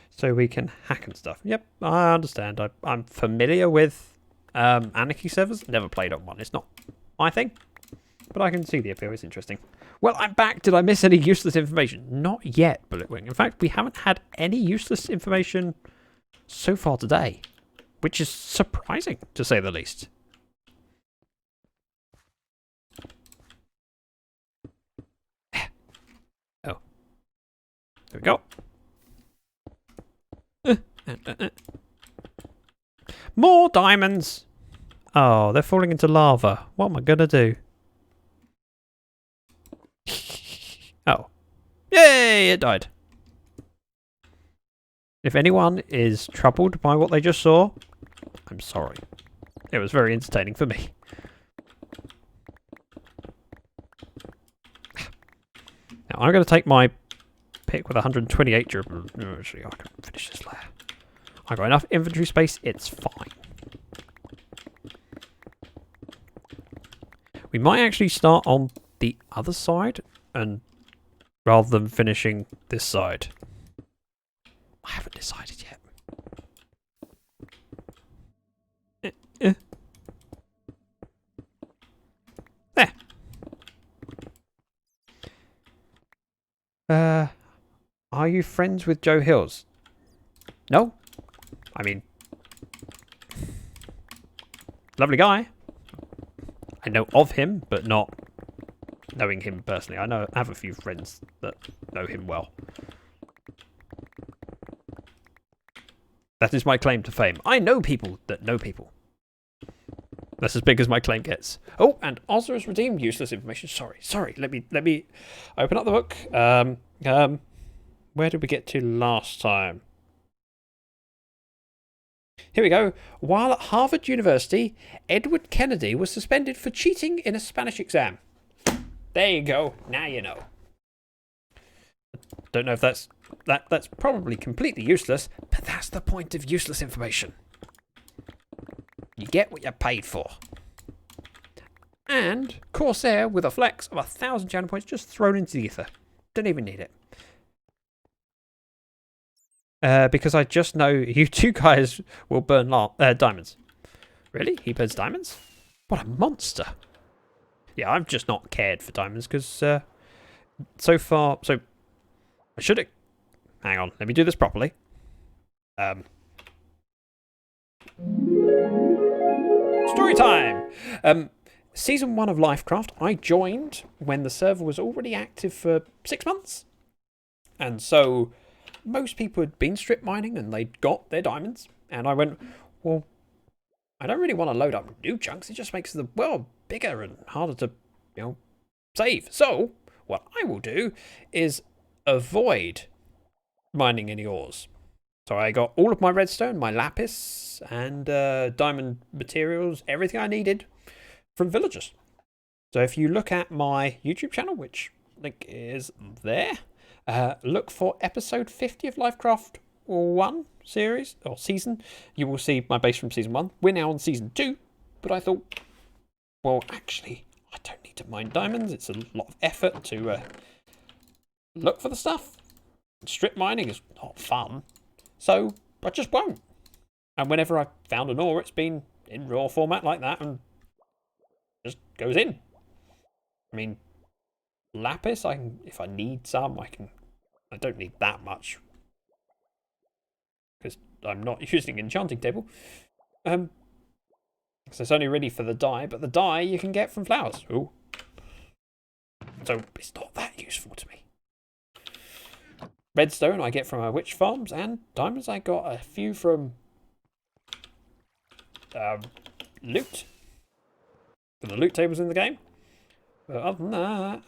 So we can hack and stuff. Yep, I understand. I'm familiar with Anarchy servers. Never played on one. It's not my thing. But I can see the appeal. It's interesting. Well, I'm back. Did I miss any useless information? Not yet, Bulletwing. In fact, we haven't had any useless information so far today. Which is surprising, to say the least. Oh. There we go. More diamonds! Oh, they're falling into lava. What am I gonna do? Oh. Yay! It died. If anyone is troubled by what they just saw, I'm sorry. It was very entertaining for me. Now, I'm going to take my pick with 128 durable. Actually, I can finish this layer. I've got enough inventory space, it's fine. We might actually start on the other side, and rather than finishing this side. I haven't decided yet. There. Are you friends with Joe Hills? No? I mean, lovely guy. I know of him, but not knowing him personally. I have a few friends that know him well. That is my claim to fame. I know people that know people. That's as big as my claim gets. Oh, and Ozra has redeemed useless information. Sorry. Let me open up the book. Where did we get to last time? Here we go. While at Harvard University, Edward Kennedy was suspended for cheating in a Spanish exam. There you go. Now you know. Don't know if that's probably completely useless, but that's the point of useless information. You get what you're paid for. And Corsair with a flex of 1,000 channel points just thrown into the ether. Don't even need it. Because I just know you two guys will burn diamonds. Really? He burns diamonds? What a monster. Yeah, I've just not cared for diamonds because so far... So, I should have... Hang on, let me do this properly. Story time! Season 1 of Lyfcraft, I joined when the server was already active for 6 months. And so, most people had been strip mining and they'd got their diamonds. And I went, well, I don't really want to load up new chunks. It just makes the world bigger and harder to, save. So, what I will do is avoid mining any ores. So I got all of my redstone, my lapis, and diamond materials, everything I needed from villagers. So if you look at my YouTube channel, which link is there, look for episode 50 of Lyfcraft 1 series, or season. You will see my base from season 1. We're now on season 2, but I thought, well, actually, I don't need to mine diamonds. It's a lot of effort to look for the stuff. Strip mining is not fun. So, I just won't. And whenever I've found an ore, it's been in raw format like that and just goes in. I mean, lapis, if I need some, I don't need that much. Because I'm not using enchanting table. So it's only ready for the dye, but the dye you can get from flowers. Ooh. So it's not that useful to me. Redstone I get from our witch farms, and diamonds I got a few from loot. From the loot tables in the game. But other than that...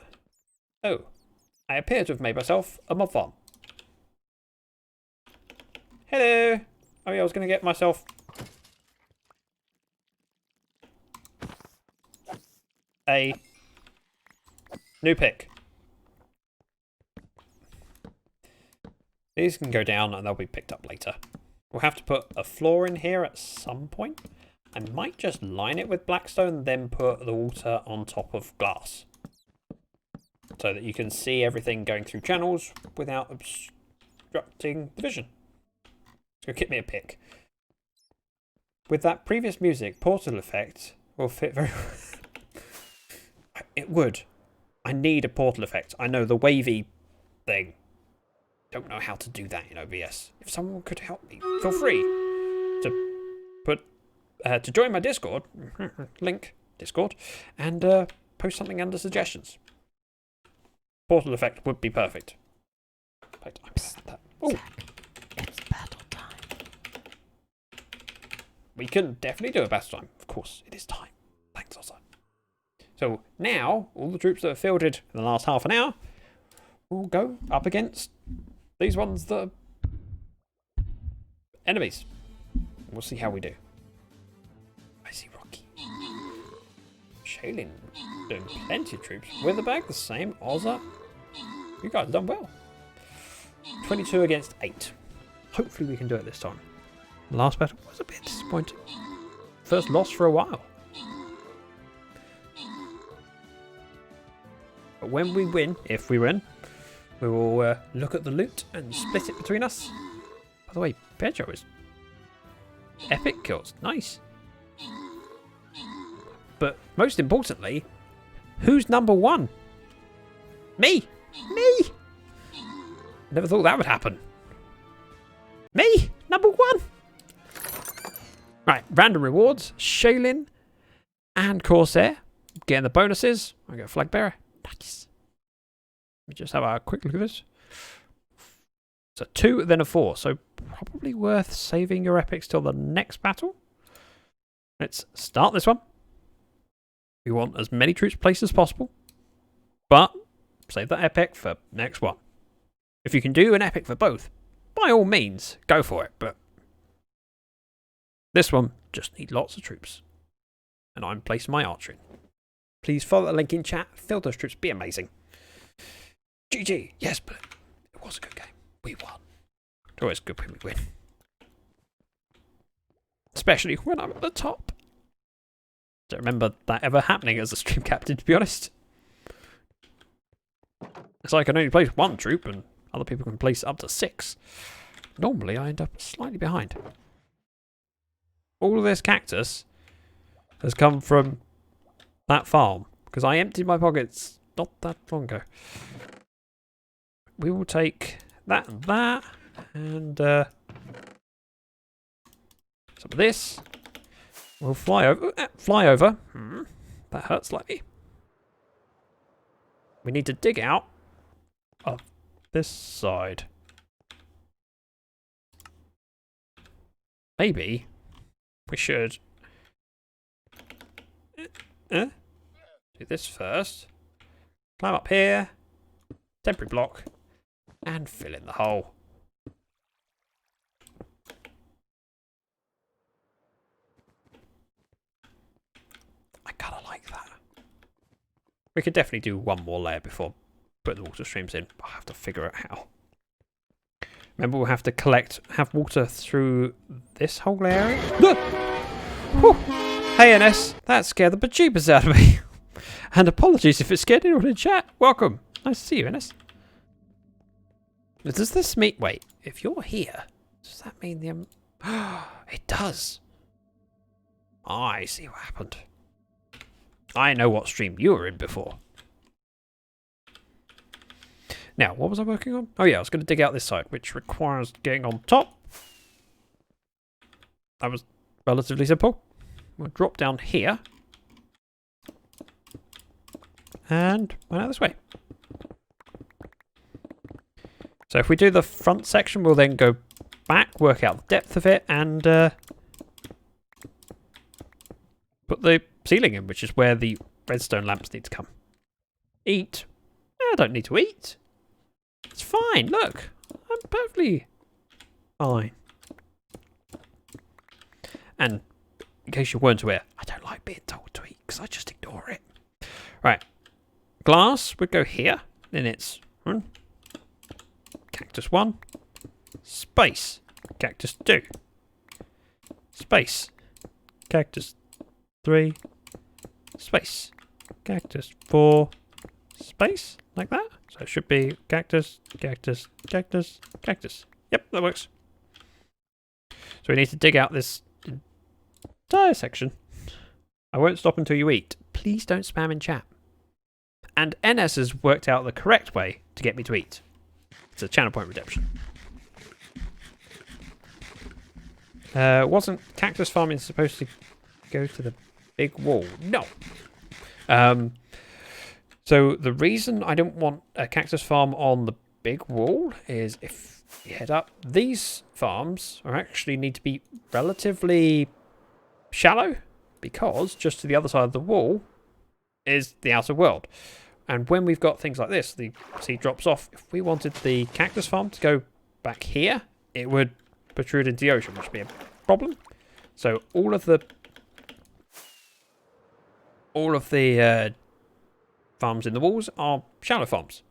Oh, I appear to have made myself a mob farm. Hello! Oh yeah, I was going to get myself... a new pick. These can go down and they'll be picked up later. We'll have to put a floor in here at some point. I might just line it with blackstone, then put the water on top of glass. So that you can see everything going through channels without obstructing the vision. So get me a pick. With that previous music, portal effect will fit very well. It would. I need a portal effect. I know the wavy thing. Don't know how to do that in OBS. If someone could help me, feel free to join my Discord, link Discord, and post something under suggestions. Portal effect would be perfect. Wait, I missed that. Oh, It's battle time. we can definitely do a battle time. Of course, it is time. Thanks, Ossa. So now, all the troops that are fielded in the last half an hour will go up against these ones that are enemies. We'll see how we do. I see Rocky. Shaylin doing plenty of troops. Witherbag the same. Ozza. You guys have done well. 22 against 8. Hopefully we can do it this time. The last battle was a bit disappointing. First loss for a while. But when we win, if we win, we will look at the loot and split it between us. By the way, Pedro is epic kills. Nice. But most importantly, who's number 1? Me! Me! Never thought that would happen. Me! Number 1! Right, random rewards. Shaylin and Corsair. Getting the bonuses. I got Flag Bearer. Nice. Let me just have a quick look at this. It's a 2, then a 4. So probably worth saving your epics till the next battle. Let's start this one. We want as many troops placed as possible. But save that epic for next one. If you can do an epic for both, by all means, go for it. But this one just need lots of troops. And I'm placing my archer in. Please follow the link in chat. Fill those troops. Be amazing. GG. Yes, but it was a good game. We won. It's always good when we win. Especially when I'm at the top. Don't remember that ever happening as a stream captain, to be honest. It's like I can only place 1 troop and other people can place up to 6. Normally I end up slightly behind. All of this cactus has come from that farm because I emptied my pockets not that long ago. We will take that and some of this. We'll fly over. That hurts slightly. We need to dig out of this side. Maybe we should do this first. Climb up here. Temporary block. And fill in the hole. I kind of like that. We could definitely do one more layer before putting the water streams in. I'll have to figure out how. Remember, we'll have to have water through this whole area. Look! Whew. Hey, NS. That scared the bejeebus out of me. And apologies if it scared anyone in chat. Welcome. Nice to see you, NS. Does this mean... Wait, if you're here, does that mean the... It does. I see what happened. I know what stream you were in before. Now, what was I working on? Oh yeah, I was going to dig out this side, which requires getting on top. That was relatively simple. We'll drop down here. And went out this way. So if we do the front section, we'll then go back, work out the depth of it, and put the ceiling in, which is where the redstone lamps need to come. Eat. I don't need to eat. It's fine. Look, I'm perfectly fine. And in case you weren't aware, I don't like being told to eat because I just ignore it. Right. Glass would go here. Then it's Cactus 1. Space. Cactus 2. Space. Cactus 3. Space. Cactus 4. Space. Like that. So it should be cactus, cactus, cactus, cactus. Yep, that works. So we need to dig out this entire section. I won't stop until you eat. Please don't spam in chat. And NS has worked out the correct way to get me to eat. It's a channel point redemption. Wasn't Cactus Farming supposed to go to the big wall? No. So the reason I don't want a Cactus Farm on the big wall is if you head up, these farms are actually need to be relatively shallow because just to the other side of the wall is the outer world. And when we've got things like this, the sea drops off. If we wanted the Cactus Farm to go back here, it would protrude into the ocean, which would be a problem. So all of the farms in the walls are shallow farms.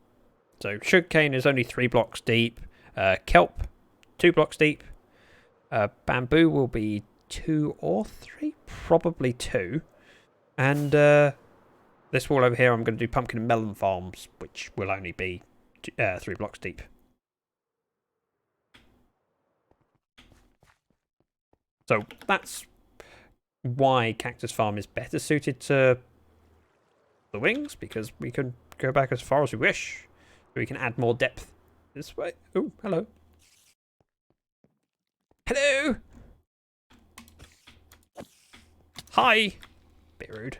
So sugarcane is only 3 blocks deep. Kelp, 2 blocks deep. Bamboo will be 2 or 3, probably 2. And this wall over here, I'm going to do pumpkin and melon farms, which will only be 3 blocks deep. So that's why Cactus Farm is better suited to the wings, because we can go back as far as we wish. We can add more depth this way. Oh, hello. Hello! Hi! Bit rude.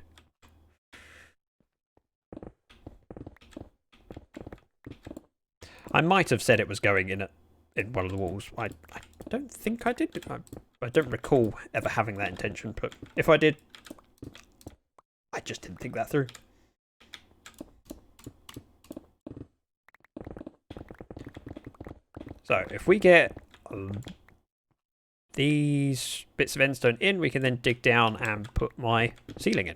I might have said it was going in one of the walls. I don't think I did. I don't recall ever having that intention, but if I did, I just didn't think that through. So if we get these bits of endstone in, we can then dig down and put my ceiling in,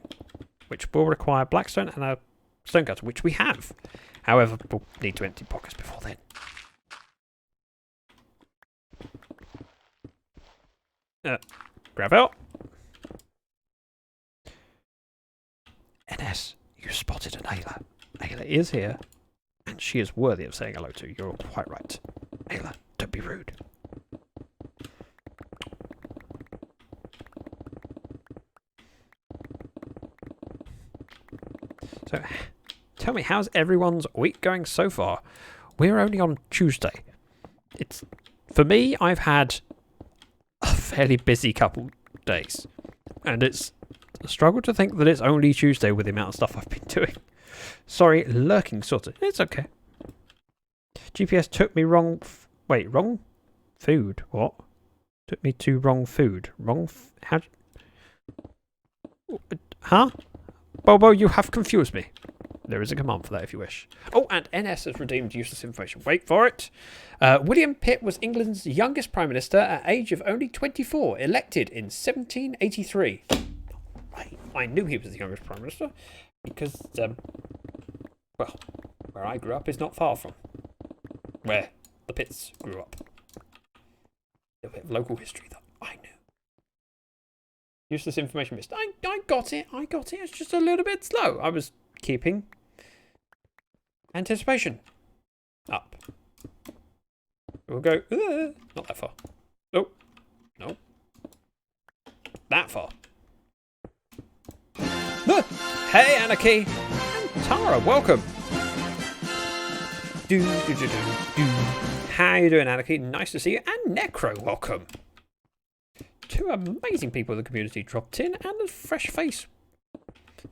which will require blackstone and a stone cutter, which we have. However, we'll need to empty pockets before then. Gravel. NS, you spotted an Ayla. Ayla is here, and she is worthy of saying hello to. You're quite right. Ayla, don't be rude. So, tell me, how's everyone's week going so far? We're only on Tuesday. For me, I've had a fairly busy couple days, and it's a struggle to think that it's only Tuesday with the amount of stuff I've been doing. Sorry, lurking sort of. It's okay. GPS took me wrong. Wait, wrong food? What? Took me to wrong food. How? Huh? Bobo, you have confused me. There is a command for that if you wish. Oh, and NS has redeemed useless information. Wait for it. William Pitt was England's youngest Prime Minister at age of only 24, elected in 1783. I knew he was the youngest Prime Minister because, well, where I grew up is not far from where the Pitts grew up. A bit of local history that I knew. Useless information missed. I got it. It's just a little bit slow. I was keeping anticipation up. We'll go, not that far. Oh, no. That far. Hey, Anarchy. And Tara, welcome. How you doing, Anarchy? Nice to see you. And Necro, welcome. 2 amazing people in the community dropped in, and a fresh face.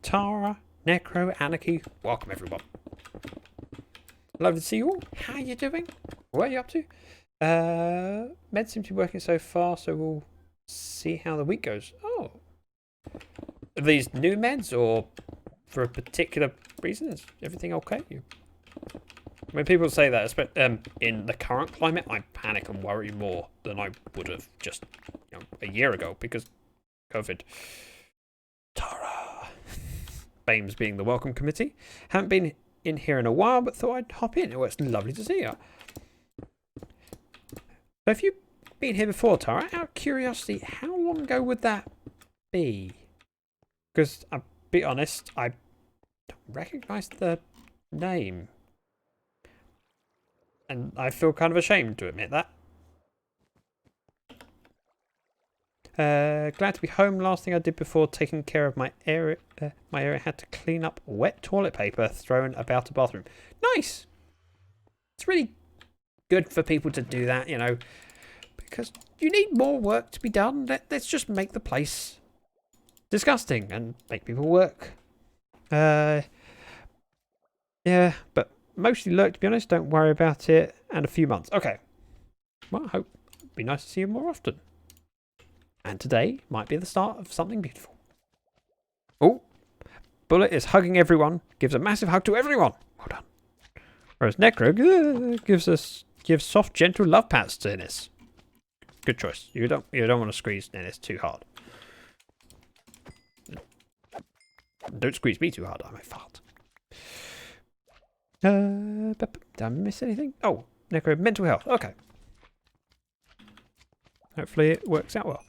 Tara, Necro, Anarchy, welcome everyone. Lovely to see you all. How you doing? What are you up to? Meds seem to be working so far, so we'll see how the week goes. Oh. Are these new meds, or for a particular reason? Is everything okay? When people say that, in the current climate, I panic and worry more than I would have just a year ago because COVID. Tara. BAME's being the welcome committee. Haven't been in here in a while, but thought I'd hop in. Oh, it's lovely to see you. So if you've been here before, Tara, out of curiosity, how long ago would that be? Because I'll be honest, I don't recognise the name. And I feel kind of ashamed to admit that. Glad to be home. Last thing I did before taking care of my area, had to clean up wet toilet paper thrown about a bathroom. Nice. It's really good for people to do that, you know, because you need more work to be done. Let's just make the place disgusting and make people work. Yeah, but mostly lurk, to be honest. Don't worry about it. And a few months. Okay. Well, I hope it'd be nice to see you more often. And today might be the start of something beautiful. Oh, Bullet is hugging everyone. Gives a massive hug to everyone. Well done. Whereas Necro gives soft, gentle love pats to Ennis. Good choice. You don't want to squeeze Ennis too hard. Don't squeeze me too hard. I might fart. Did I miss anything? Oh, Necro, mental health. Okay. Hopefully it works out well.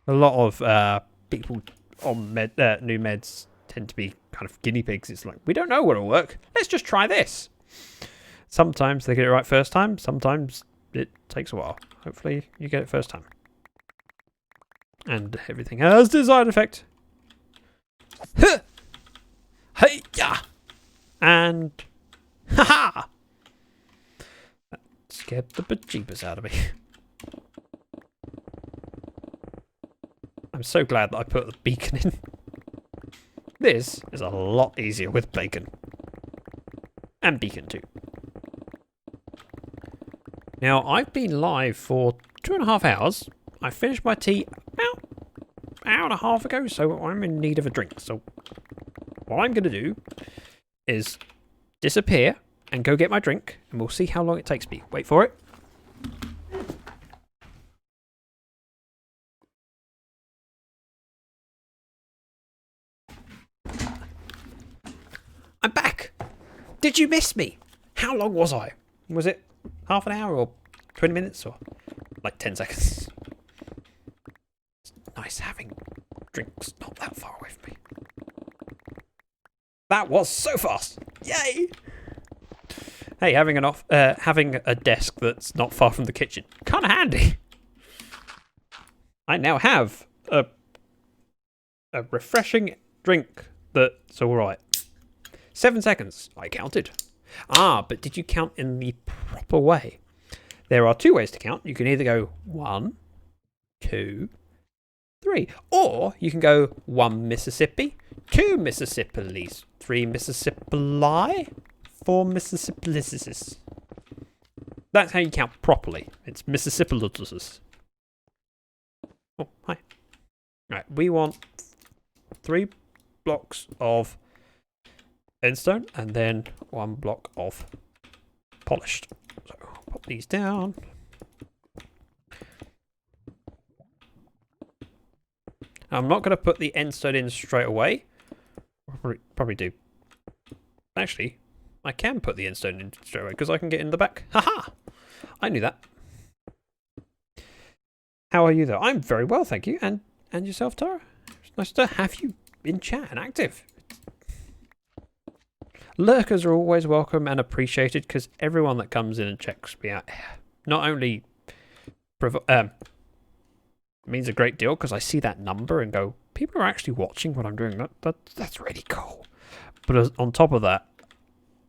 A lot of people on new meds tend to be kind of guinea pigs. It's like, we don't know what'll work. Let's just try this. Sometimes they get it right first time. Sometimes it takes a while. Hopefully you get it first time. And everything has desired effect. Huh! Hey, yeah! And haha! That scared the bejeebus out of me. I'm so glad that I put the beacon in. This is a lot easier with bacon. And beacon too. Now, I've been live for 2.5 hours. I finished my tea about an hour and a half ago, so I'm in need of a drink. So what I'm going to do is disappear and go get my drink, and we'll see how long it takes me. Wait for it. I'm back! Did you miss me? How long was I? Was it half an hour or 20 minutes or like 10 seconds? It's nice having drinks not that far away from me. That was so fast! Yay! Hey, having a desk that's not far from the kitchen, kind of handy. I now have a refreshing drink that's all right. 7 seconds. I counted. Ah, but did you count in the proper way? There are 2 ways to count. You can either go 1, 2, 3, or you can go 1 Mississippi, 2 Mississippis, 3 Mississippi, 4 Mississippis. That's how you count properly. It's Mississippilus. Oh, hi. Right, we want 3 blocks of endstone and then 1 block of polished. So pop these down. I'm not going to put the endstone in straight away. Probably do. Actually, I can put the endstone in straight away because I can get in the back. Haha! I knew that. How are you though? I'm very well, thank you. And yourself, Tara? It's nice to have you in chat and active. Lurkers are always welcome and appreciated because everyone that comes in and checks me out not only means a great deal because I see that number and go, people are actually watching what I'm doing. That's really cool. But on top of that,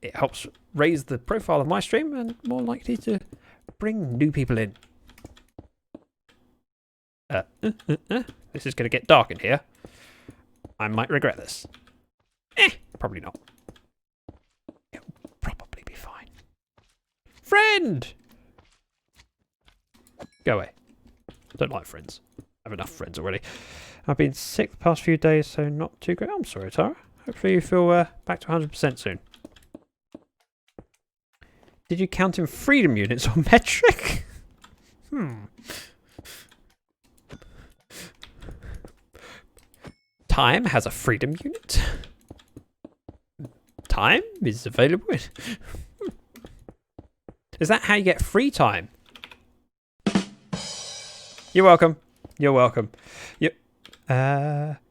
it helps raise the profile of my stream and more likely to bring new people in. This is going to get dark in here. I might regret this. Probably not. It'll probably be fine. Friend! Go away. Don't like friends. I have enough friends already. I've been sick the past few days, so not too great. I'm sorry, Tara. Hopefully you feel back to 100% soon. Did you count in freedom units or metric? Time has a freedom unit. Time is available. Is that how you get free time? You're welcome. You're welcome.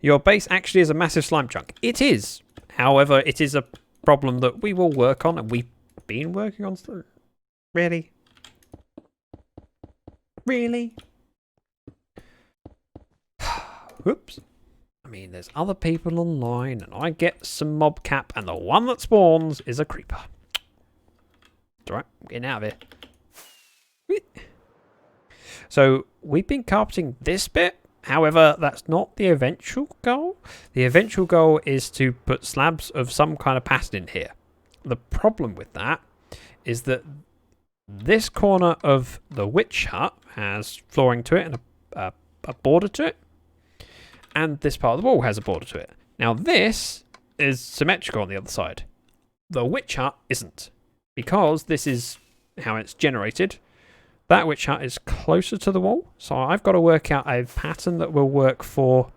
Your base actually is a massive slime chunk. It is. However, it is a problem that we will work on, and we've been working on. Really? Really? Whoops. I mean, there's other people online, and I get some mob cap, and the one that spawns is a creeper. It's alright, I'm getting out of here. So, we've been carpeting this bit. However, that's not the eventual goal. The eventual goal is to put slabs of some kind of pattern in here. The problem with that is that this corner of the witch hut has flooring to it and a border to it. And this part of the wall has a border to it. Now this is symmetrical on the other side. The witch hut isn't. Because this is how it's generated. That witch hut is closer to the wall. So I've got to work out a pattern that will work for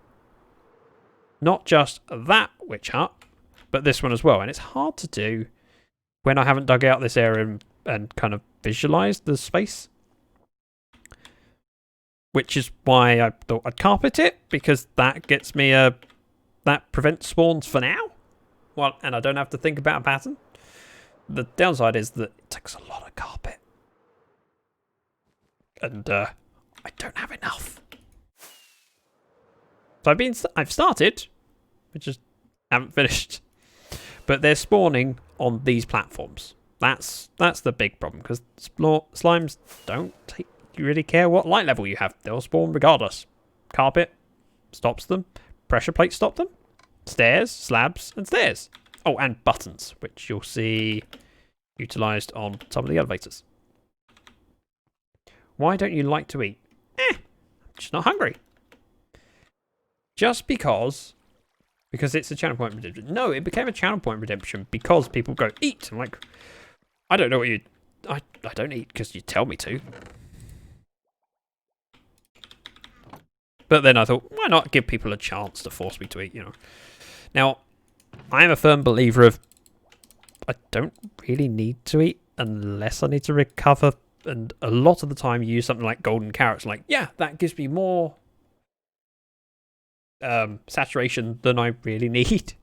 not just that witch hut, but this one as well. And it's hard to do when I haven't dug out this area and kind of visualized the space. Which is why I thought I'd carpet it, because that gets me that prevents spawns for now. Well, and I don't have to think about a pattern. The downside is that it takes a lot of carpet. And I don't have enough. So I've started, I just haven't finished. But they're spawning on these platforms. That's the big problem, because slimes don't really care what light level you have. They'll spawn regardless. Carpet stops them. Pressure plates stop them. Stairs, slabs, and stairs. Oh, and buttons, which you'll see utilised on some of the elevators. Why don't you like to eat? I'm just not hungry. Just because it's a channel point redemption. No, it became a channel point redemption because people go, eat. I'm like, I don't know what you... I don't eat because you tell me to. But then I thought, why not give people a chance to force me to eat, you know? Now, I am a firm believer of I don't really need to eat unless I need to recover. And a lot of the time you use something like golden carrots. Like, yeah, that gives me more saturation than I really need.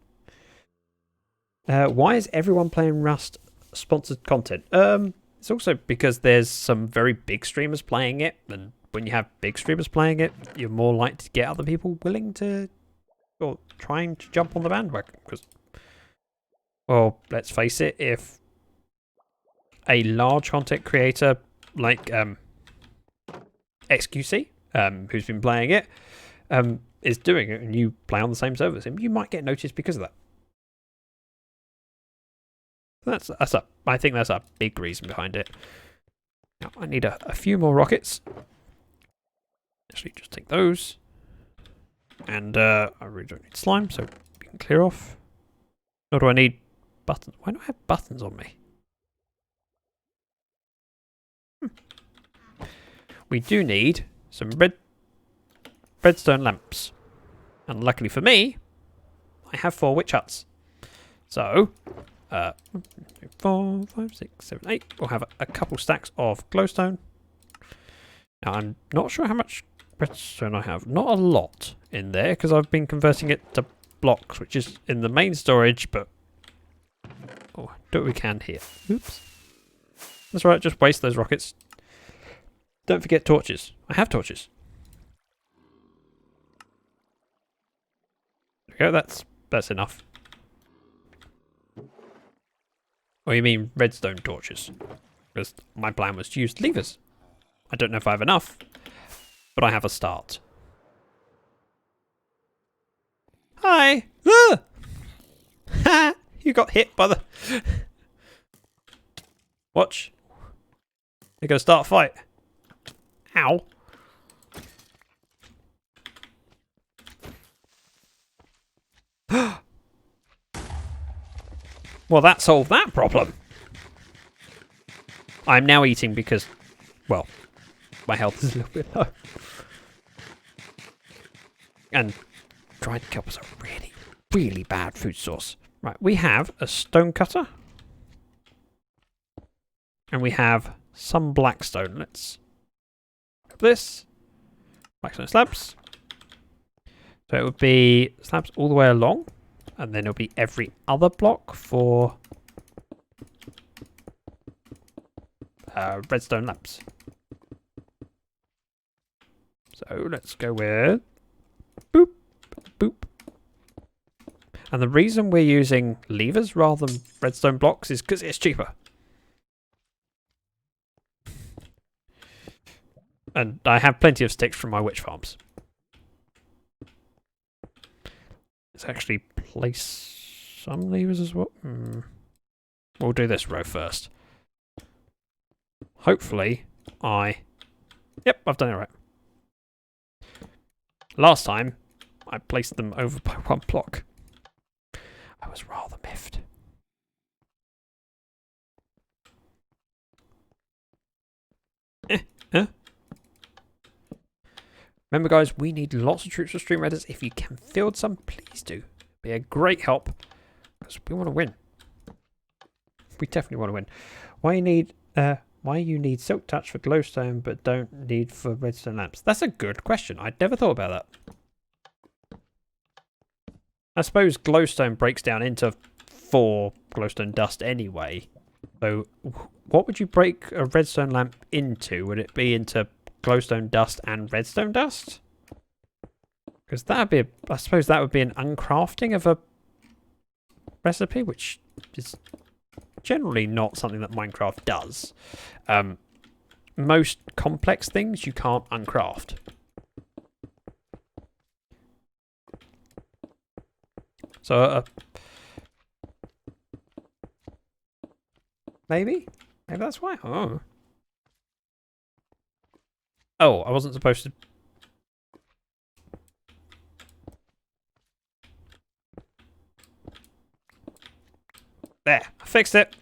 Why is everyone playing Rust sponsored content? It's also because there's some very big streamers playing it, and when you have big streamers playing it, you're more likely to get other people willing to, or trying to jump on the bandwagon. Because, well, let's face it, if a large content creator like XQC, who's been playing it, is doing it, and you play on the same server as him, you might get noticed because of that. I think that's a big reason behind it. Now, I need a few more rockets. Actually, just take those. And I really don't need slime, so we can clear off. Nor do I need buttons. Why do I have buttons on me? We do need some redstone lamps. And luckily for me, I have 4 witch huts. So, 1, 2, 3, 4, 5, 6, 7, 8. We'll have a couple stacks of glowstone. Now, I'm not sure how much redstone I have. Not a lot in there, because I've been converting it to blocks, which is in the main storage, but oh, do what we can here. Oops. That's right, just waste those rockets. Don't forget torches. I have torches. There we go, that's enough. Or you mean redstone torches? Because my plan was to use levers. I don't know if I have enough, but I have a start. Hi! Ah! Ha! You got hit by the... Watch. They're going to start a fight. Ow. Well, that solved that problem. I'm now eating because, well, my health is a little bit low. And dried kelp is a really, really bad food source. Right, we have a stone cutter. And we have some blackstone. Let's grab this. Blackstone slabs. So it would be slabs all the way along. And then it'll be every other block for redstone lamps. So let's go with boop, boop. And the reason we're using levers rather than redstone blocks is because it's cheaper. And I have plenty of sticks from my witch farms. Let's actually place some levers as well. We'll do this row first. Hopefully Yep, I've done it right. Last time, I placed them over by one block. I was rather miffed. Remember, guys, we need lots of troops for stream redders. If you can field some, please do. Be a great help, because we want to win. We definitely want to win. Why you need silk touch for glowstone, but don't need for redstone lamps? That's a good question. I'd never thought about that. I suppose glowstone breaks down into 4 glowstone dust anyway. So, what would you break a redstone lamp into? Would it be into glowstone dust and redstone dust? Because that'd be, I suppose that would be an uncrafting of a recipe, which is generally not something that Minecraft does. Most complex things you can't uncraft. So, maybe that's why. Oh, I wasn't supposed to. There, I fixed it.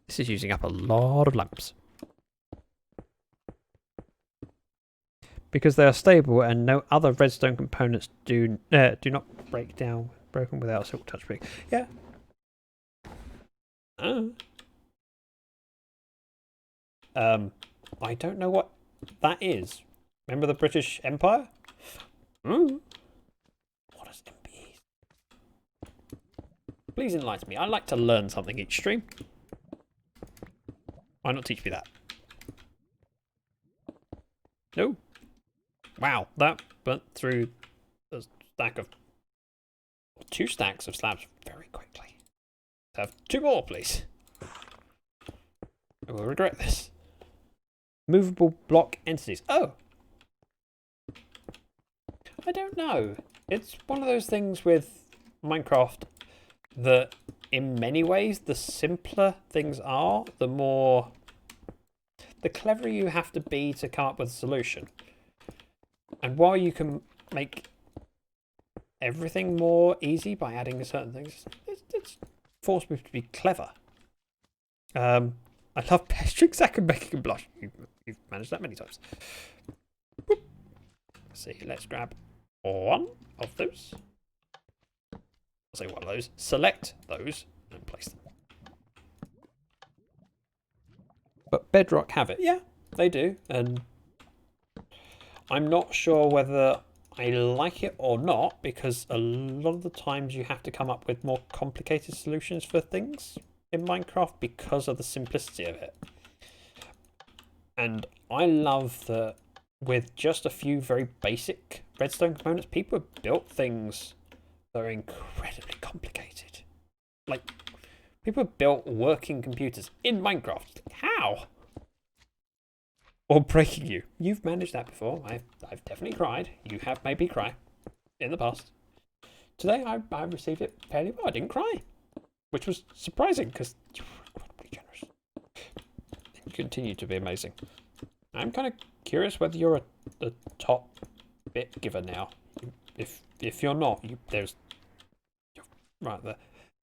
This is using up a lot of lamps. Because they are stable and no other redstone components do not break down broken without a silk touch brick. Yeah. I don't know what that is. Remember the British Empire? What is MBE? Please enlighten me. I like to learn something each stream. Why not teach me that? No. Wow, that burnt through a stack of 2 stacks of slabs very quickly. Have 2 more, please. I will regret this. Movable block entities. Oh! I don't know. It's one of those things with Minecraft that in many ways the simpler things are, the cleverer you have to be to come up with a solution. And while you can make everything more easy by adding certain things, it's forced me to be clever. I love pestering Zach and making him blush. You've managed that many times. Boop. Let's see, let's grab 1 of those. I'll say 1 of those. Select those and place them. But Bedrock have it. Yeah, they do. And I'm not sure whether I like it or not, because a lot of the times you have to come up with more complicated solutions for things in Minecraft because of the simplicity of it. And I love that with just a few very basic redstone components, people have built things that are incredibly complicated. Like, people have built working computers in Minecraft. How? Or breaking you. You've managed that before. I've definitely cried. You have made me cry in the past. Today I received it fairly well. I didn't cry, which was surprising because you were incredibly generous. And you continue to be amazing. I'm kind of curious whether you're a top bit giver now. If you're not, you're right there.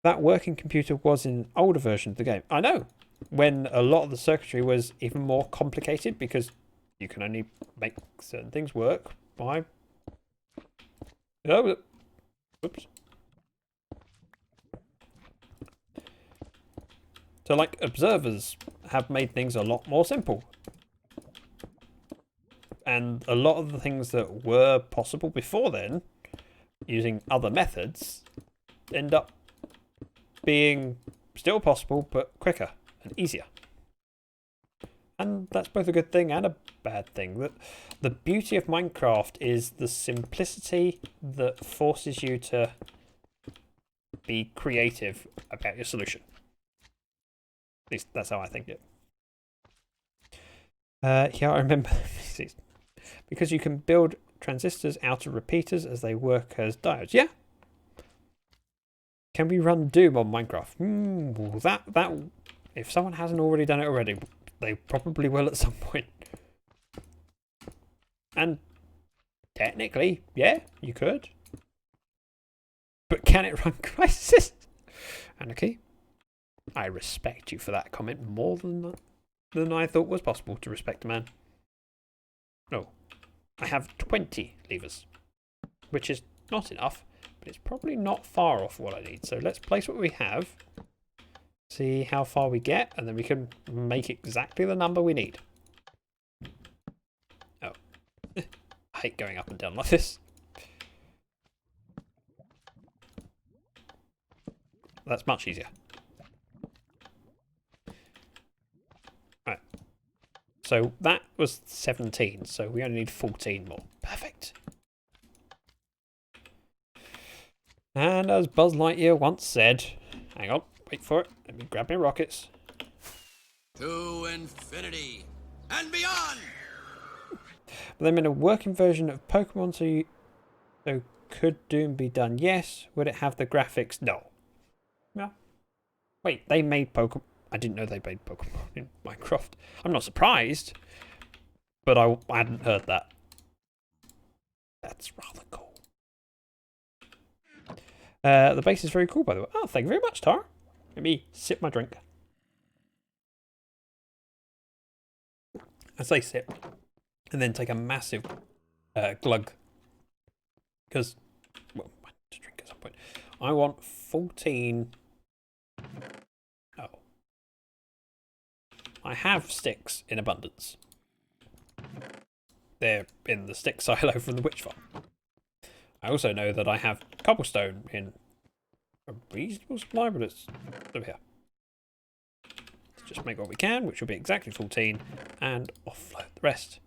that working computer was in older versions of the game. I know, when a lot of the circuitry was even more complicated because you can only make certain things work by... Oh, oops. So, like, observers have made things a lot more simple. And a lot of the things that were possible before then, using other methods, end up being still possible, but quicker and easier. And that's both a good thing and a bad thing. The beauty of Minecraft is the simplicity that forces you to be creative about your solution. At least that's how I think it. Yeah, I remember. Because you can build transistors out of repeaters as they work as diodes. Yeah. Can we run Doom on Minecraft? That if someone hasn't already done it already, they probably will at some point. And technically, yeah, you could. But can it run Crisis? Anarchy? I respect you for that comment more than I thought was possible to respect a man. Oh, I have 20 levers, which is not enough, but it's probably not far off what I need. So let's place what we have, see how far we get, and then we can make exactly the number we need. Oh, I hate going up and down like this. That's much easier. Right. So that was 17, so we only need 14 more. Perfect. And as Buzz Lightyear once said, hang on, wait for it, let me grab my rockets. To infinity and beyond! But then in a working version of Pokemon, so could Doom be done? Yes. Would it have the graphics? No. No. Wait, they made Pokemon. I didn't know they made Pokemon in Minecraft. I'm not surprised, but I hadn't heard that. That's rather cool. The base is very cool, by the way. Oh, thank you very much, Tara. Let me sip my drink. I say sip, and then take a massive glug. Because, well, I need to drink at some point. I want 14... Oh. I have sticks in abundance. They're in the stick silo from the witch farm. I also know that I have cobblestone in a reasonable supply, but it's over here. Let's just make what we can, which will be exactly 14, and offload the rest.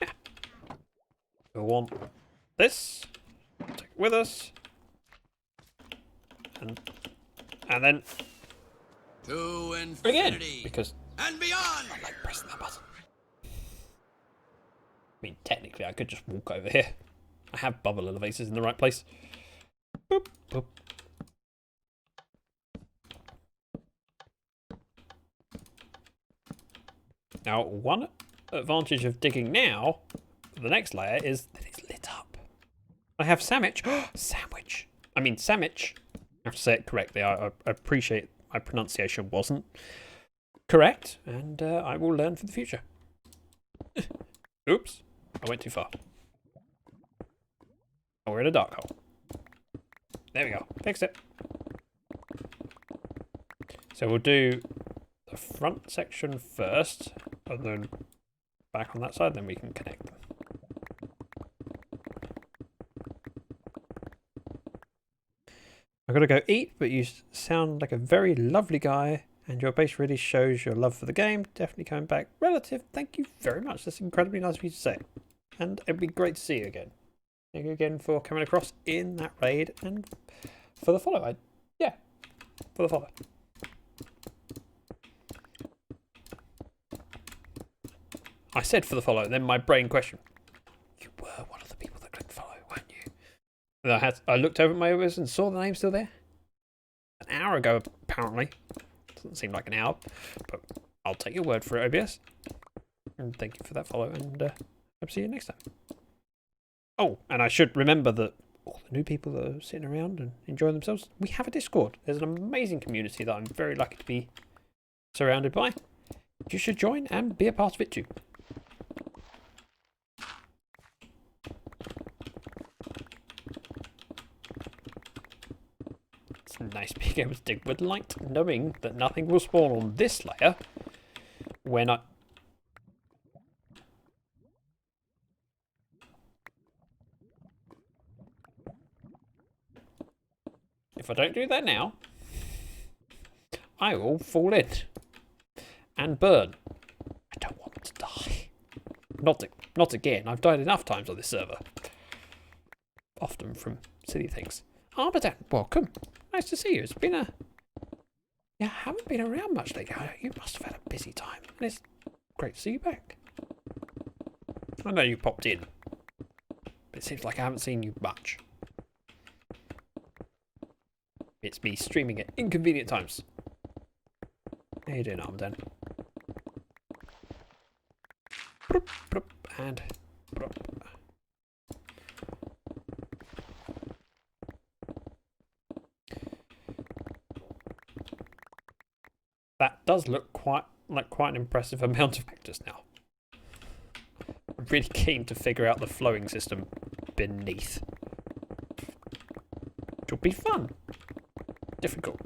Yeah. We'll want this, take it with us, and then To again, infinity because and beyond! I like pressing that button. I mean, technically, I could just walk over here. I have bubble elevators in the right place. Boop, boop. Now, one advantage of digging now, the next layer, is that it's lit up. I have sandwich. Sandwich. I mean, sandwich. I have to say it correctly. I appreciate my pronunciation wasn't correct, and I will learn for the future. Oops. I went too far. Oh, we're in a dark hole. There we go. Fixed it. So we'll do the front section first, and then back on that side, then we can connect them. I've got to go eat, but you sound like a very lovely guy, and your base really shows your love for the game. Definitely coming back. Relative, thank you very much. That's incredibly nice of you to say. And it'd be great to see you again. Thank you again for coming across in that raid and for the follow. Yeah, for the follow. I said for the follow, and then my brain questioned. You were one of the people that clicked follow, weren't you? And I looked over at my OBS and saw the name still there. An hour ago, apparently. Doesn't seem like an hour, but I'll take your word for it, OBS. And thank you for that follow, and hope to see you next time. Oh, and I should remember that all the new people that are sitting around and enjoying themselves. We have a Discord. There's an amazing community that I'm very lucky to be surrounded by. You should join and be a part of it too. It's nice being able to dig with light, knowing that nothing will spawn on this layer when I... If I don't do that now, I will fall in and burn. I don't want to die. Not again. I've died enough times on this server. Often from silly things. Armadan, welcome. Nice to see you. It's been a... Yeah, I haven't been around much lately. You must have had a busy time. And it's great to see you back. I know you popped in. But it seems like I haven't seen you much. It's me streaming at inconvenient times. How you doing, Armadan? And... That does look quite an impressive amount of cactus now. I'm really keen to figure out the flowing system beneath. Which will be fun. Difficult.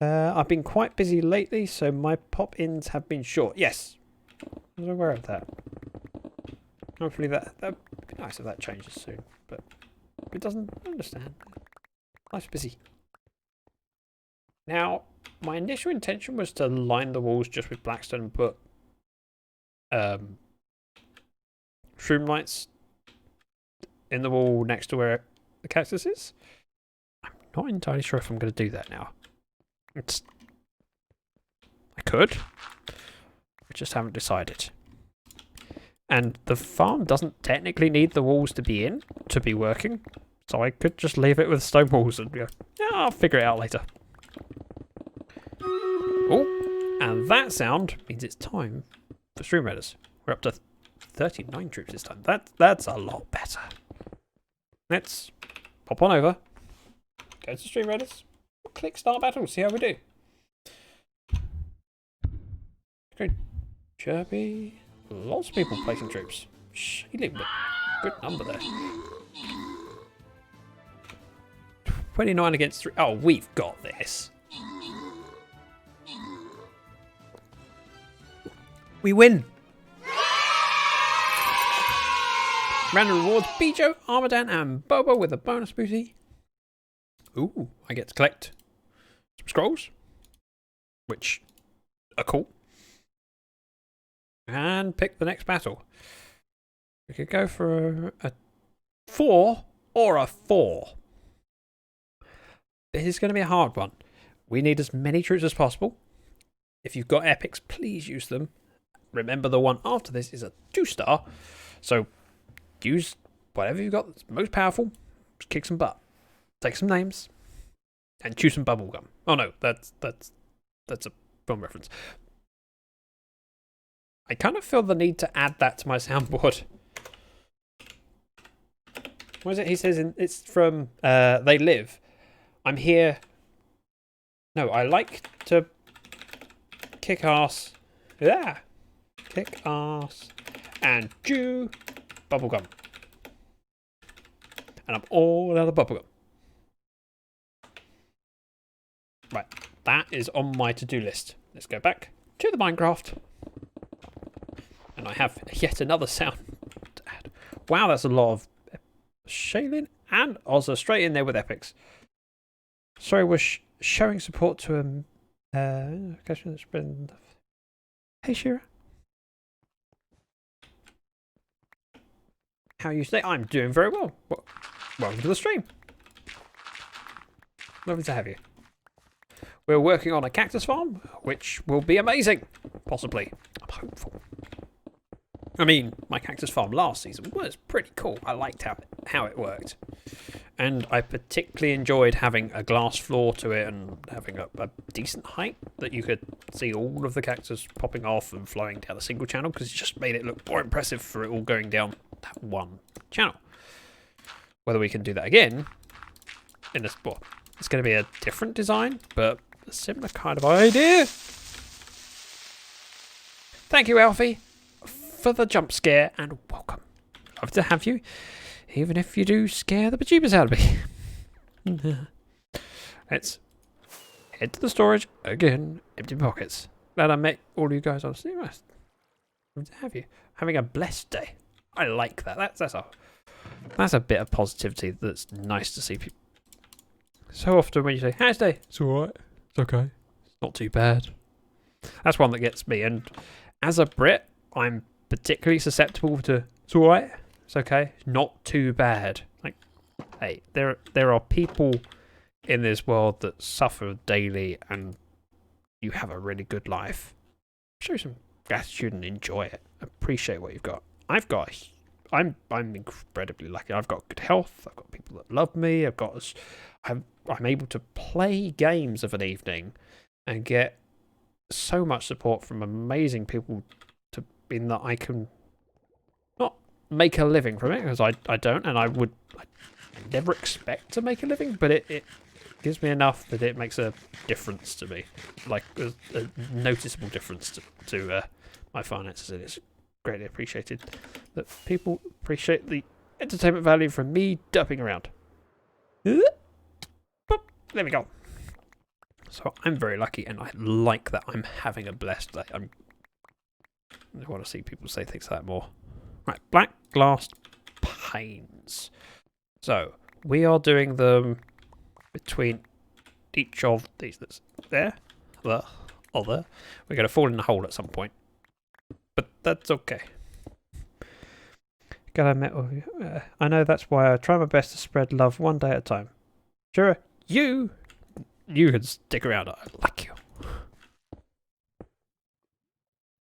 I've been quite busy lately, so my pop-ins have been short. Yes, I was aware of that. Hopefully that'd be nice if that changes soon, but it doesn't. I understand. Life's busy. Now, my initial intention was to line the walls just with blackstone and put shroom lights in the wall next to where the cactus is. I'm not entirely sure if I'm going to do that now. I could. I just haven't decided. And the farm doesn't technically need the walls to be in to be working, so I could just leave it with stone walls and go, yeah, I'll figure it out later. Oh, and that sound means it's time for Stream Raiders. We're up to 39 troops this time. That's a lot better. Let's pop on over, go to Stream Raiders, click Start Battle, see how we do. Okay, chirpy. Lots of people placing troops. Shailing, but good number there. 29 against 3. Oh, we've got this. We win. Random rewards, Bijo, Armadan, and Bobo with a bonus booty. Ooh, I get to collect some scrolls, which are cool. And pick the next battle. We could go for a 4 or a 4. This is going to be a hard one. We need as many troops as possible. If you've got epics, please use them. Remember, the one after this is a 2-star. So use whatever you've got that's most powerful. Just kick some butt. Take some names. And chew some bubblegum. Oh no, that's a film reference. I kind of feel the need to add that to my soundboard. What is it? He says it's from They Live. I'm here. No, I like to kick ass. Yeah. Kick ass. And chew bubblegum. And I'm all out of bubblegum. Right. That is on my to-do list. Let's go back to the Minecraft. And I have yet another sound to add. Wow, that's a lot of Shaylin and Ozza straight in there with epics. Sorry, we're showing support to Hey, Shira. How are you today? I'm doing very well. Welcome to the stream. Lovely to have you. We're working on a cactus farm, which will be amazing. Possibly. I'm hopeful. I mean, my cactus farm last season was pretty cool. I liked how it worked. And I particularly enjoyed having a glass floor to it and having a decent height that you could see all of the cactus popping off and flowing down a single channel, because it just made it look more impressive for it all going down that one channel. whether we can do that again in this. Well, it's going to be a different design, but a similar kind of idea. Thank you, Alfie, for the jump scare, and welcome. Love to have you, even if you do scare the bejeebers out of me. Let's head to the storage again. Empty pockets. Glad I met all you guys on Steam. Love to have you. Having a blessed day. I like that. That's a bit of positivity that's nice to see people. So often when you say, how's day? It's alright. It's okay. It's not too bad. That's one that gets me. And as a Brit, I'm particularly susceptible to, it's alright. It's okay. Not too bad. Like, hey, there are people in this world that suffer daily, and you have a really good life. Show some gratitude and enjoy it. Appreciate what you've got. I'm incredibly lucky. I've got good health. I've got people that love me. I'm able to play games of an evening and get so much support from amazing people in that I can not make a living from it, because I don't, and I never expect to make a living, but it gives me enough that it makes a difference to me, like a noticeable difference to my finances, and it's greatly appreciated that people appreciate the entertainment value from me dumping around. Boop, there we go. So I'm very lucky, and I like that I'm having a blessed day. I want to see people say things like that more. Right, black glass panes. So we are doing them between each of these that's there, the other. We're going to fall in a hole at some point, but that's okay. Glad I met all of you. I know that's why I try my best to spread love one day at a time. Sure, you can stick around. I like you.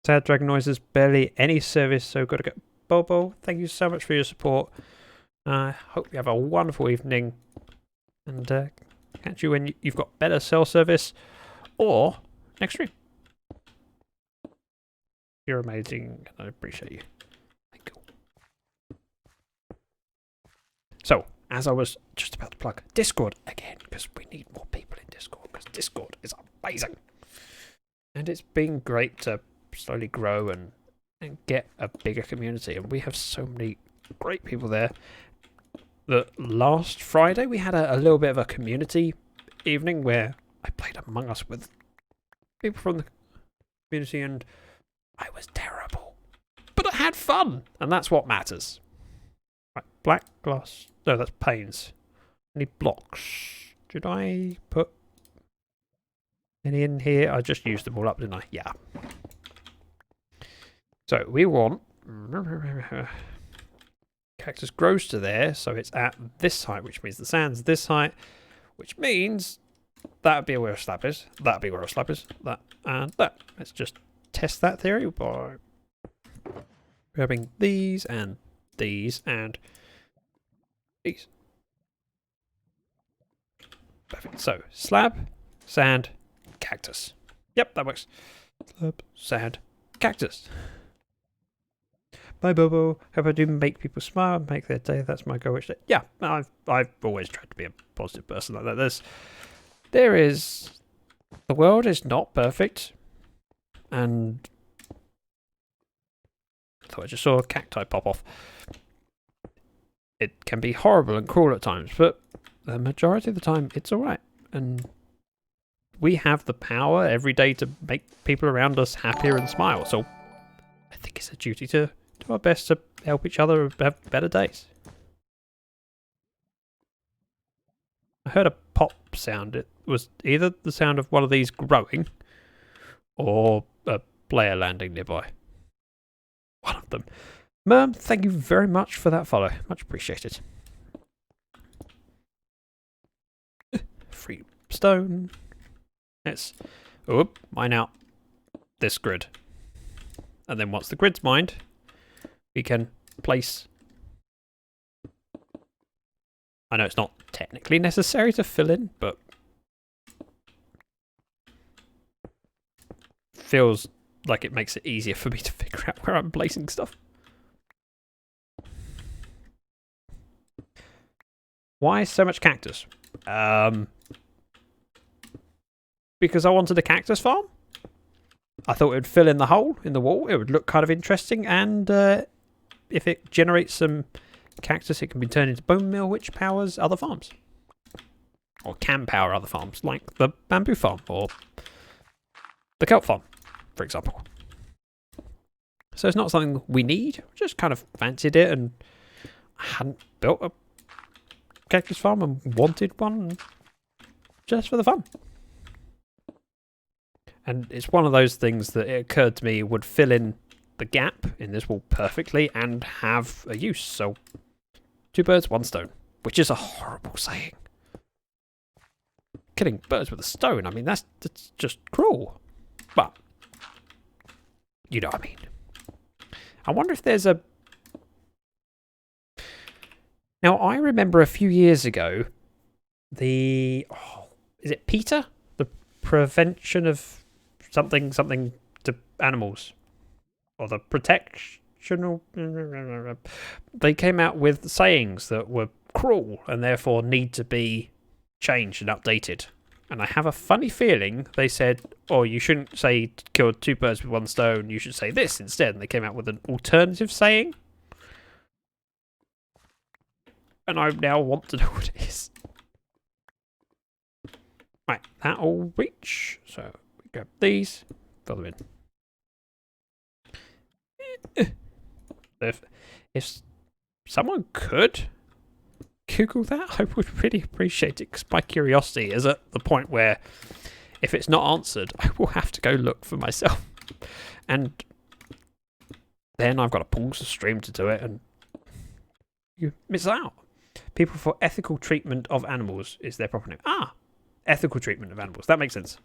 Sad dragon noises, barely any service, so gotta go. Bobo, thank you so much for your support. I hope you have a wonderful evening, and catch you when you've got better cell service or next stream. You're amazing, and I appreciate you. Thank you. So, as I was just about to plug Discord again, because we need more people in Discord, because Discord is amazing. And it's been great to slowly grow and get a bigger community, and we have so many great people there. The last Friday we had a little bit of a community evening where I played Among Us with people from the community, and I was terrible, but I had fun, and that's what matters. Right, black glass. No, that's panes. Any blocks? Did I put any in here? I just used them all up, didn't I? Yeah. So we want cactus grows to there, so it's at this height, which means the sand's this height, which means that would be where a slab is. That would be where a slab is. That and that. Let's just test that theory by grabbing these and these and these. Perfect. So slab, sand, cactus. Yep, that works. Slab, sand, cactus. Bye, Bobo. Hope I do make people smile and make their day. That's my goal each day. Yeah, I've always tried to be a positive person like that. The world is not perfect, and I just saw a cacti pop off. It can be horrible and cruel at times, but the majority of the time it's alright. And we have the power every day to make people around us happier and smile. So I think it's a duty to do our best to help each other have better days. I heard a pop sound. It was either the sound of one of these growing or a player landing nearby. One of them. Merm, thank you very much for that follow. Much appreciated. Free stone. Let's mine out this grid. And then once the grid's mined, we can place. I know it's not technically necessary to fill in, but feels like it makes it easier for me to figure out where I'm placing stuff. Why so much cactus? Because I wanted a cactus farm. I thought it would fill in the hole in the wall. It would look kind of interesting, and if it generates some cactus, it can be turned into bone meal, which powers other farms. Or can power other farms, like the bamboo farm or the kelp farm, for example. So it's not something we need. Just kind of fancied it, and I hadn't built a cactus farm and wanted one just for the fun. And it's one of those things that it occurred to me would fill in the gap in this wall perfectly and have a use. So 2 birds, 1 stone, which is a horrible saying. Killing birds with a stone, I mean, that's just cruel. But you know what I mean. I wonder if there's a... Now, I remember a few years ago, is it PETA? The prevention of something to animals. Or the protection... They came out with sayings that were cruel and therefore need to be changed and updated. And I have a funny feeling they said, oh, you shouldn't say kill 2 birds with 1 stone, you should say this instead. And they came out with an alternative saying. And I now want to know what it is. Right, that'll reach. So we grab these, fill them in. If someone could Google that, I would really appreciate it, because my curiosity is at the point where if it's not answered, I will have to go look for myself. And then I've got to pause the stream to do it, and you miss out. People for ethical treatment of animals is their proper name. Ah, ethical treatment of animals. That makes sense.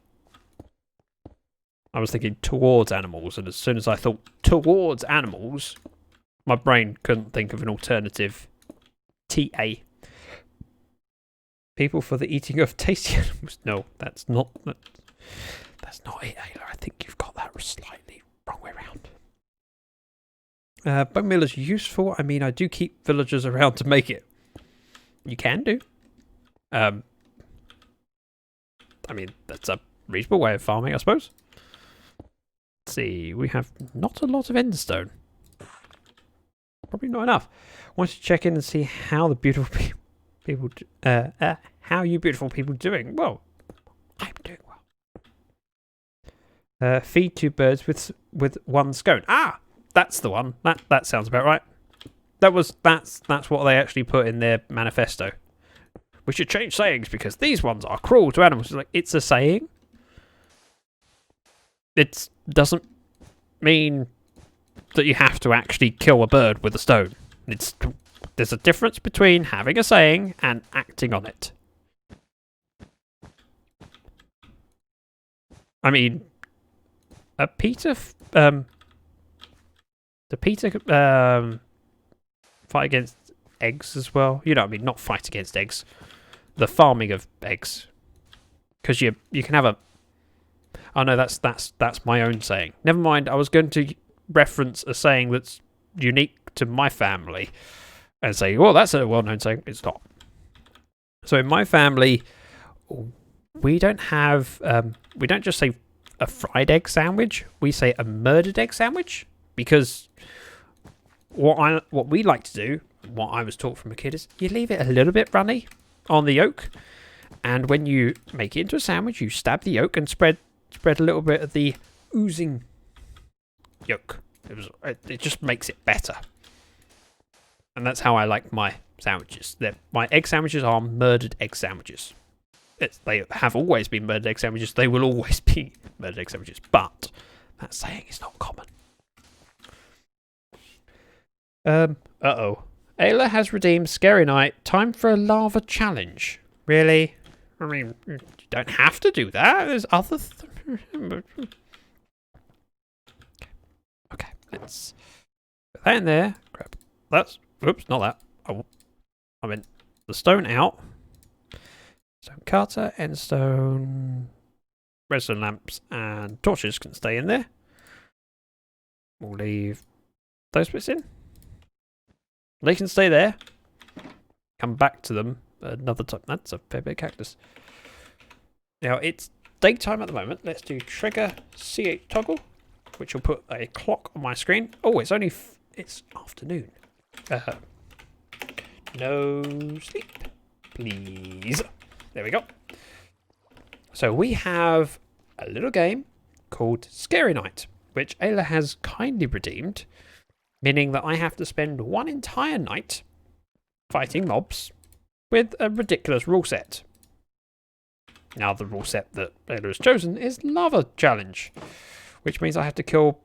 I was thinking towards animals, and as soon as I thought towards animals, my brain couldn't think of an alternative TA. People for the eating of tasty animals. No, that's not it, Ayla. I think you've got that slightly wrong way around. Bone meal is useful. I mean, I do keep villagers around to make it. You can do. I mean, that's a reasonable way of farming, I suppose. Let's see, we have not a lot of endstone. Probably not enough. Wanted to check in and see how the beautiful people, how you beautiful people doing. Well, I'm doing well. Feed 2 birds with 1 scone. Ah, that's the one. That sounds about right. That's what they actually put in their manifesto. We should change sayings because these ones are cruel to animals. It's like, it's a saying. It doesn't mean that you have to actually kill a bird with a stone. There's a difference between having a saying and acting on it. I mean, PETA fight against eggs as well? You know what I mean? Not fight against eggs. The farming of eggs. Because you can have a... Oh no, that's my own saying. Never mind, I was going to reference a saying that's unique to my family. And say, well, that's a well-known saying. It's not. So in my family, we don't have... we don't just say a fried egg sandwich. We say a murdered egg sandwich. Because... What we like to do, what I was taught from a kid, is you leave it a little bit runny on the yolk, and when you make it into a sandwich, you stab the yolk and spread a little bit of the oozing yolk. It just makes it better, and that's how I like my sandwiches. My egg sandwiches are murdered egg sandwiches. They have always been murdered egg sandwiches. They will always be murdered egg sandwiches. But that saying is not common. Uh-oh. Ayla has redeemed Scary Night. Time for a lava challenge. Really? I mean, you don't have to do that. There's other... Okay, let's put that in there. Grab that's... Oops, not that. I meant the stone out. Stone cutter, endstone, redstone lamps, and torches can stay in there. We'll leave those bits in. They can stay there. Come back to them another time. That's a fair bit of cactus. Now, it's daytime at the moment. Let's do trigger C8 toggle, which will put a clock on my screen. Oh, it's only... it's afternoon. No sleep, please. There we go. So we have a little game called Scary Night, which Ayla has kindly redeemed, meaning that I have to spend one entire night fighting mobs with a ridiculous rule set. Now, the rule set that Ayla has chosen is Lava Challenge, which means I have to kill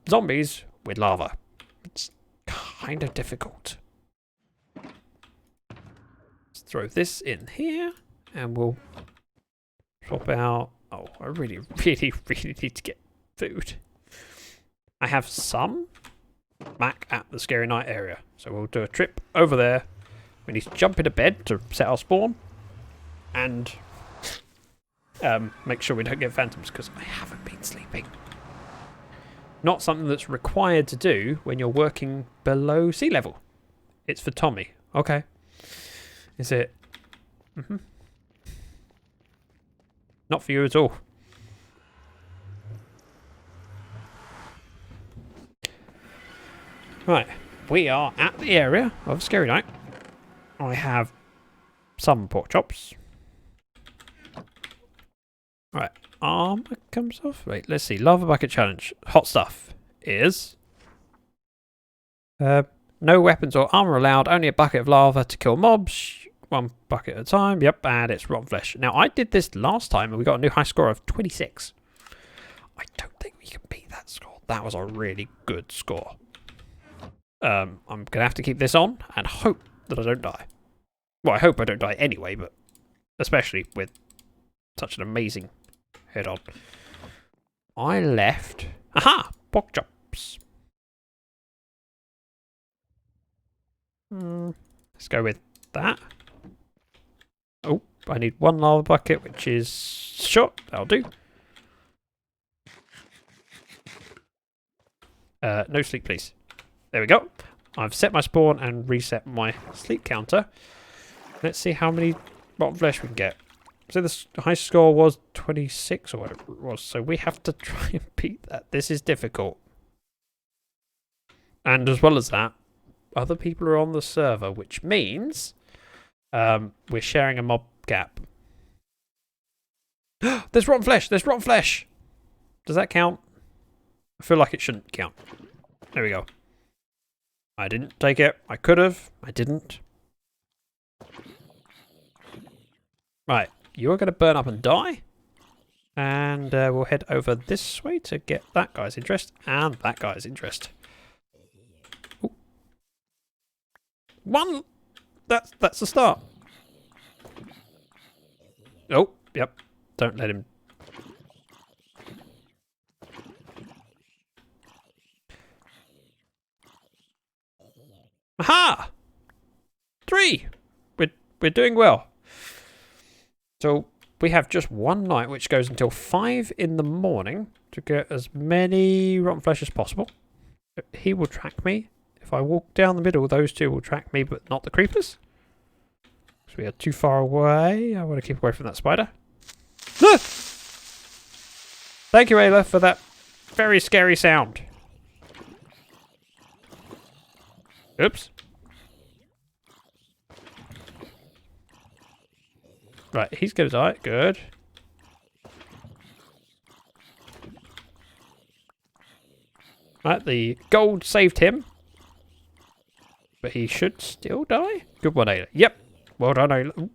zombies with lava. It's kind of difficult. Let's throw this in here, and we'll swap out... oh, I really, really, really need to get food. I have some back at the Scary Night area, so we'll do a trip over there. We need to jump into bed to set our spawn, and make sure we don't get phantoms, because I haven't been sleeping. Not something that's required to do when you're working below sea level. It's for Tommy. Okay. Is it? Not for you at all. Right. We are at the area of Scary Night. I have some pork chops. Right. Armor comes off. Wait, let's see. Lava bucket challenge. Hot stuff is no weapons or armor allowed. Only a bucket of lava to kill mobs. One bucket at a time. Yep, and it's rotten flesh. Now, I did this last time and we got a new high score of 26. I don't think we can beat that score. That was a really good score. I'm going to have to keep this on and hope that I don't die. Well, I hope I don't die anyway, but especially with such an amazing head on. I left... aha! Pork chops. Let's go with that. Oh, I need one lava bucket, which is... sure, that'll do. No sleep, please. There we go. I've set my spawn and reset my sleep counter. Let's see how many rotten flesh we can get. So the high score was 26 or whatever it was. So we have to try and beat that. This is difficult. And as well as that, other people are on the server, which means we're sharing a mob gap. There's rotten flesh! There's rotten flesh! Does that count? I feel like it shouldn't count. There we go. I didn't take it. I could have. I didn't. Right. You are going to burn up and die. And we'll head over this way to get that guy's interest and that guy's interest. Ooh. One! That's the start. Oh, yep. Don't let him... aha! 3! We're doing well. So we have just one night, which goes until 5 in the morning to get as many rotten flesh as possible. He will track me. If I walk down the middle, those two will track me, but not the creepers. So we are too far away. I want to keep away from that spider. Ah! Thank you, Ayla, for that very scary sound. Oops. Right, he's going to die. Good. Right, the gold saved him. But he should still die. Good one, Ayla. Yep. Well done, Ayla. Ooh.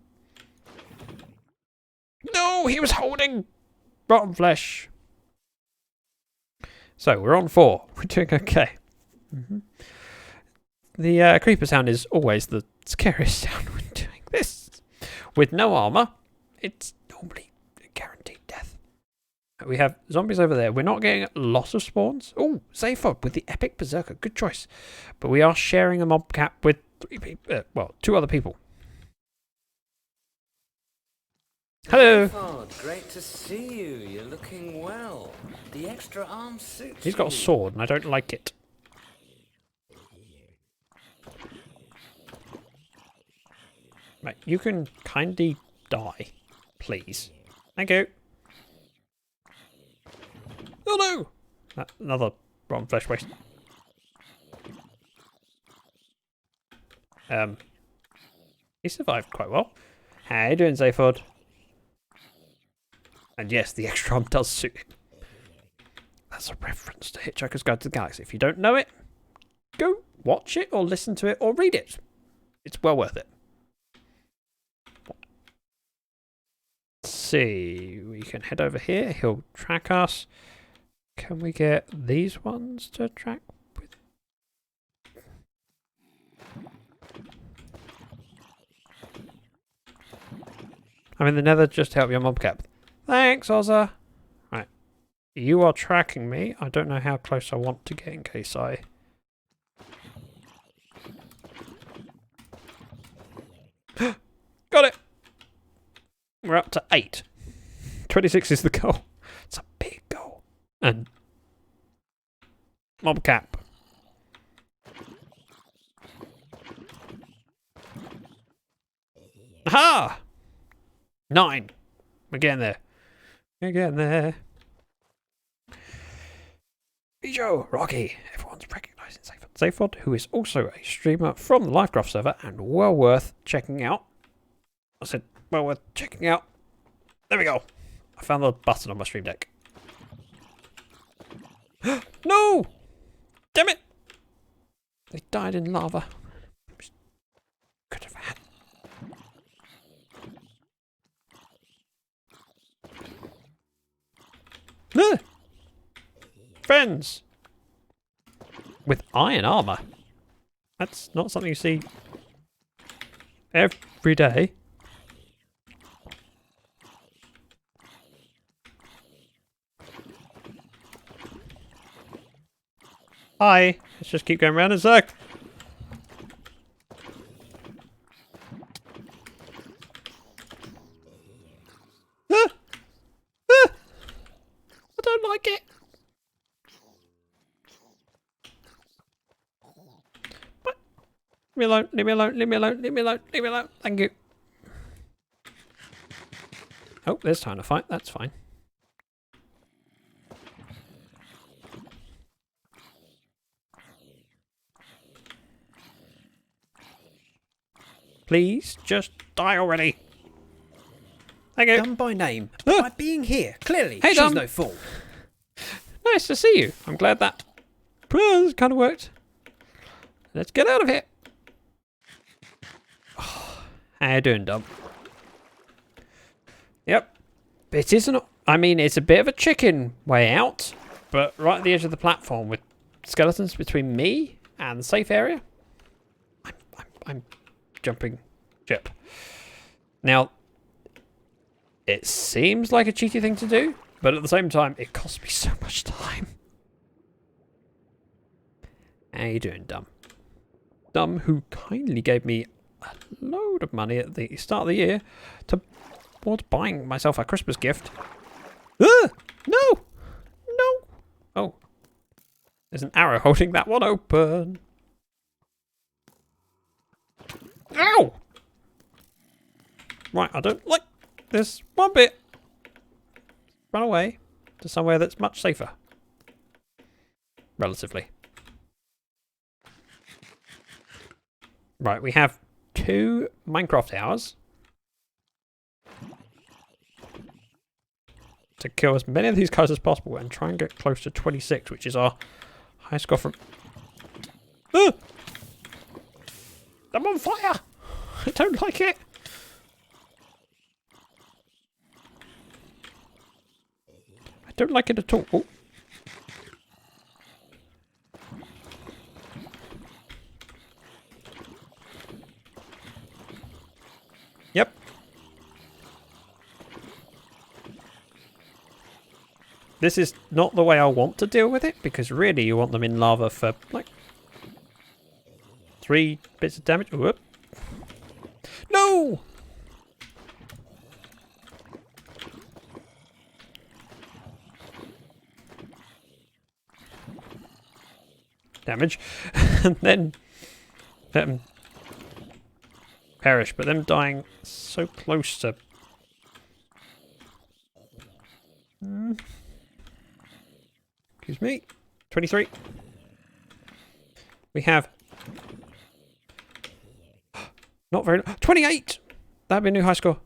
No, he was holding rotten flesh. So, we're on 4. We're doing okay. The creeper sound is always the scariest sound when doing this. With no armor, it's normally a guaranteed death. We have zombies over there. We're not getting lots of spawns. Oh, Zayfob with the epic berserker. Good choice. But we are sharing a mob cap with 3 people. Well, 2 other people. Hello. Oh, great to see you. You're looking well. The extra arm suits He's got a sword, and I don't like it. Right, you can kindly die, please. Thank you. Oh no! Another rotten flesh waste. He survived quite well. How you doing, Zaphod? And yes, the extra arm does suit him. That's a reference to Hitchhiker's Guide to the Galaxy. If you don't know it, go watch it or listen to it or read it. It's well worth it. Let's see. We can head over here. He'll track us. Can we get these ones to track with? I'm in the nether just to help your mobcap. Thanks, Ozza. Right. You are tracking me. I don't know how close I want to get in case I... Got it! We're up to 8. 26 is the goal. It's a big goal. And... mobcap. Aha! 9. We're getting there. We're getting there. Bijo, Rocky. Everyone's recognising Zaphod, who is also a streamer from the Lyfcraft server and well worth checking out. I said, well worth checking out. There we go. I found the button on my stream deck. No! Damn it! They died in lava. Could have had. Friends! With iron armour. That's not something you see every day. Hi, let's just keep going around in a circle. I don't like it. But leave me alone, leave me alone, leave me alone, leave me alone, leave me alone. Thank you. Oh, there's time to fight. That's fine. Please, just die already. Thank you. Done by name. By being here. Clearly, Hey, she's Dom. no fool. Nice to see you. I'm glad that kind of worked. Let's get out of here. Oh, how you doing, Dom? Yep. It isn't... I mean, it's a bit of a chicken way out, but right at the edge of the platform with skeletons between me and the safe area. I'm jumping ship. Now, it seems like a cheeky thing to do, but at the same time, it costs me so much time. How you doing, Dum? Dum, who kindly gave me a load of money at the start of the year towards buying myself a Christmas gift. No! No! Oh. There's an arrow holding that one open. Ow! Right, I don't like this one bit. Run away to somewhere that's much safer. Relatively. Right, we have 2 Minecraft hours to kill as many of these guys as possible and try and get close to 26, which is our highest score from... I'm on fire! I don't like it! I don't like it at all. Oh. Yep. This is not the way I want to deal with it, because really you want them in lava for, like, 3 bits of damage. Whoop. No! Damage. And then... perish, but them dying so close to... Excuse me. 23. We have... Not very... 28! That'd be a new high score.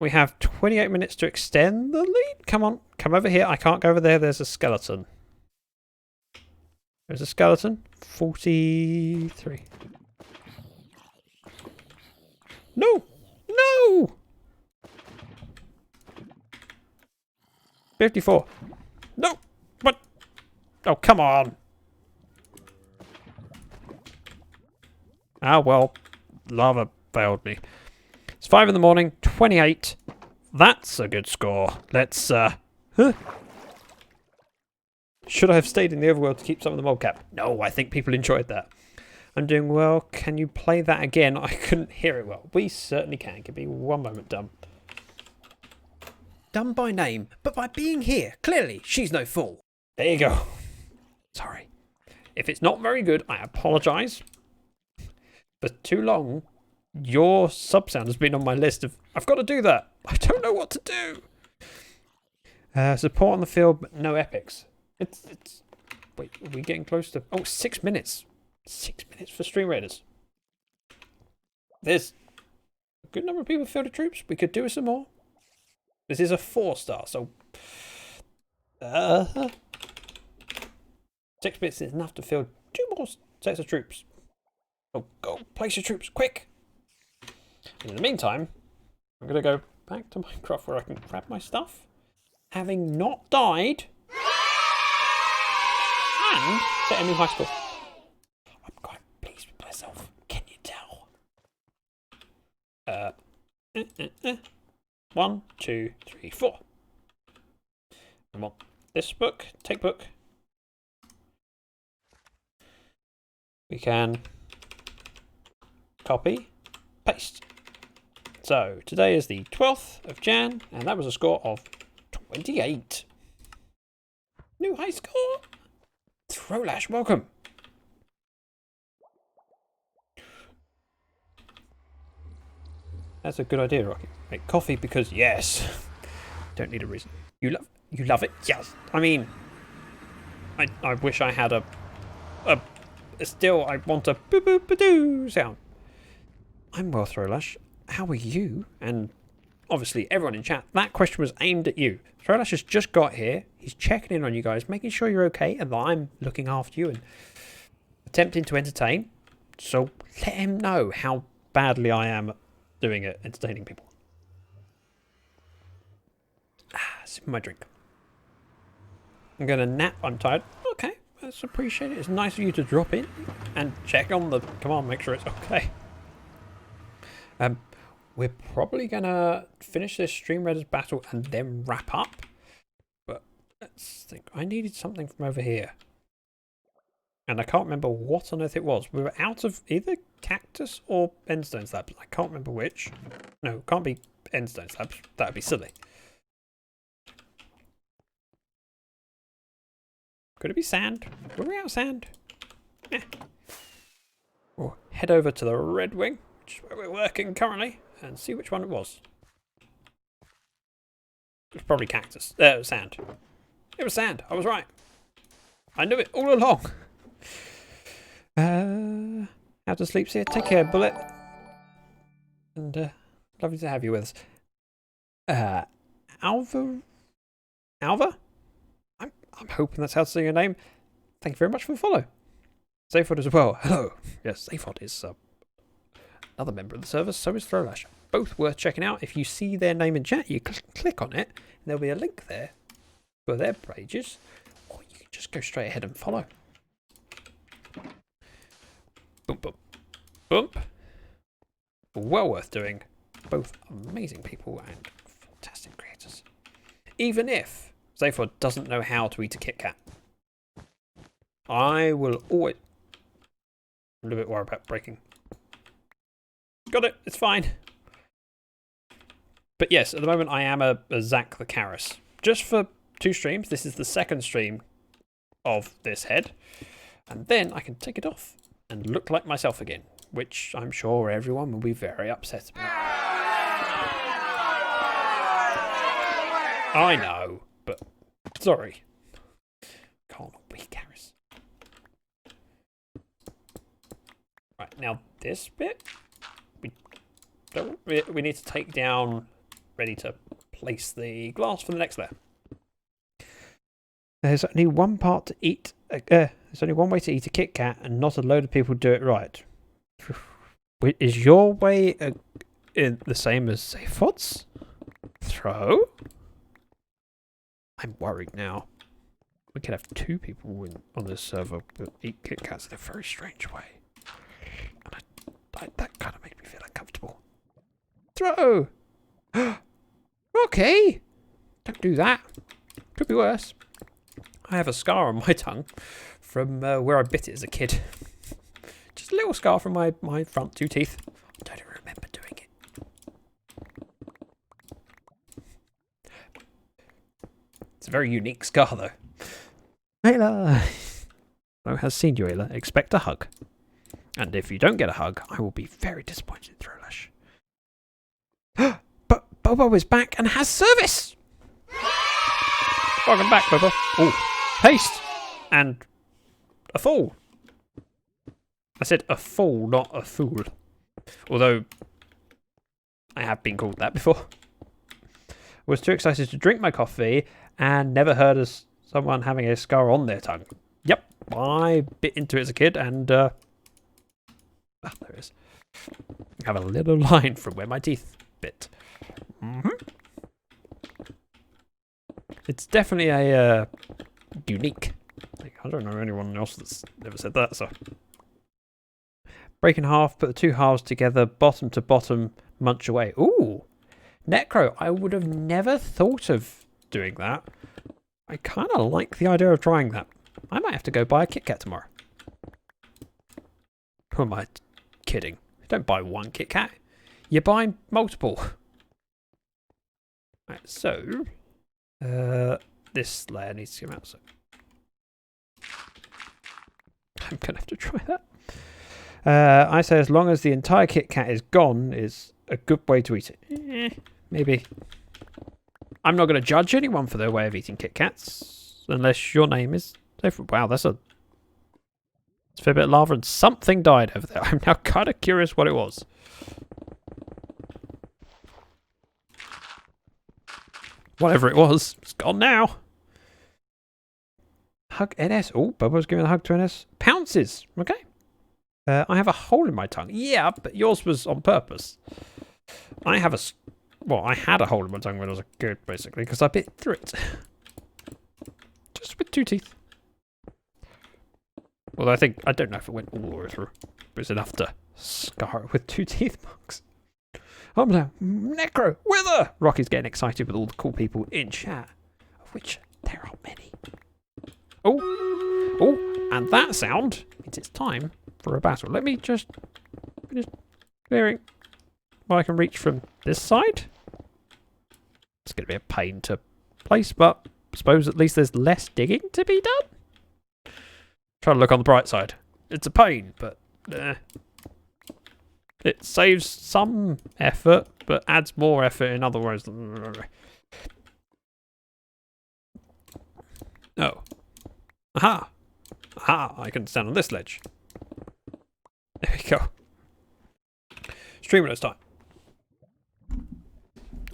We have 28 minutes to extend the lead. Come on. Come over here. I can't go over there. There's a skeleton. There's a skeleton. 43. No! No! 54. No! What? Oh, come on. Ah, well. Lava failed me. It's 5 in the morning. 28. That's a good score. Let's, Huh? Should I have stayed in the overworld to keep some of the mobcap? No, I think people enjoyed that. I'm doing well. Can you play that again? I couldn't hear it well. We certainly can. Give me one moment, Dumb. Dumb by name, but by being here. Clearly, she's no fool. There you go. Sorry. If it's not very good, I apologise. For too long, your sub sound has been on my list of... I've got to do that. I don't know what to do. Support on the field, but no epics. It's... Wait, are we getting close to... Oh, 6 minutes. 6 minutes for Stream Raiders. There's a good number of people fielded troops. We could do some more. This is a 4-star, so... 6 minutes is enough to field 2 more sets of troops. Oh, go place your troops, quick! In the meantime, I'm going to go back to Minecraft where I can grab my stuff. Having not died... and set a new high score. I'm quite pleased with myself. Can you tell? 1, 2, 3, 4. I want this book. Take book. We can copy, paste. So today is the 12th of Jan, and that was a score of 28. New high score. Throwlash, welcome. That's a good idea, Rocky. Make coffee because yes. Don't need a reason. You love it? Yes. I mean, I wish I had a still I want a boo boo ba doo sound. I'm well, Throwlash. How are you? And obviously everyone in chat, that question was aimed at you. Throwlash has just got here. He's checking in on you guys, making sure you're okay, and that I'm looking after you and attempting to entertain. So let him know how badly I am doing it, entertaining people. Sip my drink. I'm gonna nap. I'm tired. Okay, that's appreciated. It's nice of you to drop in and check on the command, make sure it's okay. We're probably gonna finish this Stream Raiders battle and then wrap up. But let's think. I needed something from over here. And I can't remember what on earth it was. We were out of either cactus or endstone slabs. I can't remember which. No, it can't be endstone slabs. That would be silly. Could it be sand? Were we out of sand? Eh. We'll head over to the Red Wing, which is where we're working currently, and see which one it was. It was probably cactus. Sand. It was sand. I was right. I knew it all along. How to sleep here. Take care, Bullet. And lovely to have you with us. Alva? I'm hoping that's how to say your name. Thank you very much for the follow. Zaphod as well. Hello. Yes, Zaphod is another member of the service. So is Throwlash. Both worth checking out. If you see their name in chat, you click on it, and there'll be a link there for their pages, or you can just go straight ahead and follow. Boom, boom, boom. Well worth doing. Both amazing people and fantastic creators. Even if Zaphod doesn't know how to eat a Kit Kat, I will always... I'm a little bit worried about breaking. Got it. It's fine. But yes, at the moment I am a Zach the Karis. Just for 2 streams. This is the second stream of this head. And then I can take it off and look like myself again. which I'm sure everyone will be very upset about. I know, but sorry. Can't be Garrus. Right, now this bit we need to take down, ready to place the glass for the next layer. There's only one part to eat. There's only one way to eat a Kit Kat, and not a load of people do it right. Is your way the same as Zaphod's? Throw? I'm worried now. We could have two people on this server that eat Kit Kats in a very strange way. And that kind of makes me feel uncomfortable. Throw! Okay! Don't do that. Could be worse. I have a scar on my tongue from where I bit it as a kid. Just a little scar from my front two teeth. I don't even remember doing it. It's a very unique scar, though. Ayla! Who has seen you, Ayla? Expect a hug. And if you don't get a hug, I will be very disappointed, Throwlash. But Bobo is back and has service! Welcome back, Bobo. Oh, haste! And a fool. I said a fool, not a fool. Although, I have been called that before. I was too excited to drink my coffee and never heard of someone having a scar on their tongue. Yep, I bit into it as a kid and, there it is. I have a little line from where my teeth bit. It's definitely a unique thing. I don't know anyone else that's never said that, so. Break in half, put the two halves together, bottom to bottom, munch away. Ooh! Necro, I would have never thought of doing that. I kind of like the idea of trying that. I might have to go buy a Kit Kat tomorrow. Who am I kidding? Don't buy one Kit Kat. You buy multiple. Right, so this layer needs to come out. So I'm gonna have to try that. I say as long as the entire Kit Kat is gone is a good way to eat it. Maybe. I'm not going to judge anyone for their way of eating Kit Kats unless your name is different. Wow, that's a fair bit of lava and something died over there. I'm now kind of curious what it was. Whatever it was, it's gone now. Hug NS. Oh, Bubba's giving a hug to NS. Pounces. Okay. I have a hole in my tongue. Yeah, but yours was on purpose. I have I had a hole in my tongue when I was a kid, basically, because I bit through it. Just with two teeth. Well, I don't know if it went all the way through, but it's enough to scar it with two teeth marks. Oh no, Necro, Wither! Rocky's getting excited with all the cool people in chat, of which there are many. Oh, and that sound means it's time for a battle. Let me just finish clearing what I can reach from this side. It's going to be a pain to place, but I suppose at least there's less digging to be done. Try to look on the bright side. It's a pain, but it saves some effort, but adds more effort in other ways. Oh. Aha! Aha! I can stand on this ledge. There we go. Streamless time.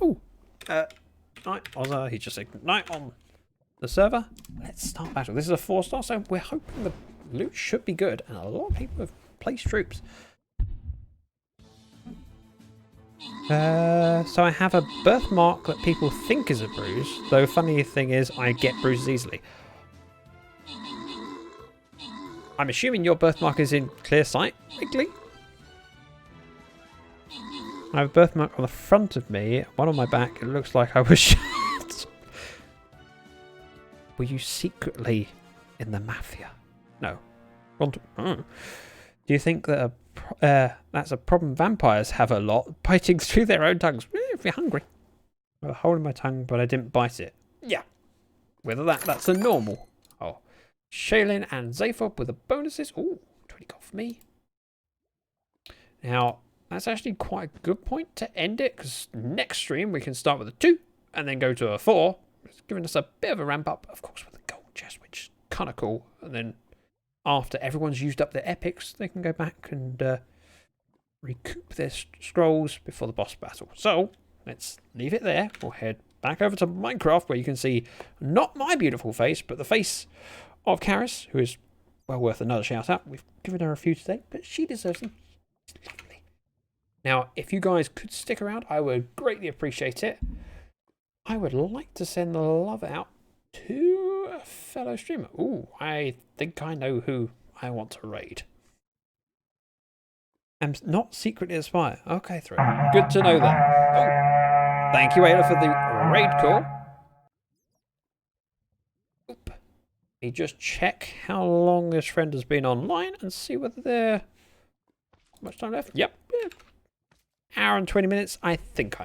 Ooh. Night. He just said night on the server. Let's start battle. This is a 4-star, so we're hoping the loot should be good, and a lot of people have placed troops. So I have a birthmark that people think is a bruise, though funny thing is I get bruises easily. I'm assuming your birthmark is in clear sight, Wiggly? I have a birthmark on the front of me, one on my back. It looks like I was shot. Were you secretly in the mafia? No. Do you think that that's a problem vampires have a lot, biting through their own tongues? If you're hungry. I have a hole in my tongue, but I didn't bite it. Yeah. Whether that's a normal. Oh. Shaylin and Zaphod with the bonuses. Ooh, 20 gold for me. Now, that's actually quite a good point to end it, because next stream we can start with a 2 and then go to a 4. It's giving us a bit of a ramp up, of course, with the gold chest, which is kind of cool. And then after everyone's used up their epics, they can go back and recoup their scrolls before the boss battle. So, let's leave it there. We'll head back over to Minecraft, where you can see not my beautiful face, but the face of Karis, who is well worth another shout out. We've given her a few today, but she deserves them. She's lovely. Now, if you guys could stick around, I would greatly appreciate it. I would like to send the love out to a fellow streamer. Ooh, I think I know who I want to raid. I'm not secretly aspire. Okay, through. Good to know that. Oh, thank you, Ayla, for the raid call. Oop. Let me just check how long this friend has been online and see whether they're... Much time left? Yep. Yeah. Hour and 20 minutes. I think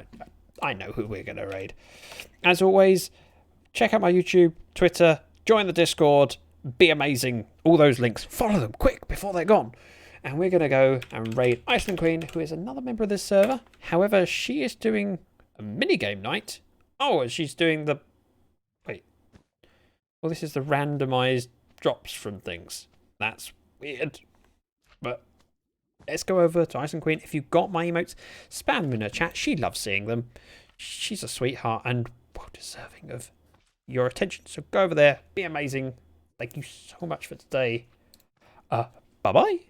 I know who we're going to raid. As always, check out my YouTube, Twitter, join the Discord, be amazing. All those links. Follow them quick before they're gone. And we're going to go and raid Iceland Queen, who is another member of this server. However, she is doing a minigame night. Oh, and she's doing the... Wait. Well, this is the randomized drops from things. That's weird. But let's go over to Iceland Queen. If you've got my emotes, spam them in her chat. She loves seeing them. She's a sweetheart and well deserving of your attention. So go over there. Be amazing. Thank you so much for today. Bye-bye.